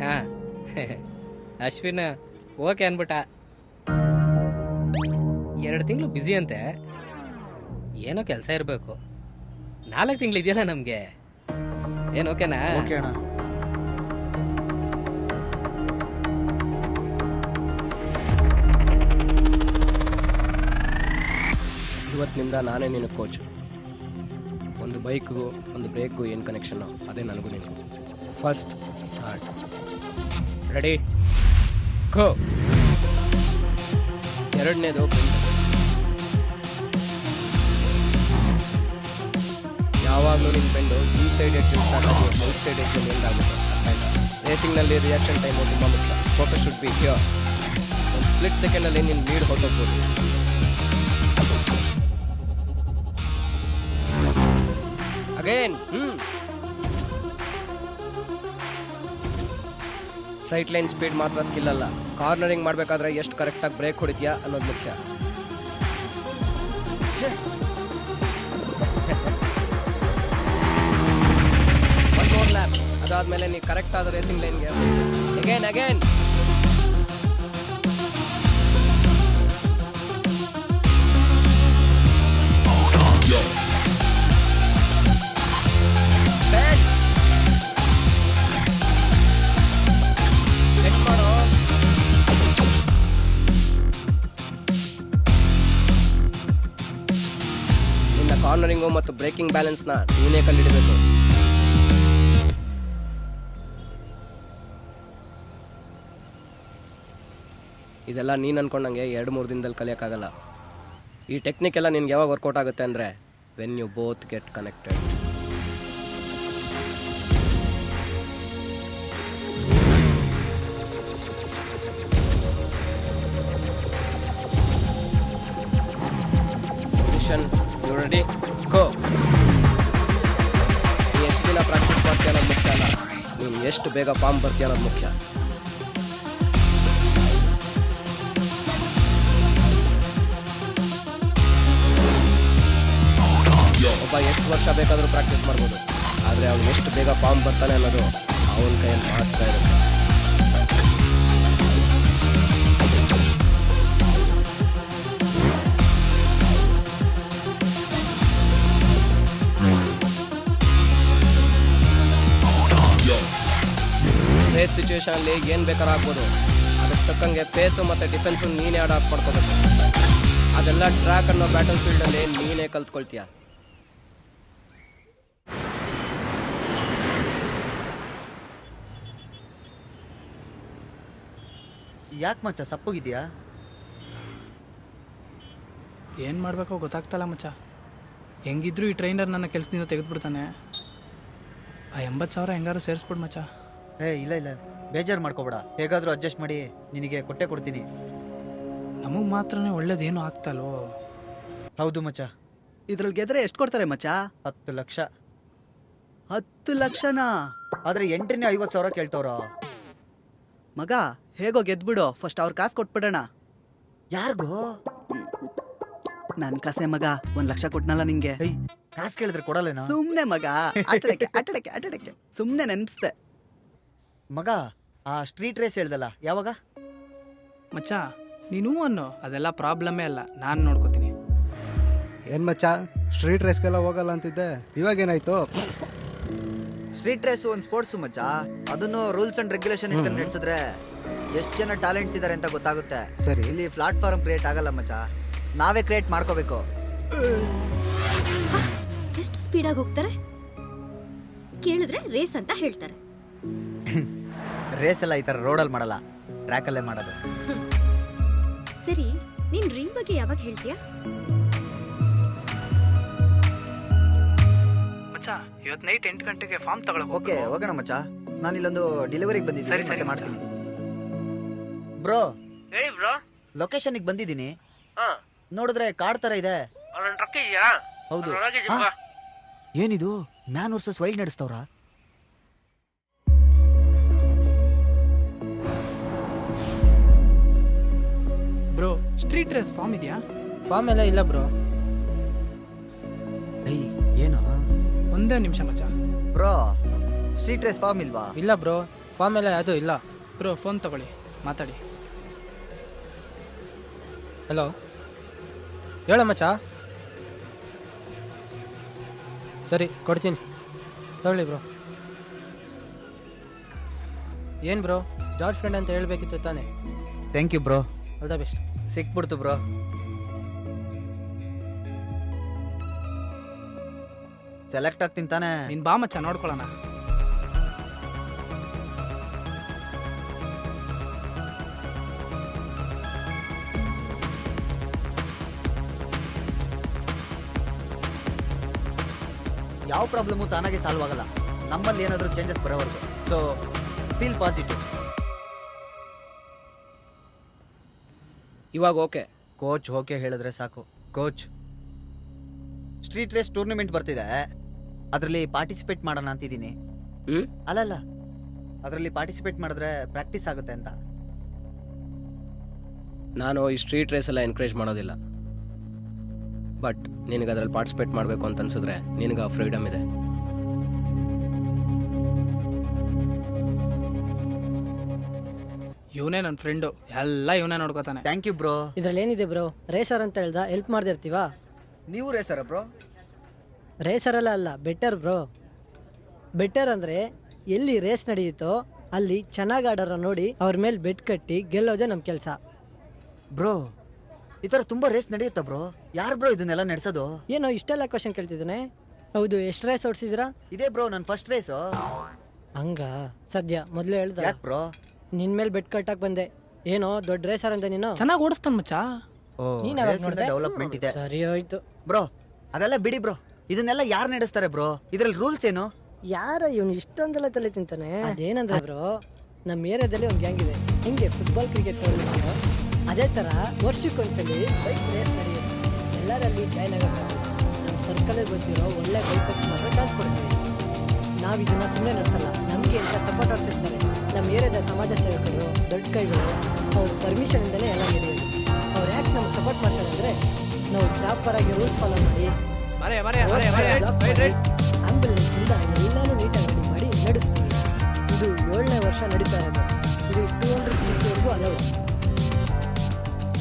S6: ಹಾಂ ಅಶ್ವಿನ್ ಓಕೆ ಅನ್ಬಿಟ್ಟ. 2 ತಿಂಗಳು ಬ್ಯುಸಿ ಅಂತೆ, ಏನೋ ಕೆಲಸ ಇರಬೇಕು. 4 ತಿಂಗಳು ಇದೆಯಲ್ಲ ನಮಗೆ, ಏನು ಓಕೆನಾ?
S1: ಓಕೆ ಅಣ್ಣ.
S8: ಇವತ್ತಿನಿಂದ ನಾನೇ ನಿನ್ನ ಕೋಚ್. ಒಂದು ಬೈಕ್ಗೂ ಒಂದು ಬ್ರೇಕ್ಗೂ ಏನು ಕನೆಕ್ಷನ್ನು ಅದೇ ನನಗೂ ನಿನಗೂ. First start. Ready go. ಎರಡನೇದು ಯಾವಾಗಲೂ ನಿನ್ನ ಬೆಂಡು ಇನ್ಸೈಡ್ ಎಡ್ಜ್ ಸ್ಟಾರ್ಟ್ ಆಗಿ ಔಟ್ಸೈಡ್ ಎಡ್ಜ್ ಎಂಡ್ ಆಗುತ್ತೆ. ರೇಸಿಂಗ್ನಲ್ಲಿ ರಿಯಾಕ್ಷನ್ ಟೈಮು ತುಂಬ ಮುಖ್ಯ. Focus should be here. ಒಂದು ಸ್ಪ್ಲಿಟ್ ಸೆಕೆಂಡಲ್ಲಿ ನೀನು ಲೀಡ್ ಹೊರಟೋಗ್ಬೋದು. ಅಗೇನ್ ಸ್ಟ್ರೈಟ್ ಲೈನ್ ಸ್ಪೀಡ್ ಮಾತ್ರ ಸ್ಕಿಲ್ ಅಲ್ಲ, ಕಾರ್ನರಿಂಗ್ ಮಾಡಬೇಕಾದ್ರೆ ಎಷ್ಟು ಕರೆಕ್ಟಾಗಿ ಬ್ರೇಕ್ ಹೊಡಿತೀಯಾ ಅನ್ನೋದು ಮುಖ್ಯ. ಒನ್ ಮೋರ್ ಲ್ಯಾಪ್, ಅದಾದಮೇಲೆ ನೀವು ಕರೆಕ್ಟ್ ಆದ ರೇಸಿಂಗ್ ಲೈನ್ಗೆ ಅಗೇನ್ ಕಾರ್ನರಿಂಗು ಮತ್ತು ಬ್ರೇಕಿಂಗ್ ಬ್ಯಾಲೆನ್ಸ್ನ ನೀನೇ ಕಂಡುಹಿಡಬೇಕು. ಇದೆಲ್ಲ ನೀನು ಅನ್ಕೊಂಡಂಗೆ 2-3 ದಿನದಲ್ಲಿ ಕಲಿಯೋಕ್ಕಾಗಲ್ಲ. ಈ ಟೆಕ್ನಿಕ್ ಎಲ್ಲ ನಿನ್ಗೆ ಯಾವಾಗ ವರ್ಕೌಟ್ ಆಗುತ್ತೆ ಅಂದರೆ when you both get connected. Position, you ready, go. ನೀನು ಎಷ್ಟು ದಿನ ಪ್ರಾಕ್ಟೀಸ್ ಮಾಡ್ತೀಯ ಅನ್ನೋದು ಮುಖ್ಯ ಅಲ್ಲ, ನೀನು ಎಷ್ಟು ಬೇಗ ಫಾರ್ಮ್ ಬರ್ತೀಯ ಅನ್ನೋದು ಮುಖ್ಯ. ಒಬ್ಬ ಎಷ್ಟು ವರ್ಷ ಬೇಕಾದರೂ ಪ್ರಾಕ್ಟೀಸ್ ಮಾಡ್ಬೋದು, ಆದರೆ ಅವನು ಎಷ್ಟು ಬೇಗ ಫಾರ್ಮ್ ಬರ್ತಾನೆ ಅನ್ನೋದು ಅವನ ಕೈಯಲ್ಲಿ ಮಾಡ್ತಾ ಇರುತ್ತೆ. ರೇಸ್ ಸಿಚುವೇಶನಲ್ಲಿ ಏನು ಬೇಕಾದ್ರೂ ಆಗ್ಬೋದು, ಅದಕ್ಕೆ ತಕ್ಕಂಗೆ ಪೇಸು ಮತ್ತು ಡಿಫೆನ್ಸು ನೀನೇ ಅಡಾಪ್ಟ್ ಮಾಡ್ಕೋಬೇಕು. ಅದೆಲ್ಲ ಟ್ರ್ಯಾಕ್ ಅನ್ನೋ ಬ್ಯಾಟಲ್ ಫೀಲ್ಡಲ್ಲಿ ನೀನೇ ಕಲ್ತ್ಕೊಳ್ತೀಯ.
S1: ಯಾಕೆ ಮಚ್ಚ ಸಪ್ಪಗಿದ್ಯಾ?
S12: ಏನು ಮಾಡಬೇಕೋ ಗೊತ್ತಾಗ್ತಲ್ಲ ಮಚ್ಚ. ಹೆಂಗಿದ್ರು ಈ ಟ್ರೈನರ್ ನನ್ನ ಕೆಲಸದಿಂದ ತೆಗೆದುಬಿಡ್ತಾನೆ. ಆ 80,000 ಹೆಂಗಾರು ಸೇರಿಸ್ಬಿಡು ಮಚ್ಚ.
S1: ಇಲ್ಲ ಬೇಜಾರು ಮಾಡ್ಕೋಬೇಡ, ಹೇಗಾದರೂ ಅಡ್ಜಸ್ಟ್ ಮಾಡಿ ನಿನಗೆ ಕೊಡ್ತೀನಿ.
S12: ನಮಗೆ ಮಾತ್ರನೇ ಒಳ್ಳೇದೇನು ಆಗ್ತಲ್ವೋ?
S1: ಹೌದು ಮಚ್ಚ.
S2: ಇದ್ರಲ್ಲಿ ಗೆದ್ರೆ ಎಷ್ಟು ಕೊಡ್ತಾರೆ ಮಚ್ಚ?
S1: 10 ಲಕ್ಷ.
S2: 10 ಲಕ್ಷನಾ?
S1: ಆದರೆ ಎಂಟ್ರಿನೇ 50,000 ಕೇಳ್ತವ್ರ.
S2: ಮಗ ಹೇಗೋ ಗೆದ್ಬಿಡು, ಫಸ್ಟ್ ಅವ್ರ ಕಾಸು ಕೊಟ್ಬಿಡೋಣ.
S1: ಯಾರಿಗೂ
S2: ನನ್ ಕಾಸೆ ಮಗ, 1 ಲಕ್ಷ ಕೊಟ್ನಲ್ಲ ನಿಂಗೆ.
S1: ಕಾಸು ಕೇಳಿದ್ರೆ ಕೊಡಲ್ಲೇನಾ?
S2: ಸುಮ್ನೆ ಮಗ, ಆಟಡಕ್ಕೆ ಸುಮ್ನೆ ನೆನ್ಸ್ದೆ.
S1: ಮಗ ಆ ಸ್ಟ್ರೀಟ್ ರೇಸ್ ಹೇಳ್ದಲ್ಲ, ಯಾವಾಗ?
S12: ಮಚ್ಚ ನೀನು ಅನ್ನೋ ಅದೆಲ್ಲ ಪ್ರಾಬ್ಲಮ್ಮೇ ಅಲ್ಲ, ನಾನು ನೋಡ್ಕೋತೀನಿ.
S3: ಏನು ಮಚ್ಚ ಸ್ಟ್ರೀಟ್ ರೇಸ್ಗೆಲ್ಲ ಹೋಗಲ್ಲ ಅಂತಿದ್ದೆ, ಇವಾಗೇನಾಯ್ತು?
S1: ಸ್ಟ್ರೀಟ್ ರೇಸು ಒಂದು ಸ್ಪೋರ್ಟ್ಸು ಮಚ್ಚ. ಅದನ್ನು ರೂಲ್ಸ್ ಅಂಡ್ ರೆಗ್ಯುಲೇಷನ್ ಇಟ್ಕೊಂಡು ನಡೆಸಿದ್ರೆ ಎಷ್ಟು ಜನ ಟ್ಯಾಲೆಂಟ್ಸ್ ಇದ್ದಾರೆ ಅಂತ ಗೊತ್ತಾಗುತ್ತೆ.
S3: ಸರಿ.
S1: ಇಲ್ಲಿ ಪ್ಲಾಟ್ಫಾರ್ಮ್ ಕ್ರಿಯೇಟ್ ಆಗಲ್ಲ ಮಚ್ಚ, ನಾವೇ ಕ್ರಿಯೇಟ್ ಮಾಡ್ಕೋಬೇಕು.
S4: ಎಷ್ಟು ಸ್ಪೀಡಾಗಿ ಹೋಗ್ತಾರೆ, ಕೇಳಿದ್ರೆ ರೇಸ್ ಅಂತ ಹೇಳ್ತಾರೆ.
S1: ರೇಸ್ ಎಲ್ಲ ಈ ಥರ ರೋಡಲ್ಲಿ ಮಾಡಲ್ಲ, ಟ್ರ್ಯಾಕಲ್ಲೇ ಮಾಡೋದು.
S4: ಸರಿ, ನೀನ್ ಡ್ರೀಮ್ ಬಗ್ಗೆ ಯಾವಾಗ ಹೇಳ್ತೀಯಾ?
S12: ಮಚ್ಚ ಇವತ್ತು ನೈಟ್ 8 ಗಂಟೆಗೆ ಫಾರ್ಮ್ ತಗೊಳಕ್
S1: ಓಕೆ ಹೋಗೋಣ ಮಚ್ಚ. ನಾನು ಇಲ್ಲೊಂದು ಡೆಲಿವರಿಗೆ ಬಂದಿದ್ದೀನಿ,
S12: ಸರಿ,
S1: ಮತ್ತೆ
S12: ಸರಿ
S1: ಮಾಡ್ತೀನಿ. ಬ್ರೋ
S8: ಹೇಳಿ ಬ್ರೋ.
S1: ಲೊಕೇಶನ್ಗೆ ಬಂದಿದ್ದೀನಿ. ನೋಡಿದ್ರೆ ಕಾಡ್ ಥರ ಇದೆ.
S8: ಟ್ರಕ್ ಇದೆಯಾ?
S1: ಹೌದು. ಏನಿದು ಮ್ಯಾನ್ ವರ್ಸಸ್ ವೈಲ್ಡ್ ನಡೆಸ್ತವ್ರ?
S12: ಬ್ರೋ ಸ್ಟ್ರೀಟ್ ರೇಸ್ ಫಾರ್ಮ್ ಇದೆಯಾ?
S9: ಫಾರ್ಮ್ ಎಲ್ಲ ಇಲ್ಲ ಬ್ರೋ.
S1: ಏಯ್ ಏನು?
S12: ಒಂದೇ ನಿಮಿಷ ಮಚ್ಚ.
S1: ಬ್ರೋ ಸ್ಟ್ರೀಟ್ ರೇಸ್ ಫಾರ್ಮ್ ಇಲ್ವಾ?
S9: ಇಲ್ಲ ಬ್ರೋ, ಫಾರ್ಮ್ ಎಲ್ಲ ಯಾವುದೂ ಇಲ್ಲ.
S12: ಬ್ರೋ ಫೋನ್ ತಗೊಳ್ಳಿ, ಮಾತಾಡಿ.
S9: ಹಲೋ, ಹೇಳ ಮಚ್ಚ. ಸರಿ ಕೊಡ್ತೀನಿ, ತಗೊಳ್ಳಿ ಬ್ರೋ. ಏನು ಬ್ರೋ, ಜಾರ್ಜ್ ಫ್ರೆಂಡ್ ಅಂತ ಹೇಳ್ಬೇಕಿತ್ತು ತಾನೆ?
S1: Thank you bro.
S9: All the best.
S1: ಸಿಕ್ಬಿಡ್ತು ಬ್ರೋ. ಸೆಲೆಕ್ಟ್ ಆಗ್ತೀನಿ ತಾನೆ?
S12: ನೀನ್ ಬಾ ಮಚ್ಚ, ನೋಡ್ಕೊಳ್ಳೋಣ.
S1: ಯಾವ ಪ್ರಾಬ್ಲಮ್ಮು ತಾನಾಗೆ ಸಾಲ್ವ್ ಆಗಲ್ಲ, ನಮ್ಮಲ್ಲಿ ಏನಾದರೂ ಚೇಂಜಸ್ ಬರೋವರೆಗೂ. So feel positive.
S6: ಇವಾಗ ಓಕೆ.
S1: ಕೋಚ್ ಓಕೆ ಹೇಳಿದ್ರೆ ಸಾಕು. ಕೋಚ್, ಸ್ಟ್ರೀಟ್ ರೇಸ್ ಟೂರ್ನಮೆಂಟ್ ಬರ್ತಿದೆ, ಅದರಲ್ಲಿ ಪಾರ್ಟಿಸಿಪೇಟ್ ಮಾಡೋಣ ಅಂತಿದ್ದೀನಿ. ಅಲ್ಲಲ್ಲ, ಅದರಲ್ಲಿ ಪಾರ್ಟಿಸಿಪೇಟ್ ಮಾಡಿದ್ರೆ ಪ್ರಾಕ್ಟೀಸ್ ಆಗುತ್ತೆ ಅಂತ.
S6: ನಾನು ಈ ಸ್ಟ್ರೀಟ್ ರೇಸ್ ಎಲ್ಲ ಎನ್ಕರೇಜ್ ಮಾಡೋದಿಲ್ಲ, ಬಟ್ ನಿನಗೆ ಅದರಲ್ಲಿ ಪಾರ್ಟಿಸಿಪೇಟ್ ಮಾಡಬೇಕು ಅಂತ ಅನ್ಸಿದ್ರೆ ನಿನಗೆ ಆ ಫ್ರೀಡಮ್ ಇದೆ.
S12: ಇವನೇ ನನ್ನ ಫ್ರೆಂಡು, ಎಲ್ಲ ಇವನೇ ನೋಡ್ಕೋತಾನೆ.
S1: Thank you bro.
S9: ಇದ್ರಲ್ಲಿ ಏನಿದೆ ಬ್ರೋ, ರೇಸರ್ ಅಂತ ಹೇಳ್ದ, ಹೆಲ್ಪ್ ಮಾಡ್ದಿರ್ತೀವಾ?
S1: ನೀವು ರೇಸರ ಬ್ರೋ?
S9: ರೇಸರೆಲ್ಲ ಅಲ್ಲ, ಬೆಟರ್ ಬ್ರೋ. ಬೆಟರ್ ಅಂದರೆ ಎಲ್ಲಿ ರೇಸ್ ನಡೆಯುತ್ತೋ ಅಲ್ಲಿ ಚೆನ್ನಾಗಿ ಆಡೋರ ನೋಡಿ ಅವ್ರ ಮೇಲೆ ಬೆಟ್ ಕಟ್ಟಿ ಗೆಲ್ಲೋದೇ ನಮ್ಮ ಕೆಲಸ.
S1: ಬ್ರೋ ಈ ಥರ ತುಂಬ ರೇಸ್ ನಡೆಯುತ್ತಾ ಬ್ರೋ? ಯಾರು ಬ್ರೋ ಇದನ್ನೆಲ್ಲ ನಡೆಸೋದು?
S9: ಏನೋ ಇಷ್ಟೆಲ್ಲ ಕ್ವಶನ್ ಕೇಳ್ತಿದ್ದಾನೆ. ಹೌದು, ಎಷ್ಟು ರೇಸ್ ಓಡಿಸಿದ್ರಾ?
S1: ಇದೇ ಬ್ರೋ ನನ್ನ ಫಸ್ಟ್ ರೇಸು.
S9: ಹಂಗ ಸದ್ಯ ಮೊದಲೇ ಹೇಳ್ದ.
S1: ಯಾಕೆ ಬ್ರೋ?
S9: ನಿನ್ ಮೇಲೆ ಬೆಟ್ ಕಟ್ಟಕ್ ಬಂದೆ. ಏನೋ ದೊಡ್ಡ ರೇಸರ್ ಅಂತ ನೀನು.
S12: ಚೆನ್ನಾಗಿ ಓಡಿಸ್ತಾನ ಮಚ್ಚ.
S9: ನೀನ್ ಯಾವಾಗ ನೋಡ್ದೆ?
S1: ಡೆವಲಪ್ಮೆಂಟ್ ಇದೆ.
S9: ಸರಿ ಹೋಯ್ತು
S1: ಬ್ರೋ ಅದೆಲ್ಲ ಬಿಡಿ ಬ್ರೋ, ಇದನ್ನೆಲ್ಲ ಯಾರು ನಡೆಸ್ತಾರೆ ಬ್ರೋ? ಇದ್ರಲ್ಲಿ ರೂಲ್ಸ್ ಏನು?
S9: ಯಾರ ಇವನು ಇಷ್ಟೊಂದೆಲ್ಲ ತಲೆ ತಿಂತಾನೆ? ಅದೇನಂದ್ರೆ ಬ್ರೋ, ನಮ್ಮ ಏರಿಯಾದಲ್ಲಿ ಒಂದು ಗ್ಯಾಂಗ್ ಇದೆ. ಹೆಂಗೆ ಫುಟ್ಬಾಲ್ ಕ್ರಿಕೆಟ್ ಟೂರ್ನಮೆಂಟ್, ಅದೇ ಥರ ವರ್ಷಕ್ಕೊಂದ್ಸಲಿ ಬೈಕ್ ರೇಸ್ ನಡೆಯುತ್ತೆ. ಎಲ್ಲರಲ್ಲಿ ಜಾಯ್ನ್ ಆಗುತ್ತೆ. ನಮ್ಮ ಸರ್ಕಲೇ ಗೊತ್ತಿರೋ ಒಳ್ಳೆ ಬೈಕರ್ಸ್ ಮಾತ್ರ ಚಾನ್ಸ್ ಕೊಡ್ತೀವಿ. ನಾವು ಇದನ್ನ ಸುಮ್ಮನೆ ನಡೆಸಲ್ಲ, ನಮಗೆ ಅಂತ ಸಪೋರ್ಟರ್ಸ್ ಇರ್ತಾರೆ. ನಮ್ಮ ಏರಿಯಾದ ಸಮಾಜ ಸೇವಕರು, ದೊಡ್ಡ ಕೈಗಳು, ಅವ್ರ ಪರ್ಮಿಷನಿಂದಲೇ ಎಲ್ಲ ನಡೆಯೋದು. ಅವ್ರು ಯಾಕೆ ನಮ್ಗೆ ಸಪೋರ್ಟ್ ಮಾಡ್ತಾರೆ ಅಂದರೆ, ನಾವು ಪ್ರಾಪರಾಗಿ ರೂಲ್ಸ್ ಫಾಲೋ ಮಾಡಿ ಆಂಬುಲೆನ್ಸಿಂದ ಎಲ್ಲನೂ ನೀಟಾಗಿ ರೆಡಿ ಮಾಡಿ ನಡೆಸ್ತೀವಿ. ಇದು 7ನೇ ವರ್ಷ ನಡೀತಾ ಇರೋದು. ಇದು 200cc ಅಲೌ.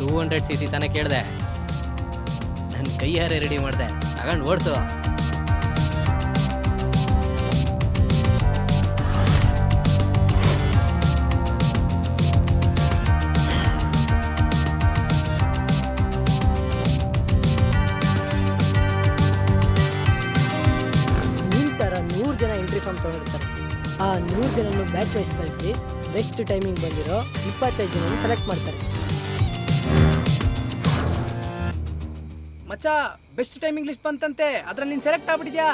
S6: 200cc ತಾನೇ ಕೇಳಿದೆ, ನನ್ನ ಕೈಯಾರೆ ರೆಡಿ ಮಾಡಿದೆ, ತಗೊಂಡು ಓಡಿಸು.
S9: ನಿಂತರ 100 ಜನ ಎಂಟ್ರಿ ಫಾರ್ಮ್ ತೊಗೊಂಡಿರ್ತಾರೆ. ಆ 100 ಜನನು ಬ್ಯಾಚ್ ವೈಸ್ ಕಳಿಸಿ ಬೆಸ್ಟ್ ಟೈಮಿಂಗ್ ಬಂದಿರೋ 25 ಜನ ಸೆಲೆಕ್ಟ್ ಮಾಡ್ತಾರೆ.
S12: ಮಚ್ಚ ಬೆಸ್ಟ್ ಟೈಮಿಂಗ್ ಲಿಸ್ಟ್ ಬಂತಂತೆ, ಅದ್ರಲ್ಲಿ ನೀನು ಸೆಲೆಕ್ಟ್ ಆಗ್ಬಿಟ್ಟಿದ್ಯಾ?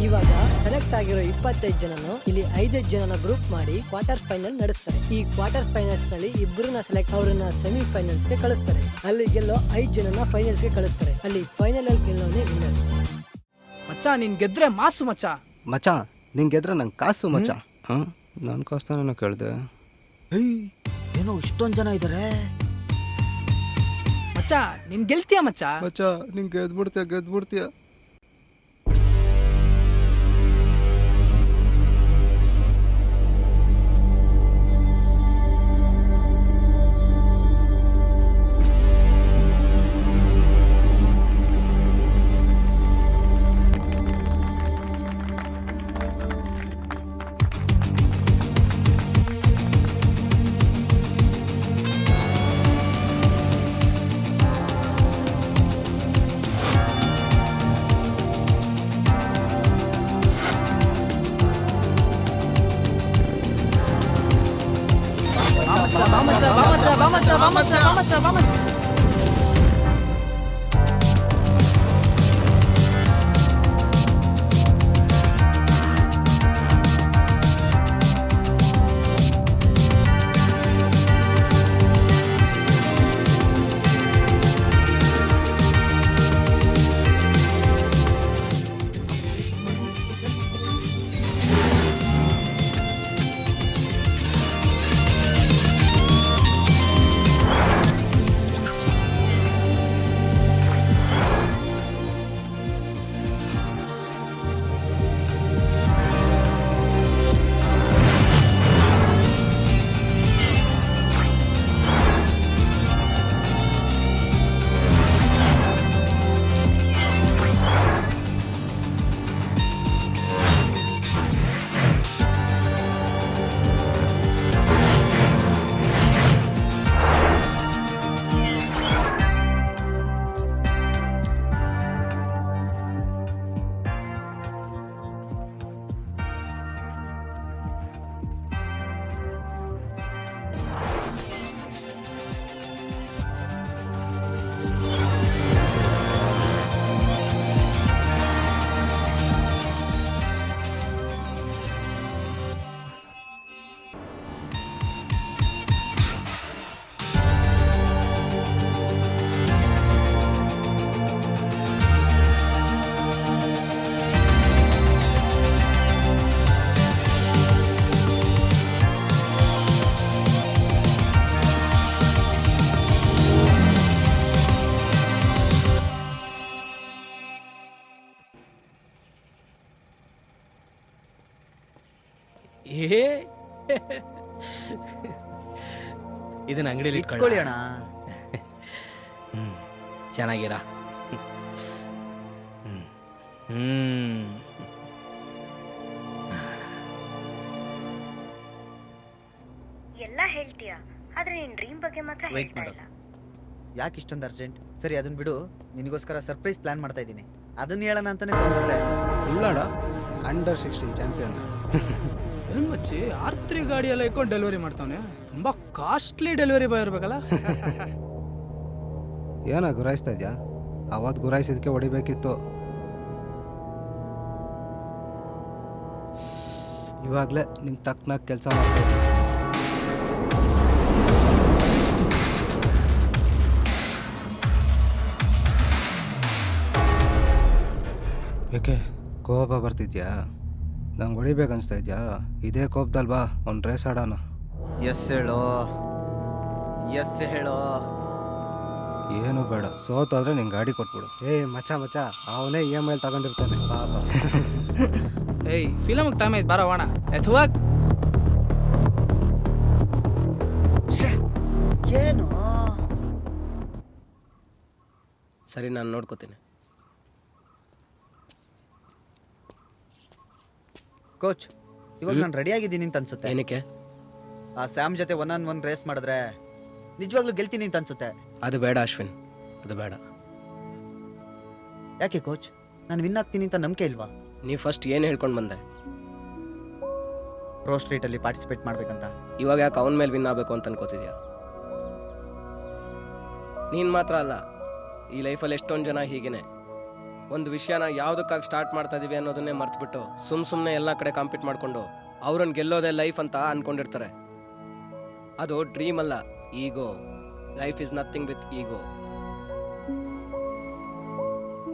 S9: ಇವಾಗ ಸೆಲೆಕ್ಟ್ ಆಗಿರೋ 25 ಜನನು ಇಲ್ಲಿ 5 ಜನನ ಗ್ರೂಪ್ ಮಾಡಿ ಕ್ವಾರ್ಟರ್ ಫೈನಲ್ ನಡೆಸ್ತಾರೆ. ಈ ಕ್ವಾರ್ಟರ್ ಫೈನಲ್ಸ್ ನಲ್ಲಿ ಇಬ್ಬರನ್ನ ಸೆಲೆಕ್ಟ್ ಅವರನ್ನ ಸೆಮಿಫೈನಲ್ಸ್ಗೆ ಕಳಿಸ್ತಾರೆ. ಅಲ್ಲಿ ಗೆಲ್ಲೋ 5 ಜನನ ಫೈನಲ್ಸ್ಗೆ ಕಳಿಸ್ತಾರೆ. ಅಲ್ಲಿ ಫೈನಲ್ ಅಲ್ಲಿ ಗೆಲ್ಲೋನೇ ವಿನ್ನರ್.
S12: ಮಚ್ಚ ನೀನ್ ಗೆದ್ರೆ ಮಾಸು ಮಚ್ಚ.
S3: ಮಚ್ಚ ನಿಂಗೆ ಗೆದ್ರೆ ನಂಗೆ ಕಾಸು ಮಚ್ಚ. ಹಾಂ ನನ್ನ ಕಾಸ್ತಾನೇನೋ ಕೇಳಿದೆ.
S1: ಏನೋ ಇಷ್ಟೊಂದು ಜನ ಇದ್ದಾರೆ.
S12: ಮಚ್ಚ ನಿನ್ ಗೆಲ್ತೀಯ ಮಚ್ಚ.
S3: ಮಚ್ಚ ನಿಂಗೆ ಗೆದ್ಬಿಡ್ತೀಯ.
S6: ಇದನ್ನ ಅಂಗಡಿಯಲ್ಲಿ
S1: ಇಟ್ಕೊಳ್ಳಿ ಅಣ್ಣ.
S6: ಚೆನ್ನಾಗಿರ.
S10: ಎಲ್ಲ ಹೇಳ್ತೀಯ, ಆದ್ರೆ ನಿನ್ ಡ್ರೀಮ್ ಬಗ್ಗೆ ಮಾತ್ರ
S1: ವೆಯ್ಟ್ ಮಾಡು. ಯಾಕೆ ಇಷ್ಟೊಂದು ಅರ್ಜೆಂಟ್? ಸರಿ ಅದನ್ನ ಬಿಡು, ನಿನಗೋಸ್ಕರ ಸರ್ಪ್ರೈಸ್ ಪ್ಲಾನ್ ಮಾಡ್ತಾ ಇದ್ದೀನಿ. ಅದನ್ನ ಹೇಳೋಣ ಅಂತಾನೆ ಫೋನ್ ಮಾಡಿದೆ.
S3: ಇಲ್ಲಡ ಅಂಡರ್ 16 ಚಾಂಪಿಯನ್.
S12: ಏನ್ ಮಚ್ಚಿ R3 ಗಾಡಿ ಎಲ್ಲ ಇಟ್ಕೊಂಡು ಡೆಲಿವರಿ ಮಾಡ್ತಾವನೆ. ತುಂಬಾ ಕಾಸ್ಟ್ಲಿ ಡೆಲಿವರಿ ಬಾಯ್ ಇರ್ಬೇಕಲ್ಲ.
S3: ಏನ ಗುರಾಯಿಸ್ತಾ ಇದ್ಯಾ? ಅವತ್ತು ಗುರಾಯಿಸಿದಕ್ಕೆ ಹೊಡಿಬೇಕಿತ್ತು. ಇವಾಗಲೇ ನಿಂಗೆ ತಕ್ಕನಾಗ ಕೆಲಸ ಮಾಡ್ತಾ ಇದ್ದೆ. ಏಕೆ ಕೋಪ ಬರ್ತಿದ್ಯಾ? ನಂಗೆ ಹೊಡಿಬೇಕು ಅನಿಸ್ತಾ ಇದೆಯಾ? ಇದೇ ಕೋಪದಲ್ಲಿ ಬಾ ಒಂದು ರೇಸ್ ಆಡೋಣ.
S1: ಎಸ್ ಹೇಳೋ, ಎಸ್ ಹೇಳೋ.
S3: ಏನು ಬೇಡ, ಸೋತಾದ್ರೆ ನಿಂಗೆ ಗಾಡಿ ಕೊಟ್ಬಿಡು. ಮಚ್ಚ ಅವನೇ EMI ತಗೊಂಡಿರ್ತಾನೆ ಪಾಪ.
S12: ಏಯ್ ಫಿಲಮ್ ಟೈಮ್ ಐತೆ, ಬಾರ ಹೋಣ. ಅಥವಾ
S1: ಏನು
S8: ಸರಿ, ನಾನು ನೋಡ್ಕೋತೀನಿ.
S1: ಕೋಚ್, ಇವಾಗ ನಾನು ರೆಡಿ ಆಗಿದ್ದೀನಿ ಅಂತ ಅನ್ಸುತ್ತೆ.
S8: ಏನಕ್ಕೆ?
S1: ಆ ಸ್ಯಾಮ್ ಜೊತೆ 1-on-1 ರೇಸ್ ಮಾಡಿದ್ರೆ ನಿಜವಾಗ್ಲೂ ಗೆಲ್ತೀನಿ ಅಂತ ಅನ್ಸುತ್ತೆ.
S8: ಅದು ಬೇಡ ಅಶ್ವಿನ್, ಅದು ಬೇಡ.
S1: ಯಾಕೆ ಕೋಚ್? ನಾನು ವಿನ್ ಆಗ್ತೀನಿ ಅಂತ ನಂಬಿಕೆ ಇಲ್ವಾ?
S8: ನೀವು ಫಸ್ಟ್ ಏನು ಹೇಳ್ಕೊಂಡು ಬಂದೆ?
S1: ಪ್ರೋ ಸ್ಟ್ರೀಟಲ್ಲಿ ಪಾರ್ಟಿಸಿಪೇಟ್ ಮಾಡ್ಬೇಕಂತ.
S8: ಇವಾಗ ಯಾಕೆ ಅವನ ಮೇಲೆ ವಿನ್ ಆಗಬೇಕು ಅಂತ ಅನ್ಕೋತಿದ್ಯಾ? ನೀನು ಮಾತ್ರ ಅಲ್ಲ, ಈ ಲೈಫಲ್ಲಿ ಎಷ್ಟೊಂದು ಜನ ಹೀಗೇನೆ ಒಂದು ವಿಷಯನ ಯಾವುದಕ್ಕಾಗಿ ಸ್ಟಾರ್ಟ್ ಮಾಡ್ತಾ ಇದೀವಿ ಅನ್ನೋದನ್ನೇ ಮರ್ತ್ಬಿಟ್ಟು ಸುಮ್ಮನೆ ಎಲ್ಲ ಕಡೆ ಕಾಂಪೀಟ್ ಮಾಡಿಕೊಂಡು ಅವ್ರನ್ನ ಗೆಲ್ಲೋದೇ ಲೈಫ್ ಅಂತ ಅನ್ಕೊಂಡಿರ್ತಾರೆ. ಅದು ಡ್ರೀಮ್ ಅಲ್ಲ, ಈಗೋ. ಲೈಫ್ ಇಸ್ ನಥಿಂಗ್ ವಿತ್ ಈಗೋ.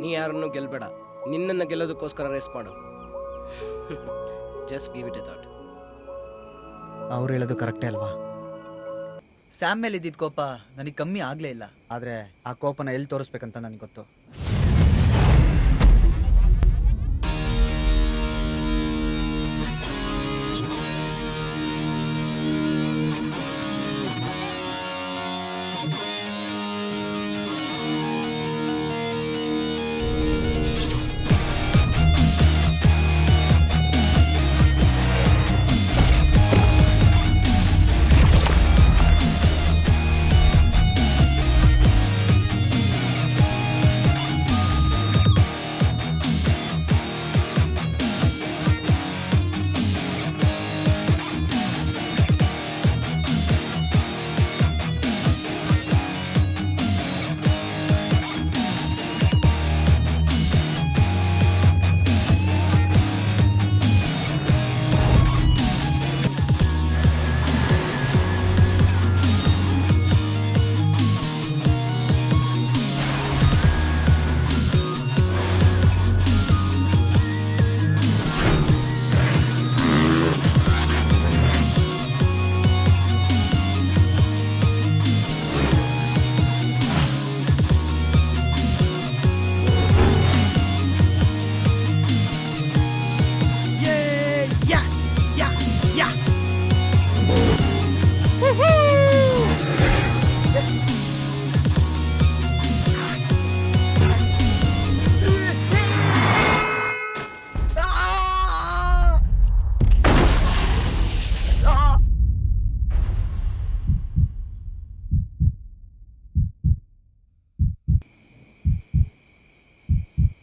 S8: ನೀ ಯಾರನ್ನು ಗೆಲ್ಲಬೇಡ, ನಿನ್ನನ್ನು ಗೆಲ್ಲೋದಕ್ಕೋಸ್ಕರ ರೇಸ್ ಮಾಡು. Just give it A thought.
S1: ಅವ್ರು ಹೇಳೋದು ಕರೆಕ್ಟೇ ಅಲ್ವಾ? ಸ್ಯಾಮ್ ಮೇಲೆ ಇದ್ದಿದ್ದ ಕೋಪ ನನಗೆ ಕಮ್ಮಿ ಆಗಲೇ ಇಲ್ಲ, ಆದರೆ ಆ ಕೋಪನ ಎಲ್ಲಿ ತೋರಿಸ್ಬೇಕಂತ ನನಗೆ ಗೊತ್ತು.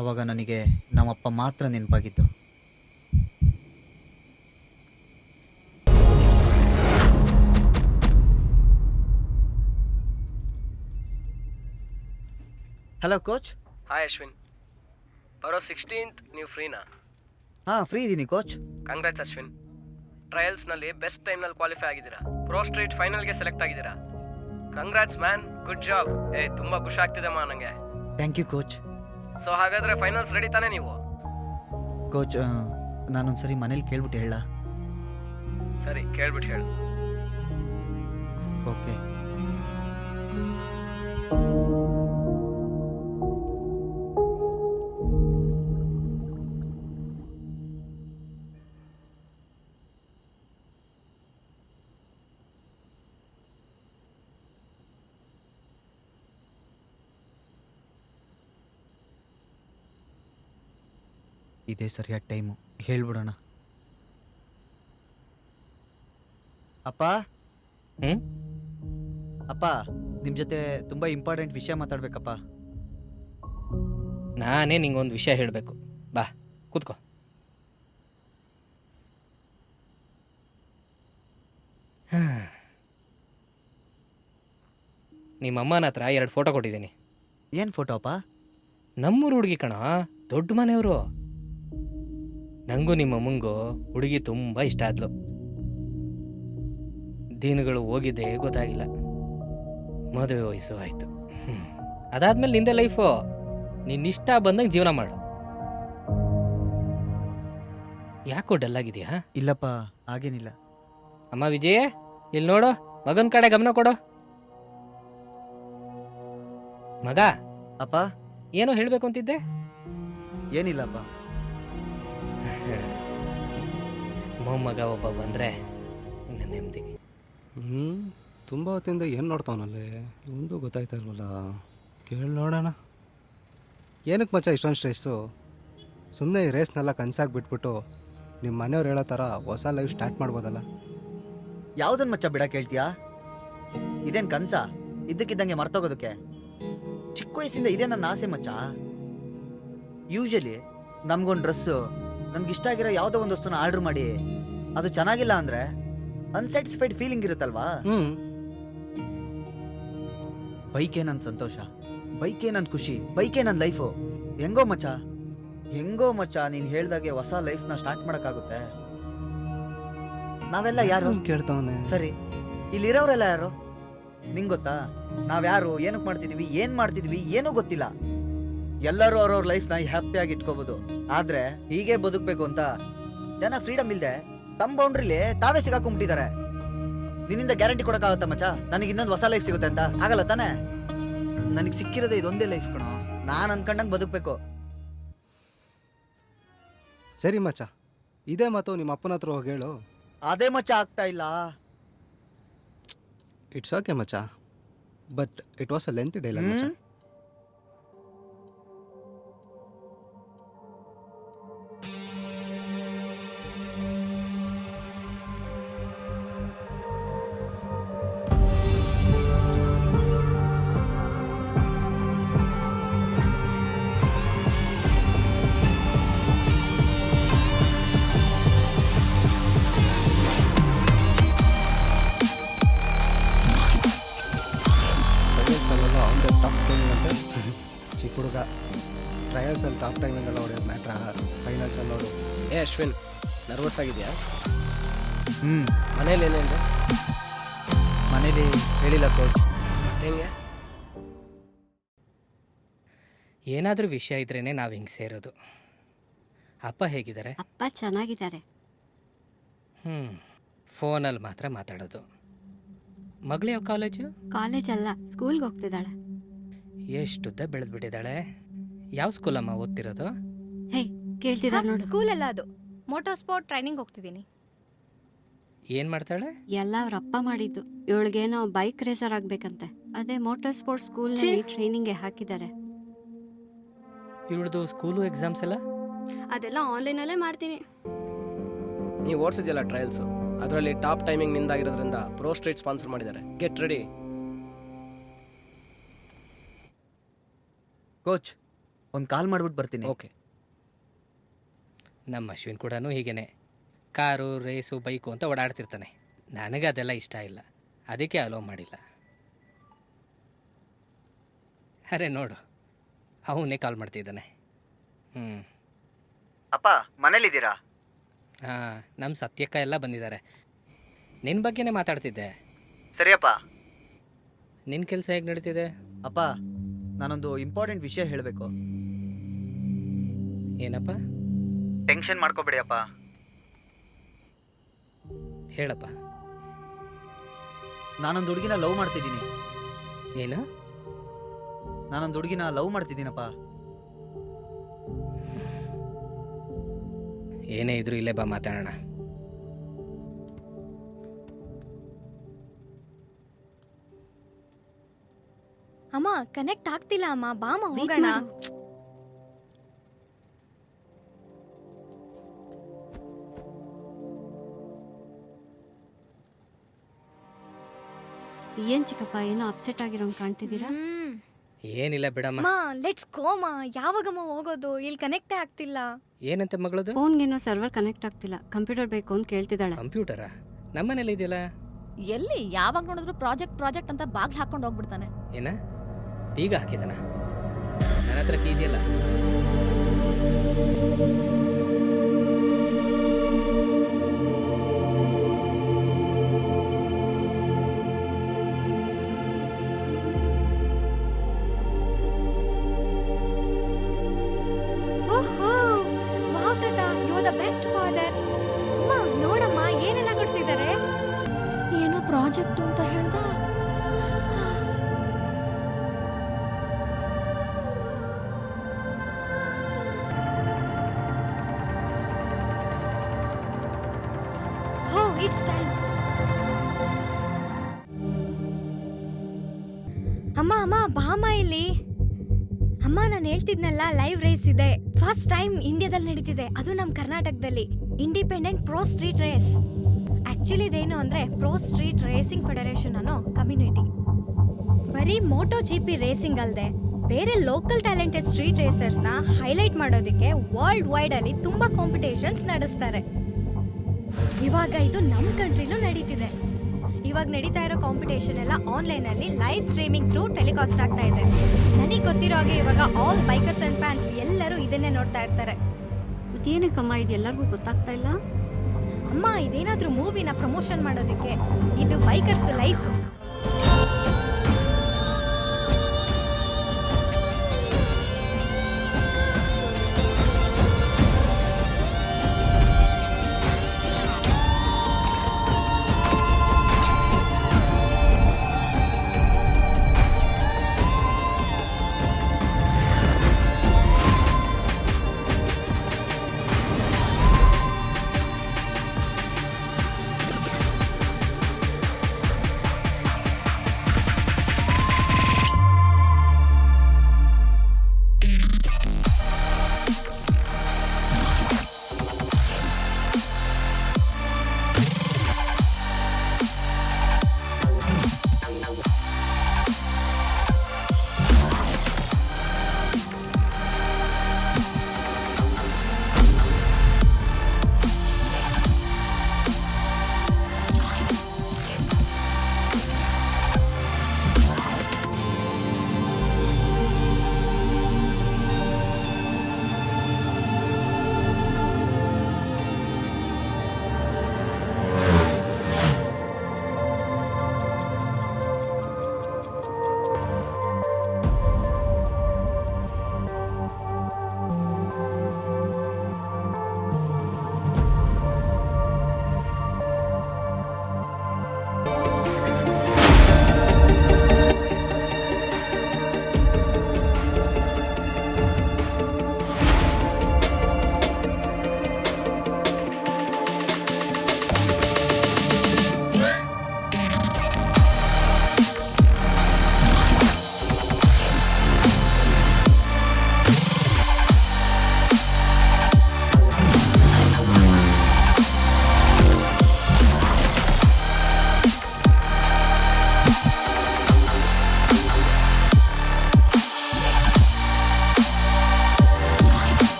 S1: ಅವಾಗ ನನಗೆ ನಮ್ಮಪ್ಪ ಮಾತ್ರ ನೆನಪಾಗಿದ್ದು. Hello coach.
S8: ಹಾಯ್ ಅಶ್ವಿನ್, ಬರೋ 16th ನೀವು ಫ್ರೀನಾ?
S1: ಹಾಂ, ಫ್ರೀ ಇದ್ದೀನಿ ಕೋಚ್.
S8: ಕಂಗ್ರಾಟ್ಸ್ ಅಶ್ವಿನ್, ಟ್ರಯಲ್ಸ್ನಲ್ಲಿ ಬೆಸ್ಟ್ ಟೈಮ್ನಲ್ಲಿ ಕ್ವಾಲಿಫೈ ಆಗಿದ್ದೀರಾ, ಪ್ರೋ ಸ್ಟ್ರೀಟ್ ಫೈನಲ್ಗೆ ಸೆಲೆಕ್ಟ್ ಆಗಿದ್ದೀರಾ. Congrats man, good job. ತುಂಬ ಖುಷಿ ಆಗ್ತಿದೆಮ್ಮ ನನಗೆ.
S1: Thank you coach.
S8: ಸೊ ಹಾಗಾದರೆ ಫೈನಲ್ಸ್ ರೆಡಿ ತಾನೇ ನೀವು?
S1: ಕೋಚ್, ನಾನೊಂದ್ಸರಿ ಮನೇಲಿ ಕೇಳ್ಬಿಟ್ಟು ಹೇಳ?
S8: ಸರಿ, ಕೇಳ್ಬಿಟ್ಟು ಹೇಳು.
S1: ಓಕೆ. ಇದೇ ಸರಿಯಾದ ಟೈಮು, ಹೇಳ್ಬಿಡೋಣ. ಅಪ್ಪ, ಅಪ್ಪ, ನಿಮ್ಮ ಜೊತೆ ತುಂಬ ಇಂಪಾರ್ಟೆಂಟ್ ವಿಷಯ ಮಾತಾಡ್ಬೇಕಪ್ಪ.
S6: ನಾನೇ ನಿಂಗೊಂದು ವಿಷಯ ಹೇಳಬೇಕು, ಬಾ ಕೂತ್ಕೋ. ನಿಮ್ಮಮ್ಮನ ಹತ್ರ 2 ಫೋಟೋ ಕೊಟ್ಟಿದ್ದೀನಿ.
S1: ಏನು ಫೋಟೋ ಅಪ್ಪ?
S6: ನಮ್ಮೂರು ಹುಡುಗಿ ಕಣ, ದೊಡ್ಡ ಮನೆಯವರು. ನನಗೂ ನಿಮ್ಮಮ್ಮಂಗೂ ಹುಡುಗಿ ತುಂಬ ಇಷ್ಟ ಆದ್ಲು. ದಿನಗಳು ಹೋಗಿದ್ದೇ ಗೊತ್ತಾಗಿಲ್ಲ, ಮದುವೆ ವಯಸ್ಸು ಆಯಿತು. ಅದಾದ್ಮೇಲೆ ನಿಂದೆ ಲೈಫು, ನಿನ್ನಿಷ್ಟ ಬಂದಂಗೆ ಜೀವನ ಮಾಡು. ಯಾಕೋ ಡಲ್ ಆಗಿದೆಯಾ?
S1: ಇಲ್ಲಪ್ಪ, ಹಾಗೇನಿಲ್ಲ.
S6: ಅಮ್ಮ ವಿಜಯ್, ಇಲ್ಲಿ ನೋಡು, ಮಗನ ಕಡೆ ಗಮನ ಕೊಡು. ಮಗ.
S1: ಅಪ್ಪ,
S6: ಏನೋ ಹೇಳಬೇಕು ಅಂತಿದ್ದೆ?
S1: ಏನಿಲ್ಲಪ್ಪ.
S6: ಮೊಮ್ಮಗ ಒಬ್ಬ ಬಂದರೆ ಇನ್ನು ನೆಮ್ಮದಿ.
S3: ತುಂಬ ಹೊತ್ತಿಂದ ಏನು ನೋಡ್ತಾವನಲ್ಲಿ, ಒಂದು ಗೊತ್ತಾಯ್ತಾ ಇಲ್ವಲ್ಲ. ಕೇಳಿ ನೋಡೋಣ. ಏನಕ್ಕೆ ಮಚ್ಚ ಇಷ್ಟೊಂದು ಸ್ಟ್ರೆಸ್ಸು? ಸುಮ್ಮನೆ ಈ ರೇಸ್ನೆಲ್ಲ ಕನ್ಸಾಗಿ ಬಿಟ್ಬಿಟ್ಟು ನಿಮ್ಮ ಮನೆಯವ್ರು ಹೇಳೋ ಥರ ಹೊಸ ಲೈಫ್ ಸ್ಟಾರ್ಟ್ ಮಾಡ್ಬೋದಲ್ಲ.
S1: ಯಾವುದನ್ನು ಮಚ್ಚ ಬಿಡ ಕೇಳ್ತೀಯಾ? ಇದೇನು ಕನ್ಸ? ಇದ್ದಕ್ಕಿದ್ದಂಗೆ ಮರ್ತೋಗೋದಕ್ಕೆ? ಚಿಕ್ಕ ವಯಸ್ಸಿಂದ ಇದೇ ನನ್ನ ಆಸೆ ಮಚ್ಚ. ಯೂಶಲಿ ನಮ್ಗೊಂದು ಡ್ರೆಸ್ಸು, ನಮ್ಗೆ ಇಷ್ಟ ಆಗಿರೋ ಯಾವುದೋ ಒಂದು ವಸ್ತುನ ಆರ್ಡ್ರ್ ಮಾಡಿ ಅದು ಚೆನ್ನಾಗಿಲ್ಲ ಅಂದರೆ ಅನ್ಸ್ಯಾಟಿಸ್ಫೈಡ್ ಫೀಲಿಂಗ್ ಇರುತ್ತಲ್ವಾ? ಬೈಕೇ ನನ್ನ ಸಂತೋಷ, ಬೈಕೇ ನನ್ನ ಖುಷಿ, ಬೈಕೇ ನನ್ನ ಲೈಫು. ಹೆಂಗೋ ಮಚ್ಚ ನೀನು ಹೇಳ್ದಾಗೆ ಹೊಸ ಲೈಫ್ನ ಸ್ಟಾರ್ಟ್ ಮಾಡೋಕ್ಕಾಗುತ್ತೆ? ನಾವೆಲ್ಲ ಯಾರು
S3: ಕೇಳ್ತಾವನೆ?
S1: ಸರಿ, ಇಲ್ಲಿರೋರೆಲ್ಲ ಯಾರು ನಿಂಗೆ ಗೊತ್ತಾ? ನಾವ್ಯಾರು, ಏನಕ್ಕೆ ಮಾಡ್ತಿದ್ವಿ, ಏನು ಮಾಡ್ತಿದ್ವಿ ಏನೂ ಗೊತ್ತಿಲ್ಲ. ಎಲ್ಲರೂ ಅವ್ರವ್ರ ಲೈಫ್ನ ಹ್ಯಾಪಿಯಾಗಿ ಇಟ್ಕೋಬೋದು. ಆದರೆ ಹೀಗೆ ಬದುಕಬೇಕು ಅಂತ ಜನ ಫ್ರೀಡಮ್ ಇಲ್ದೆ ತಮ್ಮ ಬೌಂಡ್ರಿಲಿ ತಾವೇ ಸಿಗಾಕೊಂಡ್ಬಿಟ್ಟಿದ್ದಾರೆ. ನಿನ್ನಿಂದ ಗ್ಯಾರಂಟಿ ಕೊಡಕ್ಕಾಗತ್ತ ಮಚ್ಚ ನನಗೆ ಇನ್ನೊಂದು ಹೊಸ ಲೈಫ್ ಸಿಗುತ್ತೆ ಅಂತ? ಆಗಲ್ಲ ತಾನೆ. ನನಗೆ ಸಿಕ್ಕಿರೋದೇ ಇದೊಂದೇ ಲೈಫ್ ಕಣೋ. ನಾನು ಅನ್ಕೊಂಡಂಗೆ ಬದುಕಬೇಕು.
S3: ಸರಿ ಮಚ್ಚ, ಇದೇ ಮಾತು ನಿಮ್ಮ ಅಪ್ಪನ ಹತ್ರ ಹೋಗಿ ಹೇಳು.
S1: ಅದೇ ಮಚ್ಚ ಆಗ್ತಾ ಇಲ್ಲ.
S3: ಇಟ್ಸ್ ಓಕೆ ಮಚ್ಚ, but it was a length dialogue ಮಚ್ಚ. ಟಾಪ್ ಟೈಮಿಂಗ್ ಅಂತ ಚಿಕ್ಕ ಹುಡುಗ ಟ್ರಯಲ್ಸಲ್ಲಿ ಟಾಪ್ ಟೈಮಿಂಗೆಲ್ಲ ಹೊಡೆಯೋದು ಮ್ಯಾಟ್ರ, ಫೈನಲ್ಸಲ್ಲಿ ನೋಡು.
S8: ಅಶ್ವಿನ್, ನರ್ವಸ್ ಆಗಿದೆಯಾ?
S1: ಹ್ಞೂ.
S8: ಮನೇಲಿ ಏನೇನು?
S1: ಮನೇಲಿ ಹೇಳಿಲ್ಲ ಕೋಚ್.
S8: ಹೆಂಗೆ?
S6: ಏನಾದರೂ ವಿಷಯ ಇದ್ರೇ ನಾವು ಹಿಂಗೆ ಸೇರೋದು. ಅಪ್ಪ ಹೇಗಿದ್ದಾರೆ?
S10: ಅಪ್ಪ ಚೆನ್ನಾಗಿದ್ದಾರೆ.
S6: ಫೋನಲ್ಲಿ ಮಾತ್ರ ಮಾತಾಡೋದು. ಮಗಳು ಯಾವ ಕಾಲೇಜು?
S10: ಕಾಲೇಜ್ ಅಲ್ಲ, ಸ್ಕೂಲ್ಗೆ ಹೋಗ್ತಿದ್ದಾಳೆ.
S6: ಎಷ್ಟುದ್ದ ಬೆಳೆದ್ಬಿಟ್ಟಿದ್ದಾಳೆ. ಯಾವ ಸ್ಕೂಲಮ್ಮ ಓದ್ತಿರೋದು?
S10: ಹೇ, ಕೇಳ್ತಿದ್ದಾರೆ ನೋಡು.
S11: ಸ್ಕೂಲ್ ಅಲ್ಲ ಅದು, ಮೋಟಾರ್ ಸ್ಪೋರ್ಟ್ ಟ್ರೈನಿಂಗ್ ಹೋಗ್ತಿದ್ದೀನಿ.
S6: ಏನು ಮಾಡ್ತಾಳೆ?
S10: ಎಲ್ಲ ಅವ್ರ ಅಪ್ಪ ಮಾಡಿದ್ದು. ಇವಳಿಗೇನೋ ಬೈಕ್ ರೇಸರ್ ಆಗ್ಬೇಕಂತೆ. ಅದೇ ಮೋಟಾರ್ ಸ್ಪೋರ್ಟ್ಸ್ ಸ್ಕೂಲ್ನಲ್ಲಿ ಟ್ರೈನಿಂಗ್ಗೆ ಹಾಕಿದ್ದಾರೆ.
S6: ಇವಳದು ಸ್ಕೂಲು ಎಕ್ಸಾಮ್ಸ್ ಎಲ್ಲ?
S11: ಅದೆಲ್ಲ ಆನ್ಲೈನಲ್ಲೇ ಮಾಡ್ತೀನಿ.
S8: ನೀವು ಓಡಿಸಿದ್ಯಲ್ಲ ಟ್ರಯಲ್ಸು, ಅದರಲ್ಲಿ ಟಾಪ್ ಟೈಮಿಂಗ್ ನಿಂದಾಗಿರೋದ್ರಿಂದ ಪ್ರೋ ಸ್ಟ್ರೀಟ್ ಸ್ಪಾನ್ಸರ್ ಮಾಡಿದ್ದಾರೆ. Get ready.
S1: ಕೋಚ್, ಒಂದು ಕಾಲ್ ಮಾಡ್ಬಿಟ್ಟು ಬರ್ತೀನಿ.
S8: ಓಕೆ.
S6: ನಮ್ಮ ಅಶ್ವಿನ್ ಕೂಡ ಹೀಗೇನೆ, ಕಾರು ರೇಸು ಬೈಕು ಅಂತ ಓಡಾಡ್ತಿರ್ತಾನೆ. ನನಗೆ ಅದೆಲ್ಲ ಇಷ್ಟ ಇಲ್ಲ, ಅದಕ್ಕೆ ಅಲೋ ಮಾಡಿಲ್ಲ. ಅರೆ ನೋಡು, ಅವನೇ ಕಾಲ್ ಮಾಡ್ತಿದ್ದಾನೆ.
S1: ಅಪ್ಪ ಮನೇಲಿದ್ದೀರಾ?
S6: ಹಾಂ, ನಮ್ಮ ಸತ್ಯಕ್ಕ ಎಲ್ಲ ಬಂದಿದ್ದಾರೆ. ನಿನ್ನ ಬಗ್ಗೆನೇ ಮಾತಾಡ್ತಿದ್ದೆ.
S1: ಸರಿಯಪ್ಪ.
S6: ನಿನ್ನ ಕೆಲಸ ಹೇಗೆ ನಡೀತಿದೆ?
S1: ಅಪ್ಪ, ನಾನೊಂದು ಇಂಪಾರ್ಟೆಂಟ್ ವಿಷಯ ಹೇಳಬೇಕು.
S6: ಏನಪ್ಪ?
S1: ಟೆನ್ಷನ್ ಮಾಡ್ಕೋಬೇಡಿ ಅಪ್ಪ.
S6: ಹೇಳಪ್ಪ.
S1: ನಾನೊಂದು ಹುಡುಗಿನ ಲವ್ ಮಾಡ್ತಿದ್ದೀನಿ.
S6: ಏನು?
S1: ನಾನೊಂದು ಹುಡುಗಿನ ಲವ್ ಮಾಡ್ತಿದ್ದೀನಪ್ಪ.
S6: ಏನೇ ಇದ್ರು ಇಲ್ಲೇ ಬಾ, ಮಾತಾಡೋಣ.
S11: ಅಮ್ಮ ಕನೆಕ್ಟ್ ಆಗ್ತಿಲ್ಲ ಅಮ್ಮ, ಬಾಮ ಹೋಗೋಣ.
S10: ಏನ್ ಚಿಕ್ಕಪ್ಪ, ಏನೋ ಅಪ್ಸೆಟ್ ಆಗಿರೋಂಗ್ ಕಾಣ್ತಿದ್ದೀರಾ?
S6: ಏನಿಲ್ಲ ಬಿಡಮ್ಮ.
S11: ಲೆಟ್ಸ್ ಗೋಮ. ಯಾವಾಗಮ್ಮ ಹೋಗೋದು? ಇಲ್ಲಿ ಕನೆಕ್ಟೇ ಆಗ್ತಿಲ್ಲ.
S6: ಏನಂತೆ ಮಗಳದು?
S10: ಫೋನ್ಗೇನೋ ಸರ್ವರ್ ಕನೆಕ್ಟ್ ಆಗ್ತಿಲ್ಲ, ಕಂಪ್ಯೂಟರ್ ಬೇಕು ಅಂತ ಕೇಳ್ತಿದ್ದಾಳೆ.
S6: ಕಂಪ್ಯೂಟರಾ? ನಮ್ಮನೇಲಿ ಇದೆಯಲ್ಲ.
S11: ಎಲ್ಲಿ? ಯಾವಾಗ ನೋಡಿದ್ರು ಪ್ರಾಜೆಕ್ಟ್ ಅಂತ ಬಾಗ್ಲು ಹಾಕೊಂಡು ಹೋಗ್ಬಿಡ್ತಾನೆ.
S6: ಏನ ಬೀಗ ಹಾಕಿದಾನ? ನನ್ನ ಹತ್ರ ಕೀ ಇದೆಯಲ್ಲ.
S11: ಓಹೋ, ವಾವ್ ತಾತ, you are the best father. ಅಮ್ಮ ನೋಡಮ್ಮ, ಏನೆಲ್ಲ ಕೊಡ್ಸಿದ್ದಾರೆ. ಏನೋ ಪ್ರಾಜೆಕ್ಟ್ ಅಂತ ಹೇಳ್ದ. It's time. ಅಮ್ಮ ಬಾಮ ಇಲ್ಲಿ. ಅಮ್ಮ, ನಾನು ಹೇಳ್ತಿದ್ನಲ್ಲ, ಲೈವ್ ರೇಸ್ ಇದೆ. ಫಸ್ಟ್ ಟೈಮ್ ಇಂಡಿಯಾದಲ್ಲಿ ನಡೀತಿದೆ, ಅದು ನಮ್ಮ ಕರ್ನಾಟಕದಲ್ಲಿ. Independent pro street race. Actually ಇದೇನು ಅಂದ್ರೆ ಪ್ರೋ ಸ್ಟ್ರೀಟ್ ರೇಸಿಂಗ್ ಫೆಡರೇಷನ್ ಅನ್ನೋ ಕಮ್ಯುನಿಟಿ. ಬರೀ ಮೋಟೋ GP ರೇಸಿಂಗ್ ಅಲ್ಲದೆ ಬೇರೆ ಲೋಕಲ್ ಟ್ಯಾಲೆಂಟೆಡ್ ಸ್ಟ್ರೀಟ್ ರೇಸರ್ಸ್ನ ಹೈಲೈಟ್ ಮಾಡೋದಕ್ಕೆ ವರ್ಲ್ಡ್ ವೈಡ್ ಅಲ್ಲಿ ತುಂಬಾ ಕಾಂಪಿಟೇಷನ್ಸ್ ನಡೆಸ್ತಾರೆ. ಇವಾಗ ಇದು ನಮ್ಮ ಕಂಟ್ರಿಲೂ ನಡೀತಿದೆ. ಇವಾಗ ನಡೀತಾ ಇರೋ ಕಾಂಪಿಟೇಷನ್ ಎಲ್ಲ ಆನ್ಲೈನ್ ಅಲ್ಲಿ ಲೈವ್ ಸ್ಟ್ರೀಮಿಂಗ್ ಥ್ರೂ ಟೆಲಿಕಾಸ್ಟ್ ಆಗ್ತಾ ಇದೆ. ನನಗೆ ಗೊತ್ತಿರೋ ಹಾಗೆ ಇವಾಗ ಆಲ್ ಬೈಕರ್ಸ್ ಅಂಡ್ ಫ್ಯಾನ್ಸ್ ಎಲ್ಲರೂ ಇದನ್ನೇ ನೋಡ್ತಾ ಇರ್ತಾರೆ.
S10: ಏನಕ್ಕಮ್ಮ ಇದು ಎಲ್ಲರಿಗೂ ಗೊತ್ತಾಗ್ತಾ ಇಲ್ಲ?
S11: ಅಮ್ಮ, ಇದೇನಾದ್ರೂ ಮೂವಿನ ಪ್ರಮೋಷನ್ ಮಾಡೋದಕ್ಕೆ. ಇದು ಬೈಕರ್ಸ್ ಲೈಫ್.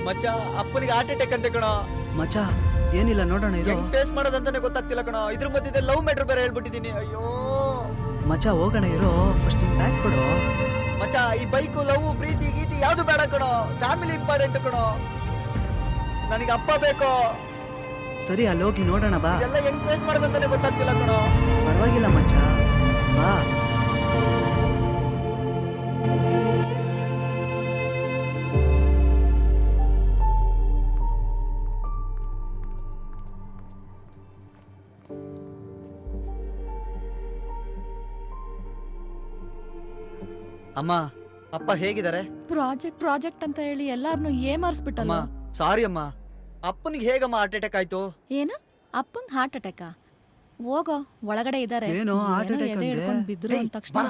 S1: ಮಚ್ಚ ಅಪ್ಪನಿಗೆ ಹಾರ್ಟ್ ಅಟ್ಯಾಕ್ ಅಂತೆ ಕಣ.
S2: ಮಚ್ಚ ಏನಿಲ್ಲ ನೋಡೋಣ ಇರೋ.
S1: ಹೆಂಗ್ ಫೇಸ್ ಮಾಡೋದಂತಾನೆ ಗೊತ್ತಾಗ್ತಿಲ್ಲ ಕಣ. ಇದ್ರ ಮಧ್ಯೆ ಲವ್ ಮ್ಯಾಟರ್ ಬೇರೆ ಹೇಳ್ಬಿಟ್ಟಿದೀನಿ. ಅಯ್ಯೋ
S2: ಮಚ್ಚ ಹೋಗೋಣ ಇರೋ, ಫಸ್ಟ್ ನಿನ್ ಬ್ಯಾಗ್ ಕೊಡು.
S1: ಮಚ್ಚ ಈ ಬೈಕು ಲವ್ ಪ್ರೀತಿ ಗೀತಿ ಯಾವ್ದು ಬೇಡ ಕಣೋ. ಫ್ಯಾಮಿಲಿ ಇಂಪಾರ್ಟೆಂಟ್ ಕಣೋ. ನನಗೆ ಅಪ್ಪ ಬೇಕು.
S2: ಸರಿ ಅಲ್ಲಿ ಹೋಗಿ ನೋಡೋಣ ಬಾ.
S1: ಎಲ್ಲ ಹೆಂಗ್ ಫೇಸ್ ಮಾಡೋದಂತಾನೆ ಗೊತ್ತಾಗ್ತಿಲ್ಲ ಕಣೋ.
S2: ಪರವಾಗಿಲ್ಲ ಮಚ್ಚ ಬಾ.
S1: ಅಮ್ಮ ಅಪ್ಪ ಹೇಗಿದ್ದಾರೆ?
S5: ಪ್ರಾಜೆಕ್ಟ್ ಅಂತ ಹೇಳಿ ಎಲ್ಲಾರನ್ನು
S1: ಅಮ್ಮ
S5: ಏಮಾರಿಸ್ಬಿಟ್ಟಲ್ಲ.
S1: ಸಾರಿ ಅಮ್ಮ. ಅಪ್ಪನಿಗೆ ಹೇಗಮ್ಮ ಹಾರ್ಟ್ ಅಟ್ಯಾಕ್ ಆಯ್ತು?
S5: ಏನು ಅಪ್ಪಂಗ್ ಹಾರ್ಟ್ ಅಟ್ಯಾಕ? ಹೋಗೋ ಒಳಗಡೆ ಇದಾರೆ.
S2: ಏನೋ heart attack
S5: ಎದೆ
S2: ಅಂದೆ?
S5: ಹಿಡ್ಕೊಂಡ್ ಬಿದ್ರು ಅಂದ ತಕ್ಷಣ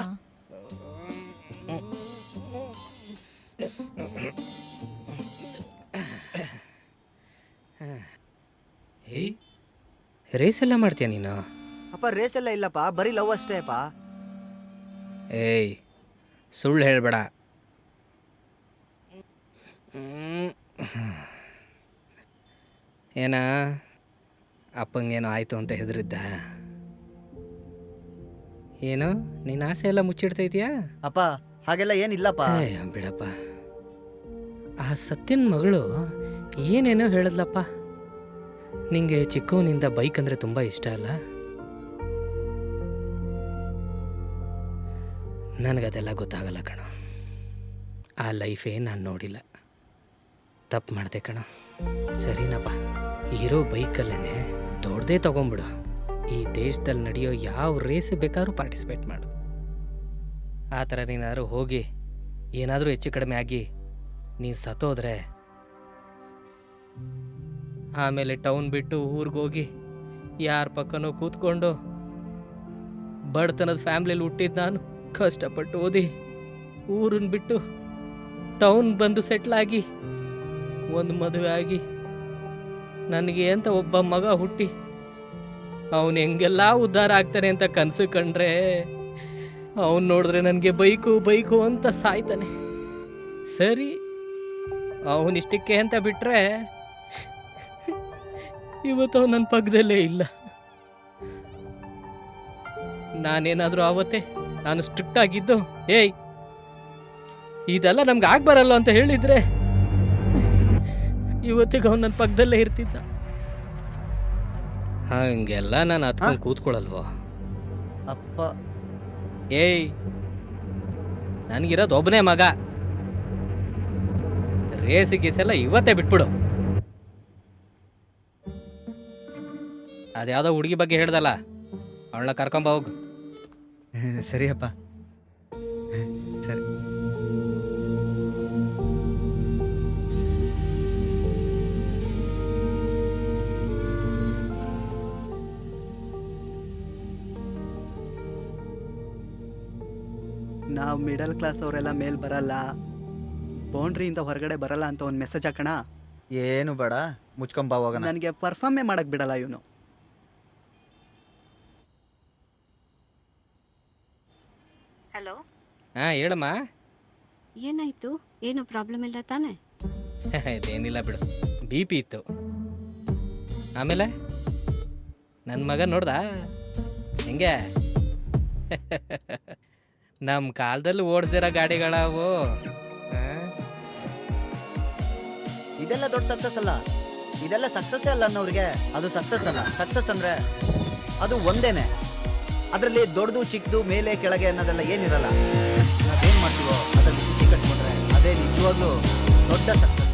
S6: ಏಯ್ ರೇಸ್ ಎಲ್ಲ ಮಾಡ್ತೀಯ ನೀನು?
S1: ಅಪ್ಪ ರೇಸ್ ಎಲ್ಲ ಇಲ್ಲಪ್ಪ, ಬರೀ ಲವ್ ಅಷ್ಟೇ ಅಪ್ಪ.
S6: ಏಯ್ ಸುಳ್ಳು ಹೇಳ್ಬೇಡ. ಏನ ಅಪ್ಪಂಗೇನೋ ಆಯಿತು ಅಂತ ಹೆದರಿದ್ದ? ಏನು ನಿನ್ನ ಆಸೆ ಎಲ್ಲ ಮುಚ್ಚಿಡ್ತಾ ಇದೆಯಾ?
S1: ಅಪ್ಪ ಹಾಗೆಲ್ಲ ಏನಿಲ್ಲಪ್ಪ.
S6: ಬಿಡಪ್ಪ. ಆ ಸತ್ಯನ ಮಗಳು ಏನೇನೋ ಹೇಳಿದ್ಲಪ್ಪ. ನಿಂಗೆ ಚಿಕ್ಕವನಿಂದ ಬೈಕ್ ಅಂದರೆ ತುಂಬ ಇಷ್ಟ ಅಲ್ಲ? ನನಗದೆಲ್ಲ ಗೊತ್ತಾಗಲ್ಲ ಕಣ. ಆ ಲೈಫೇ ನಾನು ನೋಡಿಲ್ಲ. ತಪ್ಪು ಮಾಡಿದೆ ಕಣ. ಸರಿನಪ್ಪ, ಇರೋ ಬೈಕಲ್ಲೇ ದೊಡ್ಡದೇ ತಗೊಂಬಿಡು. ಈ ದೇಶದಲ್ಲಿ ನಡೆಯೋ ಯಾವ ರೇಸ್ ಬೇಕಾದ್ರೂ ಪಾರ್ಟಿಸಿಪೇಟ್ ಮಾಡು. ಆ ಥರ ನೀನಾದ್ರು ಹೋಗಿ ಏನಾದರೂ ಹೆಚ್ಚು ಕಡಿಮೆ ಆಗಿ ನೀನು ಸತ್ತೋದ್ರೆ ಆಮೇಲೆ ಟೌನ್ ಬಿಟ್ಟು ಊರಿಗೋಗಿ ಯಾರ ಪಕ್ಕನೋ ಕೂತ್ಕೊಂಡು ಬಡತನದ ಫ್ಯಾಮ್ಲಿಲಿ ಹುಟ್ಟಿದ್ದು ನಾನು ಕಷ್ಟಪಟ್ಟು ಓದಿ ಊರನ್ನ ಬಿಟ್ಟು ಟೌನ್ ಬಂದು ಸೆಟ್ಲಾಗಿ ಒಂದು ಮದುವೆ ಆಗಿ ನನಗೆ ಅಂತ ಒಬ್ಬ ಮಗ ಹುಟ್ಟಿ ಅವನು ಹೆಂಗೆಲ್ಲ ಉದ್ಧಾರ ಆಗ್ತಾನೆ ಅಂತ ಕನಸು ಕಂಡ್ರೆ ಅವನು ನೋಡಿದ್ರೆ ನನಗೆ ಬೈಕು ಅಂತ ಸಾಯ್ತಾನೆ. ಸರಿ ಅವನಿಷ್ಟಕ್ಕೆ ಅಂತ ಬಿಟ್ಟರೆ ಇವತ್ತು ಅವನು ನನ್ನ ಪಕ್ಕದಲ್ಲೇ ಇಲ್ಲ. ನಾನೇನಾದರೂ ಆವತ್ತೇ ನಾನು ಸ್ಟ್ರಿಕ್ಟ್ ಆಗಿದ್ದು ಏಯ್ ಇದೆಲ್ಲ ನಮ್ಗೆ ಆಗ್ಬರಲ್ಲ ಅಂತ ಹೇಳಿದ್ರೆ ಇವತ್ತಿಗೆ ಅವ್ನು ನನ್ನ ಪಕ್ಕದಲ್ಲೇ ಇರ್ತಿದ್ದ. ಹಂಗೆಲ್ಲ ನಾನು ಹತ್ಕೊಂಡು ಕೂತ್ಕೊಳ್ಳಲ್ವೋ
S1: ಅಪ್ಪ?
S6: ಏಯ್ ನನಗಿರೋದು ಒಬ್ಬನೇ ಮಗ. ರೇಸ್ ಗೀಸೆಲ್ಲ ಇವತ್ತೇ ಬಿಟ್ಬಿಡು. ಅದ್ಯಾವುದೋ ಹುಡುಗಿ ಬಗ್ಗೆ ಹೇಳ್ದಲ್ಲ, ಅವಳನ್ನ ಕರ್ಕೊಂಬ ಹೋಗು.
S1: ಸರಿ ಅಪ್ಪ, ಸರಿ.
S2: ನಾವು ಮಿಡಲ್ ಕ್ಲಾಸ್ ಅವರೆಲ್ಲ ಮೇಲ್ ಬರಲ್ಲ, ಬೌಂಡ್ರಿಯಿಂದ ಹೊರಗಡೆ ಬರಲ್ಲ ಅಂತ ಒಂದು ಮೆಸೇಜ್ ಹಾಕೋಣ.
S1: ಏನು ಬೇಡ, ಮುಚ್ಕೊಂಬ ಹೋಗೋಣ.
S2: ನನಗೆ ಪರ್ಫಾರ್ಮೇ ಮಾಡಕ್ ಬಿಡಲ್ಲ ಇವನು.
S10: ಹಲೋ.
S6: ಹಾಂ ಹೇಳಮ್ಮ.
S10: ಏನಾಯ್ತು? ಏನು ಪ್ರಾಬ್ಲಮ್ ಇಲ್ಲ ತಾನೆ?
S6: ಇದೇನಿಲ್ಲ ಬಿಡು, BP ಇತ್ತು. ಆಮೇಲೆ ನನ್ನ ಮಗ ನೋಡ್ದ ಹೆಂಗೆ? ನಮ್ಮ ಕಾಲದಲ್ಲಿ ಓಡ್ದಿರೋ ಗಾಡಿಗಳವು.
S1: ಇದೆಲ್ಲ ದೊಡ್ಡ ಸಕ್ಸಸ್ ಅಲ್ಲ, ಇದೆಲ್ಲ ಸಕ್ಸಸ್ ಅಲ್ಲ ಅನ್ನೋರಿಗೆ ಅದು ಸಕ್ಸಸ್ ಅಲ್ಲ. ಸಕ್ಸಸ್ ಅಂದ್ರೆ ಅದು ಒಂದೇನೆ. ಅದರಲ್ಲಿ ದೊಡ್ಡದು ಚಿಕ್ಕದು ಮೇಲೆ ಕೆಳಗೆ ಅನ್ನೋದೆಲ್ಲ ಏನಿರಲ್ಲ. ನಾವೇನು ಮಾಡ್ತೀವೋ ಅದರಲ್ಲಿ ಖುಷಿ ಕಟ್ಕೊಂಡ್ರೆ ಅದೇ ನಿಜವಾಗ್ಲೂ ದೊಡ್ಡ ಸಕ್ಸಸ್.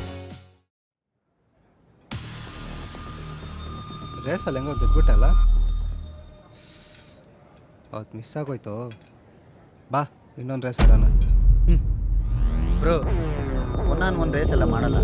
S3: ರೇಸಲ್ಲಿ ಹೆಂಗೋ ಗೆದ್ಬಿಟ್ಟಲ್ಲ, ಅವತ್ತು ಮಿಸ್ ಆಗೋಯ್ತು. ಬಾ ಇನ್ನೊಂದು ರೇಸ್ ಆಡೋಣ.
S1: ಬ್ರೋ, ಒನ್ ರೇಸ್ ಎಲ್ಲ ಮಾಡಲ್ಲ.